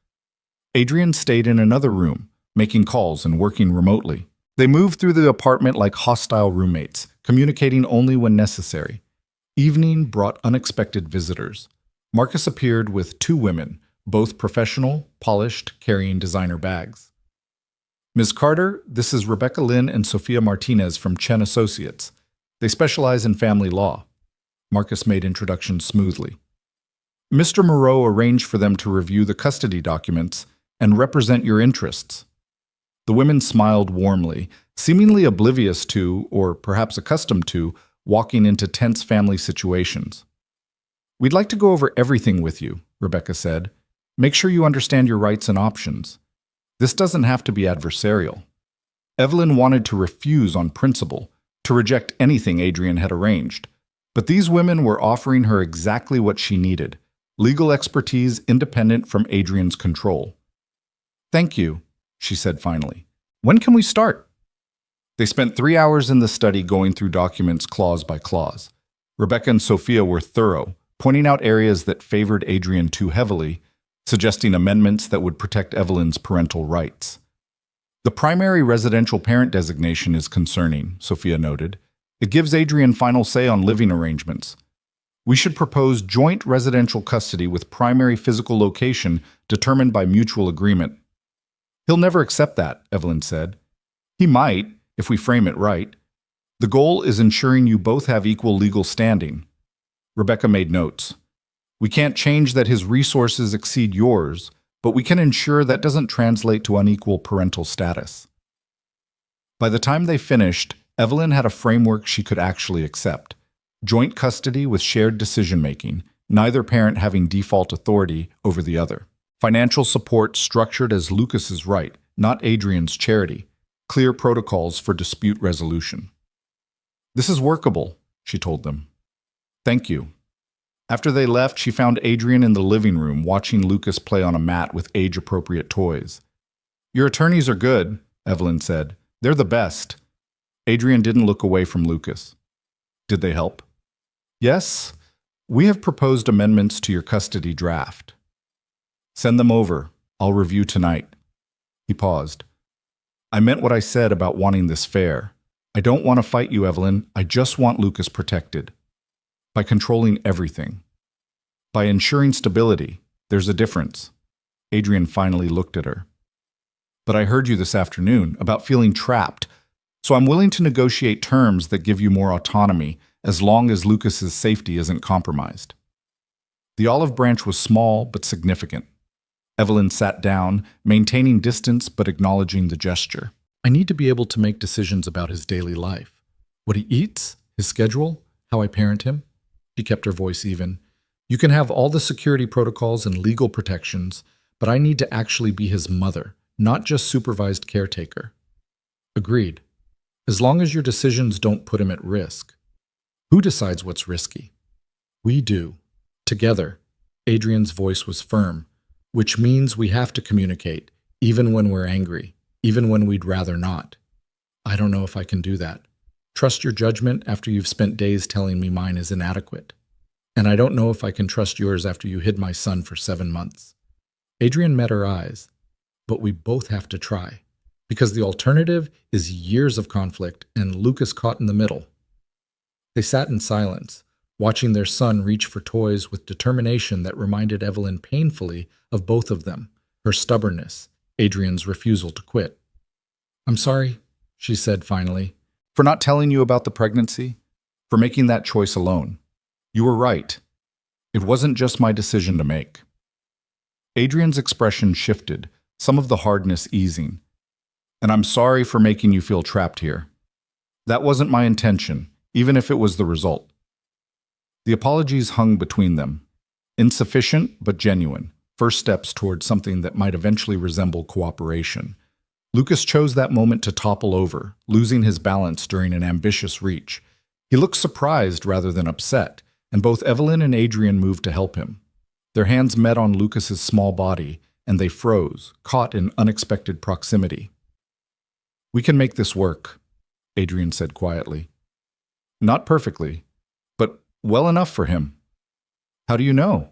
Adrien stayed in another room, making calls and working remotely. They moved through the apartment like hostile roommates, communicating only when necessary. Evening brought unexpected visitors. Marcus appeared with two women, both professional, polished, carrying designer bags. Ms. Carter, this is Rebecca Lynn and Sophia Martinez from Chen Associates. They specialize in family law. Marcus made introductions smoothly. Mr. Moreau arranged for them to review the custody documents and represent your interests. The women smiled warmly, seemingly oblivious to, or perhaps accustomed to, walking into tense family situations. We'd like to go over everything with you, Rebecca said. Make sure you understand your rights and options. This doesn't have to be adversarial. Evelyn wanted to refuse on principle, to reject anything Adrien had arranged. But these women were offering her exactly what she needed, legal expertise independent from Adrien's control. Thank you, she said finally. When can we start? They spent 3 hours in the study going through documents clause by clause. Rebecca and Sophia were thorough, pointing out areas that favored Adrien too heavily, suggesting amendments that would protect Evelyn's parental rights. The primary residential parent designation is concerning, Sophia noted. It gives Adrien final say on living arrangements. We should propose joint residential custody with primary physical location determined by mutual agreement. He'll never accept that, Evelyn said. He might, if we frame it right. The goal is ensuring you both have equal legal standing. Rebecca made notes. We can't change that his resources exceed yours, but we can ensure that doesn't translate to unequal parental status. By the time they finished, Evelyn had a framework she could actually accept. Joint custody with shared decision-making, neither parent having default authority over the other. Financial support structured as Lucas's right, not Adrien's charity. Clear protocols for dispute resolution. This is workable, she told them. Thank you. After they left, she found Adrien in the living room watching Lucas play on a mat with age-appropriate toys. Your attorneys are good, Evelyn said. They're the best. Adrien didn't look away from Lucas. Did they help? Yes, we have proposed amendments to your custody draft. Send them over. I'll review tonight. He paused. I meant what I said about wanting this fair. I don't want to fight you, Evelyn. I just want Lucas protected. By controlling everything. By ensuring stability. There's a difference. Adrien finally looked at her. But I heard you this afternoon about feeling trapped, so I'm willing to negotiate terms that give you more autonomy as long as Lucas's safety isn't compromised. The olive branch was small but significant. Evelyn sat down, maintaining distance but acknowledging the gesture. I need to be able to make decisions about his daily life. What he eats, his schedule, how I parent him. She kept her voice even. You can have all the security protocols and legal protections, but I need to actually be his mother, not just supervised caretaker. Agreed. As long as your decisions don't put him at risk. Who decides what's risky? We do. Together. Adrien's voice was firm, which means we have to communicate, even when we're angry, even when we'd rather not. I don't know if I can do that. Trust your judgment after you've spent days telling me mine is inadequate. And I don't know if I can trust yours after you hid my son for 7 months. Adrien met her eyes, but we both have to try, because the alternative is years of conflict and Lucas caught in the middle. They sat in silence, watching their son reach for toys with determination that reminded Evelyn painfully of both of them, her stubbornness, Adrien's refusal to quit. I'm sorry, she said finally, for not telling you about the pregnancy, for making that choice alone. You were right. It wasn't just my decision to make. Adrien's expression shifted, some of the hardness easing. And I'm sorry for making you feel trapped here. That wasn't my intention, even if it was the result. The apologies hung between them. Insufficient, but genuine. First steps toward something that might eventually resemble cooperation. Lucas chose that moment to topple over, losing his balance during an ambitious reach. He looked surprised rather than upset, and both Evelyn and Adrien moved to help him. Their hands met on Lucas's small body, and they froze, caught in unexpected proximity. We can make this work, Adrien said quietly. Not perfectly, but well enough for him. How do you know?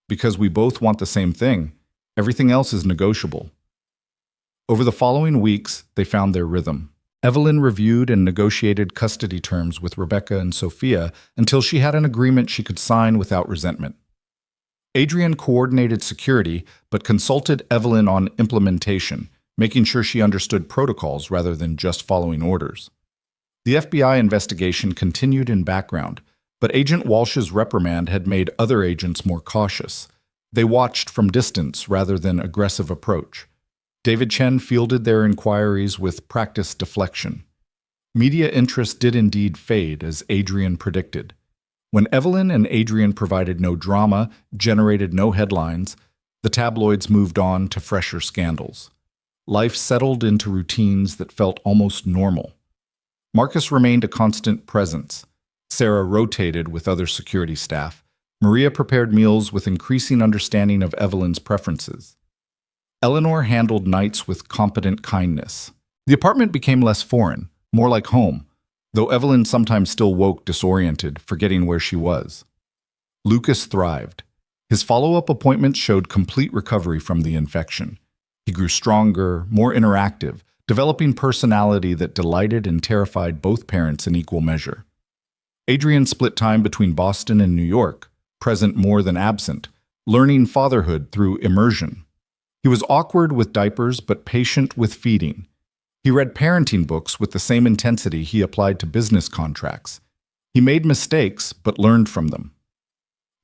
Because we both want the same thing. Everything else is negotiable. Over the following weeks, they found their rhythm. Evelyn reviewed and negotiated custody terms with Rebecca and Sophia until she had an agreement she could sign without resentment. Adrien coordinated security, but consulted Evelyn on implementation, making sure she understood protocols rather than just following orders. The FBI investigation continued in background, but Agent Walsh's reprimand had made other agents more cautious. They watched from distance rather than aggressive approach. David Chen fielded their inquiries with practiced deflection. Media interest did indeed fade, as Adrien predicted. When Evelyn and Adrien provided no drama, generated no headlines, the tabloids moved on to fresher scandals. Life settled into routines that felt almost normal. Marcus remained a constant presence. Sarah rotated with other security staff. Maria prepared meals with increasing understanding of Evelyn's preferences. Eleanor handled nights with competent kindness. The apartment became less foreign, more like home, though Evelyn sometimes still woke disoriented, forgetting where she was. Lucas thrived. His follow-up appointments showed complete recovery from the infection. He grew stronger, more interactive, developing personality that delighted and terrified both parents in equal measure. Adrien split time between Boston and New York, present more than absent, learning fatherhood through immersion. He was awkward with diapers but patient with feeding. He read parenting books with the same intensity he applied to business contracts. He made mistakes but learned from them.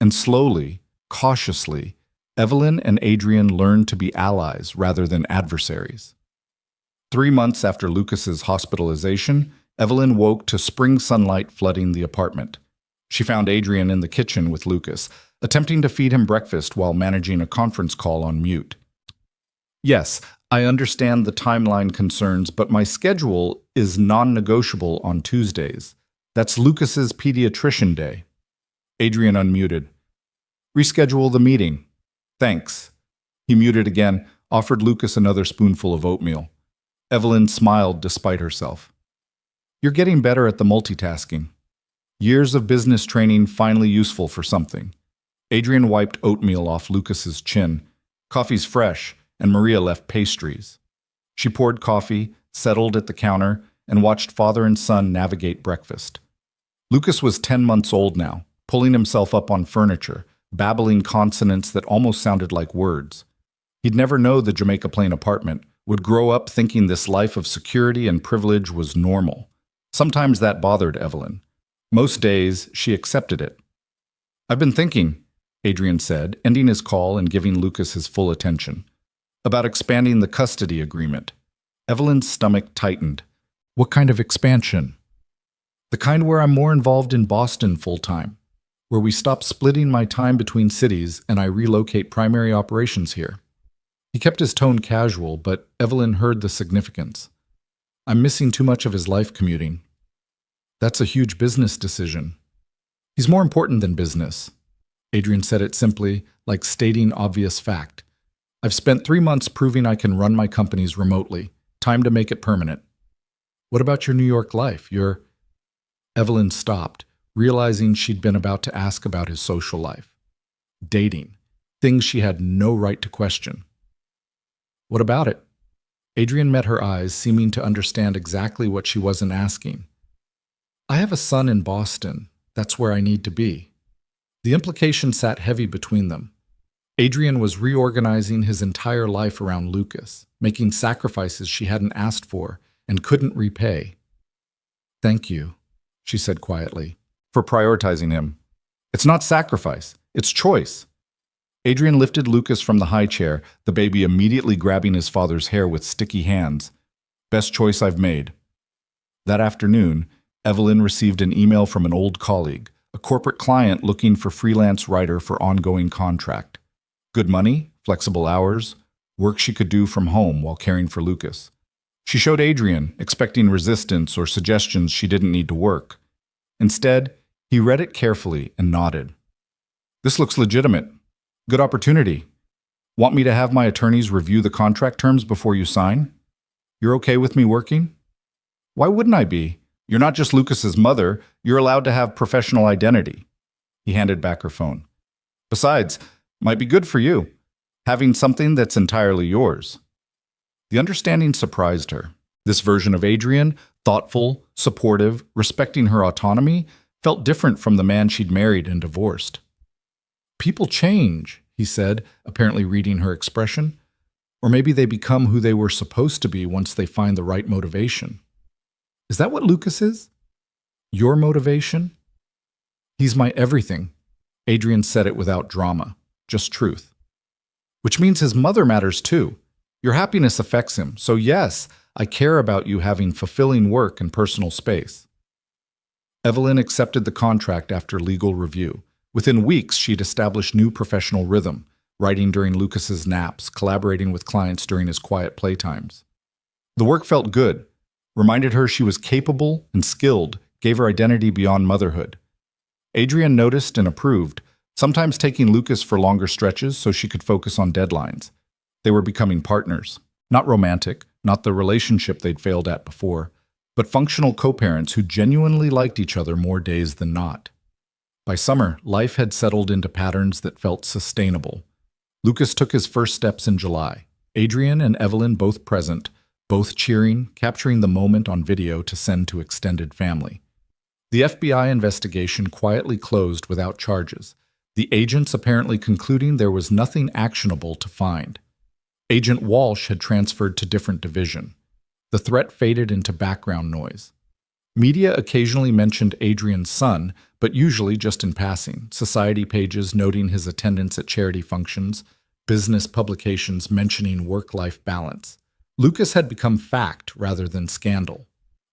And slowly, cautiously, Evelyn and Adrien learned to be allies rather than adversaries. 3 months after Lucas's hospitalization, Evelyn woke to spring sunlight flooding the apartment. She found Adrien in the kitchen with Lucas, attempting to feed him breakfast while managing a conference call on mute. Yes, I understand the timeline concerns, but my schedule is non-negotiable on Tuesdays. That's Lucas's pediatrician day. Adrien unmuted. Reschedule the meeting. Thanks. He muted again, offered Lucas another spoonful of oatmeal. Evelyn smiled despite herself. You're getting better at the multitasking. Years of business training finally useful for something. Adrien wiped oatmeal off Lucas's chin. Coffee's fresh, and Maria left pastries. She poured coffee, settled at the counter, and watched father and son navigate breakfast. Lucas was 10 months old now, pulling himself up on furniture, babbling consonants that almost sounded like words. He'd never know the Jamaica Plain apartment, would grow up thinking this life of security and privilege was normal. Sometimes that bothered Evelyn. Most days, she accepted it. I've been thinking, Adrien said, ending his call and giving Lucas his full attention. About expanding the custody agreement. Evelyn's stomach tightened. What kind of expansion? The kind where I'm more involved in Boston full-time, where we stop splitting my time between cities and I relocate primary operations here. He kept his tone casual, but Evelyn heard the significance. I'm missing too much of his life commuting. That's a huge business decision. He's more important than business. Adrien said it simply, like stating obvious fact. I've spent 3 months proving I can run my companies remotely. Time to make it permanent. What about your New York life? Evelyn stopped, realizing she'd been about to ask about his social life. Dating. Things she had no right to question. What about it? Adrien met her eyes, seeming to understand exactly what she wasn't asking. I have a son in Boston. That's where I need to be. The implication sat heavy between them. Adrien was reorganizing his entire life around Lucas, making sacrifices she hadn't asked for and couldn't repay. Thank you, she said quietly, for prioritizing him. It's not sacrifice, it's choice. Adrien lifted Lucas from the high chair, the baby immediately grabbing his father's hair with sticky hands. Best choice I've made. That afternoon, Evelyn received an email from an old colleague, a corporate client looking for freelance writer for ongoing contract. Good money, flexible hours, work she could do from home while caring for Lucas. She showed Adrien, expecting resistance or suggestions she didn't need to work. Instead, he read it carefully and nodded. This looks legitimate. Good opportunity. Want me to have my attorneys review the contract terms before you sign? You're okay with me working? Why wouldn't I be? You're not just Lucas's mother, you're allowed to have professional identity. He handed back her phone. Besides, might be good for you, having something that's entirely yours. The understanding surprised her. This version of Adrien, thoughtful, supportive, respecting her autonomy, felt different from the man she'd married and divorced. People change, he said, apparently reading her expression. Or maybe they become who they were supposed to be once they find the right motivation. Is that what Lucas is? Your motivation? He's my everything. Adrien said it without drama, just truth. Which means his mother matters too. Your happiness affects him, so yes, I care about you having fulfilling work and personal space. Evelyn accepted the contract after legal review. Within weeks, she'd established new professional rhythm, writing during Lucas's naps, collaborating with clients during his quiet playtimes. The work felt good, reminded her she was capable and skilled, gave her identity beyond motherhood. Adrien noticed and approved, sometimes taking Lucas for longer stretches so she could focus on deadlines. They were becoming partners, not romantic, not the relationship they'd failed at before, but functional co-parents who genuinely liked each other more days than not. By summer, life had settled into patterns that felt sustainable. Lucas took his first steps in July. Adrien and Evelyn both present, both cheering, capturing the moment on video to send to extended family. The FBI investigation quietly closed without charges, the agents apparently concluding there was nothing actionable to find. Agent Walsh had transferred to different division. The threat faded into background noise. Media occasionally mentioned Adrien's son, but usually just in passing, society pages noting his attendance at charity functions, business publications mentioning work-life balance. Lucas had become fact rather than scandal.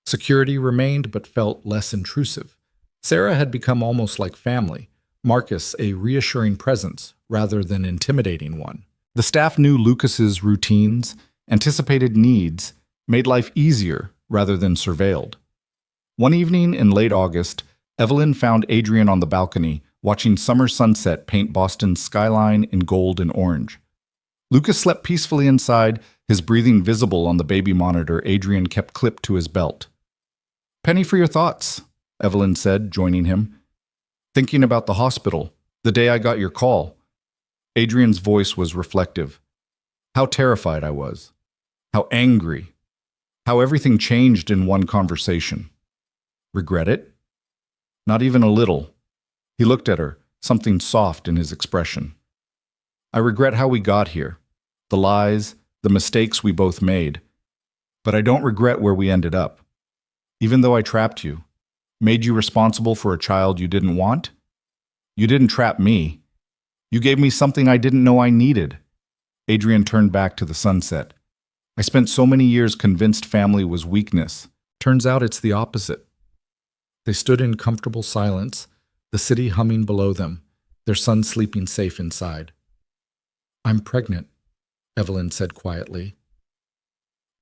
Security remained but felt less intrusive. Sarah had become almost like family, Marcus a reassuring presence rather than intimidating one. The staff knew Lucas's routines, anticipated needs, made life easier rather than surveilled. One evening in late August, Evelyn found Adrien on the balcony, watching summer sunset paint Boston's skyline in gold and orange. Lucas slept peacefully inside, his breathing visible on the baby monitor Adrien kept clipped to his belt. "Penny for your thoughts," Evelyn said, joining him. "Thinking about the hospital, the day I got your call." Adrien's voice was reflective. How terrified I was. How angry. How everything changed in one conversation. Regret it? Not even a little. He looked at her, something soft in his expression. I regret how we got here, the lies, the mistakes we both made. But I don't regret where we ended up. Even though I trapped you, made you responsible for a child you didn't want, you didn't trap me. You gave me something I didn't know I needed. Adrien turned back to the sunset. I spent so many years convinced family was weakness. Turns out it's the opposite. They stood in comfortable silence, the city humming below them, their son sleeping safe inside. I'm pregnant, Evelyn said quietly.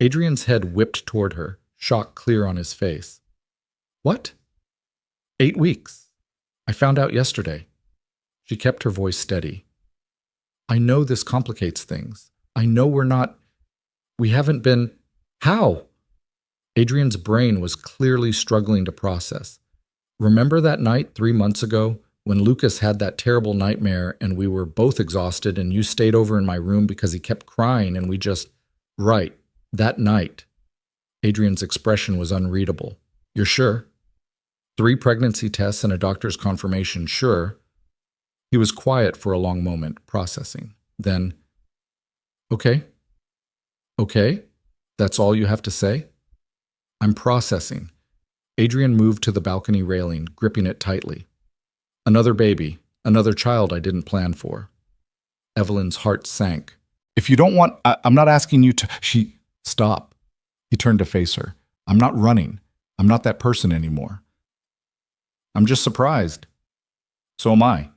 Adrien's head whipped toward her, shock clear on his face. What? 8 weeks. I found out yesterday. She kept her voice steady. I know this complicates things. I know we haven't been. How? Adrien's brain was clearly struggling to process. Remember that night 3 months ago when Lucas had that terrible nightmare and we were both exhausted and you stayed over in my room because he kept crying and we just... Right, that night. Adrien's expression was unreadable. You're sure? 3 pregnancy tests and a doctor's confirmation, sure. He was quiet for a long moment, processing. Then, okay? Okay? That's all you have to say? I'm processing. Adrien moved to the balcony railing, gripping it tightly. Another baby, another child I didn't plan for. Evelyn's heart sank. If you don't want, I'm not asking you to... Stop. He turned to face her. I'm not running. I'm not that person anymore. I'm just surprised. So am I.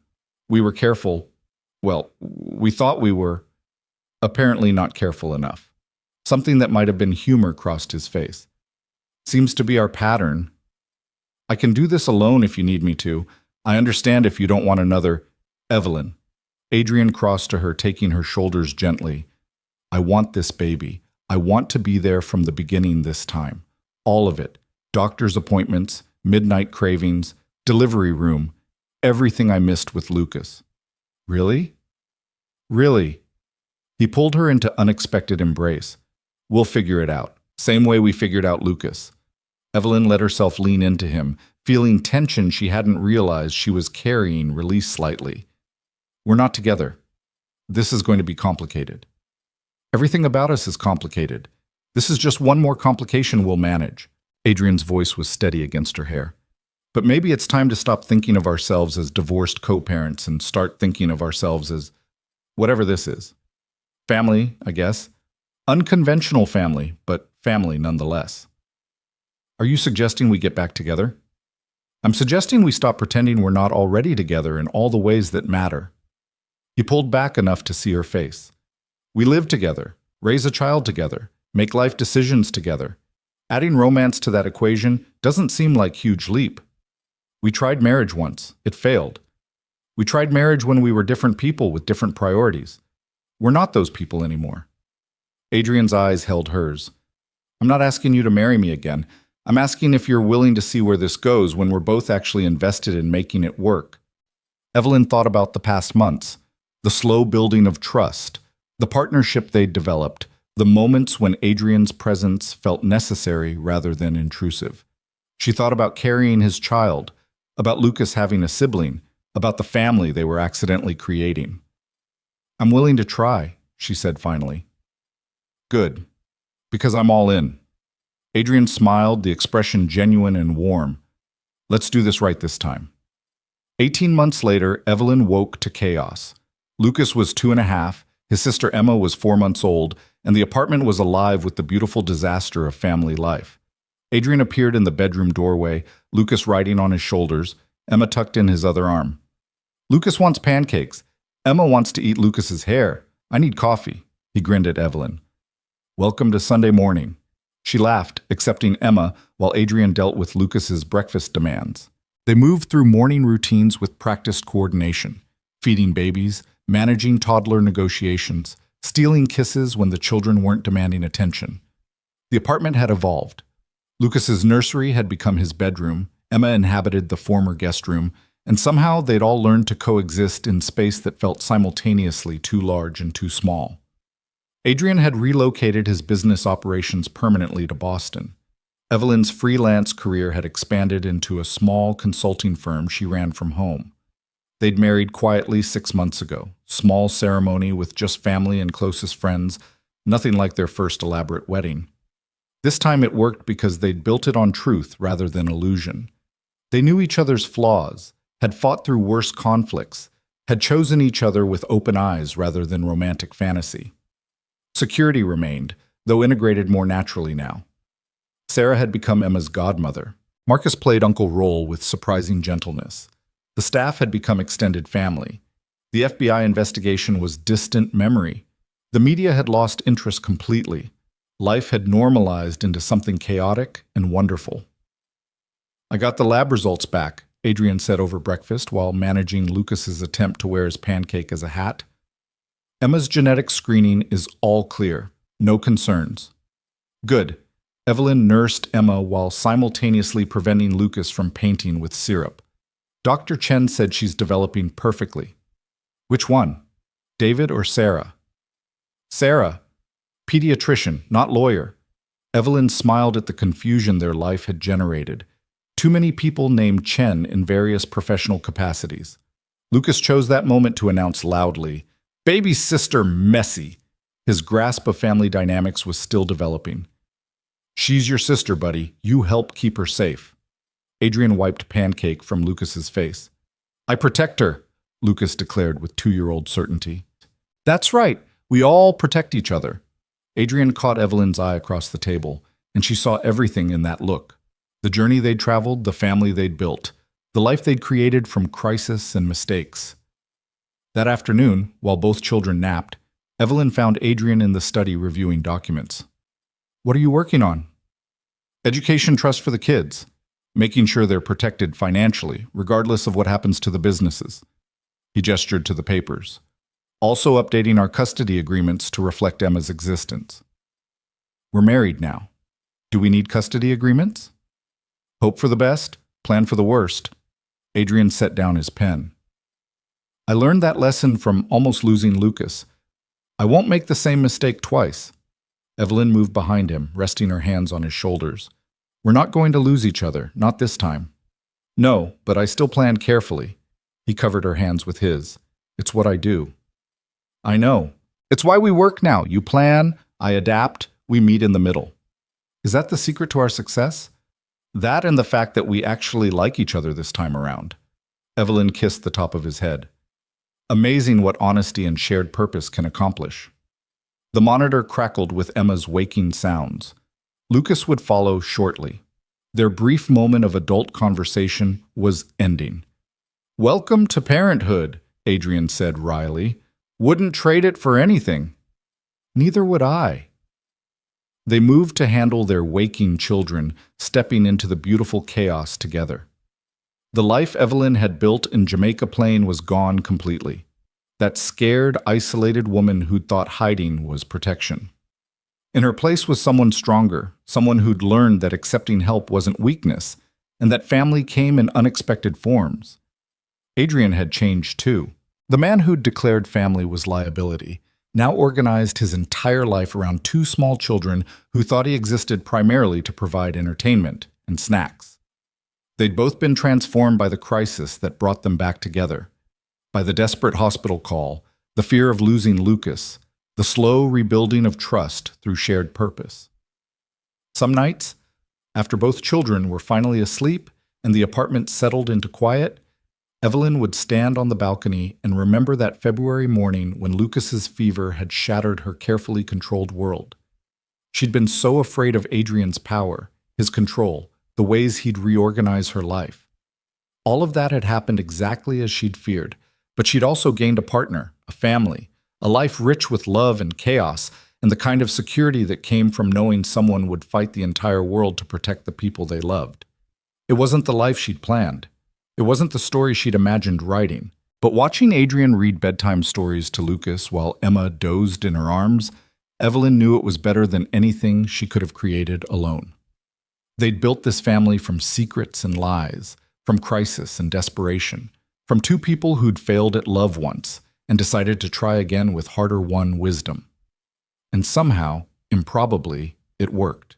We were careful. Well, we thought we were. Apparently not careful enough. Something that might have been humor crossed his face. Seems to be our pattern. I can do this alone if you need me to. I understand if you don't want another. Evelyn. Adrien crossed to her, taking her shoulders gently. I want this baby. I want to be there from the beginning this time. All of it. Doctor's appointments, midnight cravings, delivery room, everything I missed with Lucas. Really? Really? He pulled her into unexpected embrace. We'll figure it out. Same way we figured out Lucas. Evelyn let herself lean into him, feeling tension she hadn't realized she was carrying release slightly. We're not together. This is going to be complicated. Everything about us is complicated. This is just one more complication we'll manage. Adrien's voice was steady against her hair. But maybe it's time to stop thinking of ourselves as divorced co-parents and start thinking of ourselves as whatever this is. Family, I guess. Unconventional family, but family nonetheless. Are you suggesting we get back together? I'm suggesting we stop pretending we're not already together in all the ways that matter. He pulled back enough to see her face. We live together, raise a child together, make life decisions together. Adding romance to that equation doesn't seem like a huge leap. We tried marriage once. It failed. We tried marriage when we were different people with different priorities. We're not those people anymore. Adrien's eyes held hers. I'm not asking you to marry me again. I'm asking if you're willing to see where this goes when we're both actually invested in making it work. Evelyn thought about the past months, the slow building of trust, the partnership they'd developed, the moments when Adrien's presence felt necessary rather than intrusive. She thought about carrying his child, about Lucas having a sibling, about the family they were accidentally creating. I'm willing to try, she said finally. Good, because I'm all in. Adrien smiled, the expression genuine and warm. Let's do this right this time. 18 months later, Evelyn woke to chaos. Lucas was 2.5, his sister Emma was 4 months old, and the apartment was alive with the beautiful disaster of family life. Adrien appeared in the bedroom doorway, Lucas riding on his shoulders, Emma tucked in his other arm. Lucas wants pancakes. Emma wants to eat Lucas's hair. I need coffee. He grinned at Evelyn. Welcome to Sunday morning. She laughed, accepting Emma, while Adrien dealt with Lucas's breakfast demands. They moved through morning routines with practiced coordination, feeding babies, managing toddler negotiations, stealing kisses when the children weren't demanding attention. The apartment had evolved. Lucas's nursery had become his bedroom, Emma inhabited the former guest room, and somehow they'd all learned to coexist in space that felt simultaneously too large and too small. Adrien had relocated his business operations permanently to Boston. Evelyn's freelance career had expanded into a small consulting firm she ran from home. They'd married quietly 6 months ago, small ceremony with just family and closest friends, nothing like their first elaborate wedding. This time it worked because they'd built it on truth rather than illusion. They knew each other's flaws, had fought through worse conflicts, had chosen each other with open eyes rather than romantic fantasy. Security remained, though integrated more naturally now. Sarah had become Emma's godmother. Marcus played Uncle Roll with surprising gentleness. The staff had become extended family. The FBI investigation was distant memory. The media had lost interest completely. Life had normalized into something chaotic and wonderful. "I got the lab results back," Adrien said over breakfast while managing Lucas's attempt to wear his pancake as a hat. "Emma's genetic screening is all clear. No concerns." "Good." Evelyn nursed Emma while simultaneously preventing Lucas from painting with syrup. "Dr. Chen said she's developing perfectly." "Which one? David or Sarah?" "Sarah. Pediatrician, not lawyer." Evelyn smiled at the confusion their life had generated. Too many people named Chen in various professional capacities. Lucas chose that moment to announce loudly, "Baby sister messy." His grasp of family dynamics was still developing. "She's your sister, buddy. You help keep her safe." Adrien wiped pancake from Lucas's face. "I protect her," Lucas declared with 2-year-old certainty. "That's right. We all protect each other." Adrien caught Evelyn's eye across the table, and she saw everything in that look. The journey they'd traveled, the family they'd built, the life they'd created from crisis and mistakes. That afternoon, while both children napped, Evelyn found Adrien in the study reviewing documents. "What are you working on?" "Education trust for the kids, making sure they're protected financially, regardless of what happens to the businesses." He gestured to the papers. "Also updating our custody agreements to reflect Emma's existence." "We're married now. Do we need custody agreements?" "Hope for the best, plan for the worst." Adrien set down his pen. "I learned that lesson from almost losing Lucas. I won't make the same mistake twice." Evelyn moved behind him, resting her hands on his shoulders. "We're not going to lose each other, not this time." "No, but I still planned carefully." He covered her hands with his. "It's what I do." "I know. It's why we work now. You plan, I adapt, we meet in the middle." "Is that the secret to our success?" "That and the fact that we actually like each other this time around." Evelyn kissed the top of his head. "Amazing what honesty and shared purpose can accomplish." The monitor crackled with Emma's waking sounds. Lucas would follow shortly. Their brief moment of adult conversation was ending. "Welcome to parenthood," Adrien said wryly. "Wouldn't trade it for anything." "Neither would I." They moved to handle their waking children, stepping into the beautiful chaos together. The life Evelyn had built in Jamaica Plain was gone completely. That scared, isolated woman who'd thought hiding was protection. In her place was someone stronger, someone who'd learned that accepting help wasn't weakness, and that family came in unexpected forms. Adrien had changed too. The man who'd declared family was liability now organized his entire life around 2 small children who thought he existed primarily to provide entertainment and snacks. They'd both been transformed by the crisis that brought them back together, by the desperate hospital call, the fear of losing Lucas, the slow rebuilding of trust through shared purpose. Some nights, after both children were finally asleep and the apartment settled into quiet, Evelyn would stand on the balcony and remember that February morning when Lucas's fever had shattered her carefully controlled world. She'd been so afraid of Adrien's power, his control, the ways he'd reorganize her life. All of that had happened exactly as she'd feared, but she'd also gained a partner, a family, a life rich with love and chaos, and the kind of security that came from knowing someone would fight the entire world to protect the people they loved. It wasn't the life she'd planned. It wasn't the story she'd imagined writing, but watching Adrien read bedtime stories to Lucas while Emma dozed in her arms, Evelyn knew it was better than anything she could have created alone. They'd built this family from secrets and lies, from crisis and desperation, from 2 people who'd failed at love once and decided to try again with harder-won wisdom. And somehow, improbably, it worked.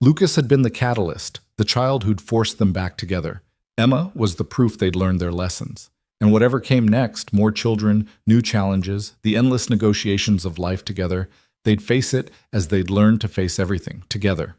Lucas had been the catalyst, the child who'd forced them back together. Emma was the proof they'd learned their lessons. And whatever came next, more children, new challenges, the endless negotiations of life together, they'd face it as they'd learned to face everything, together.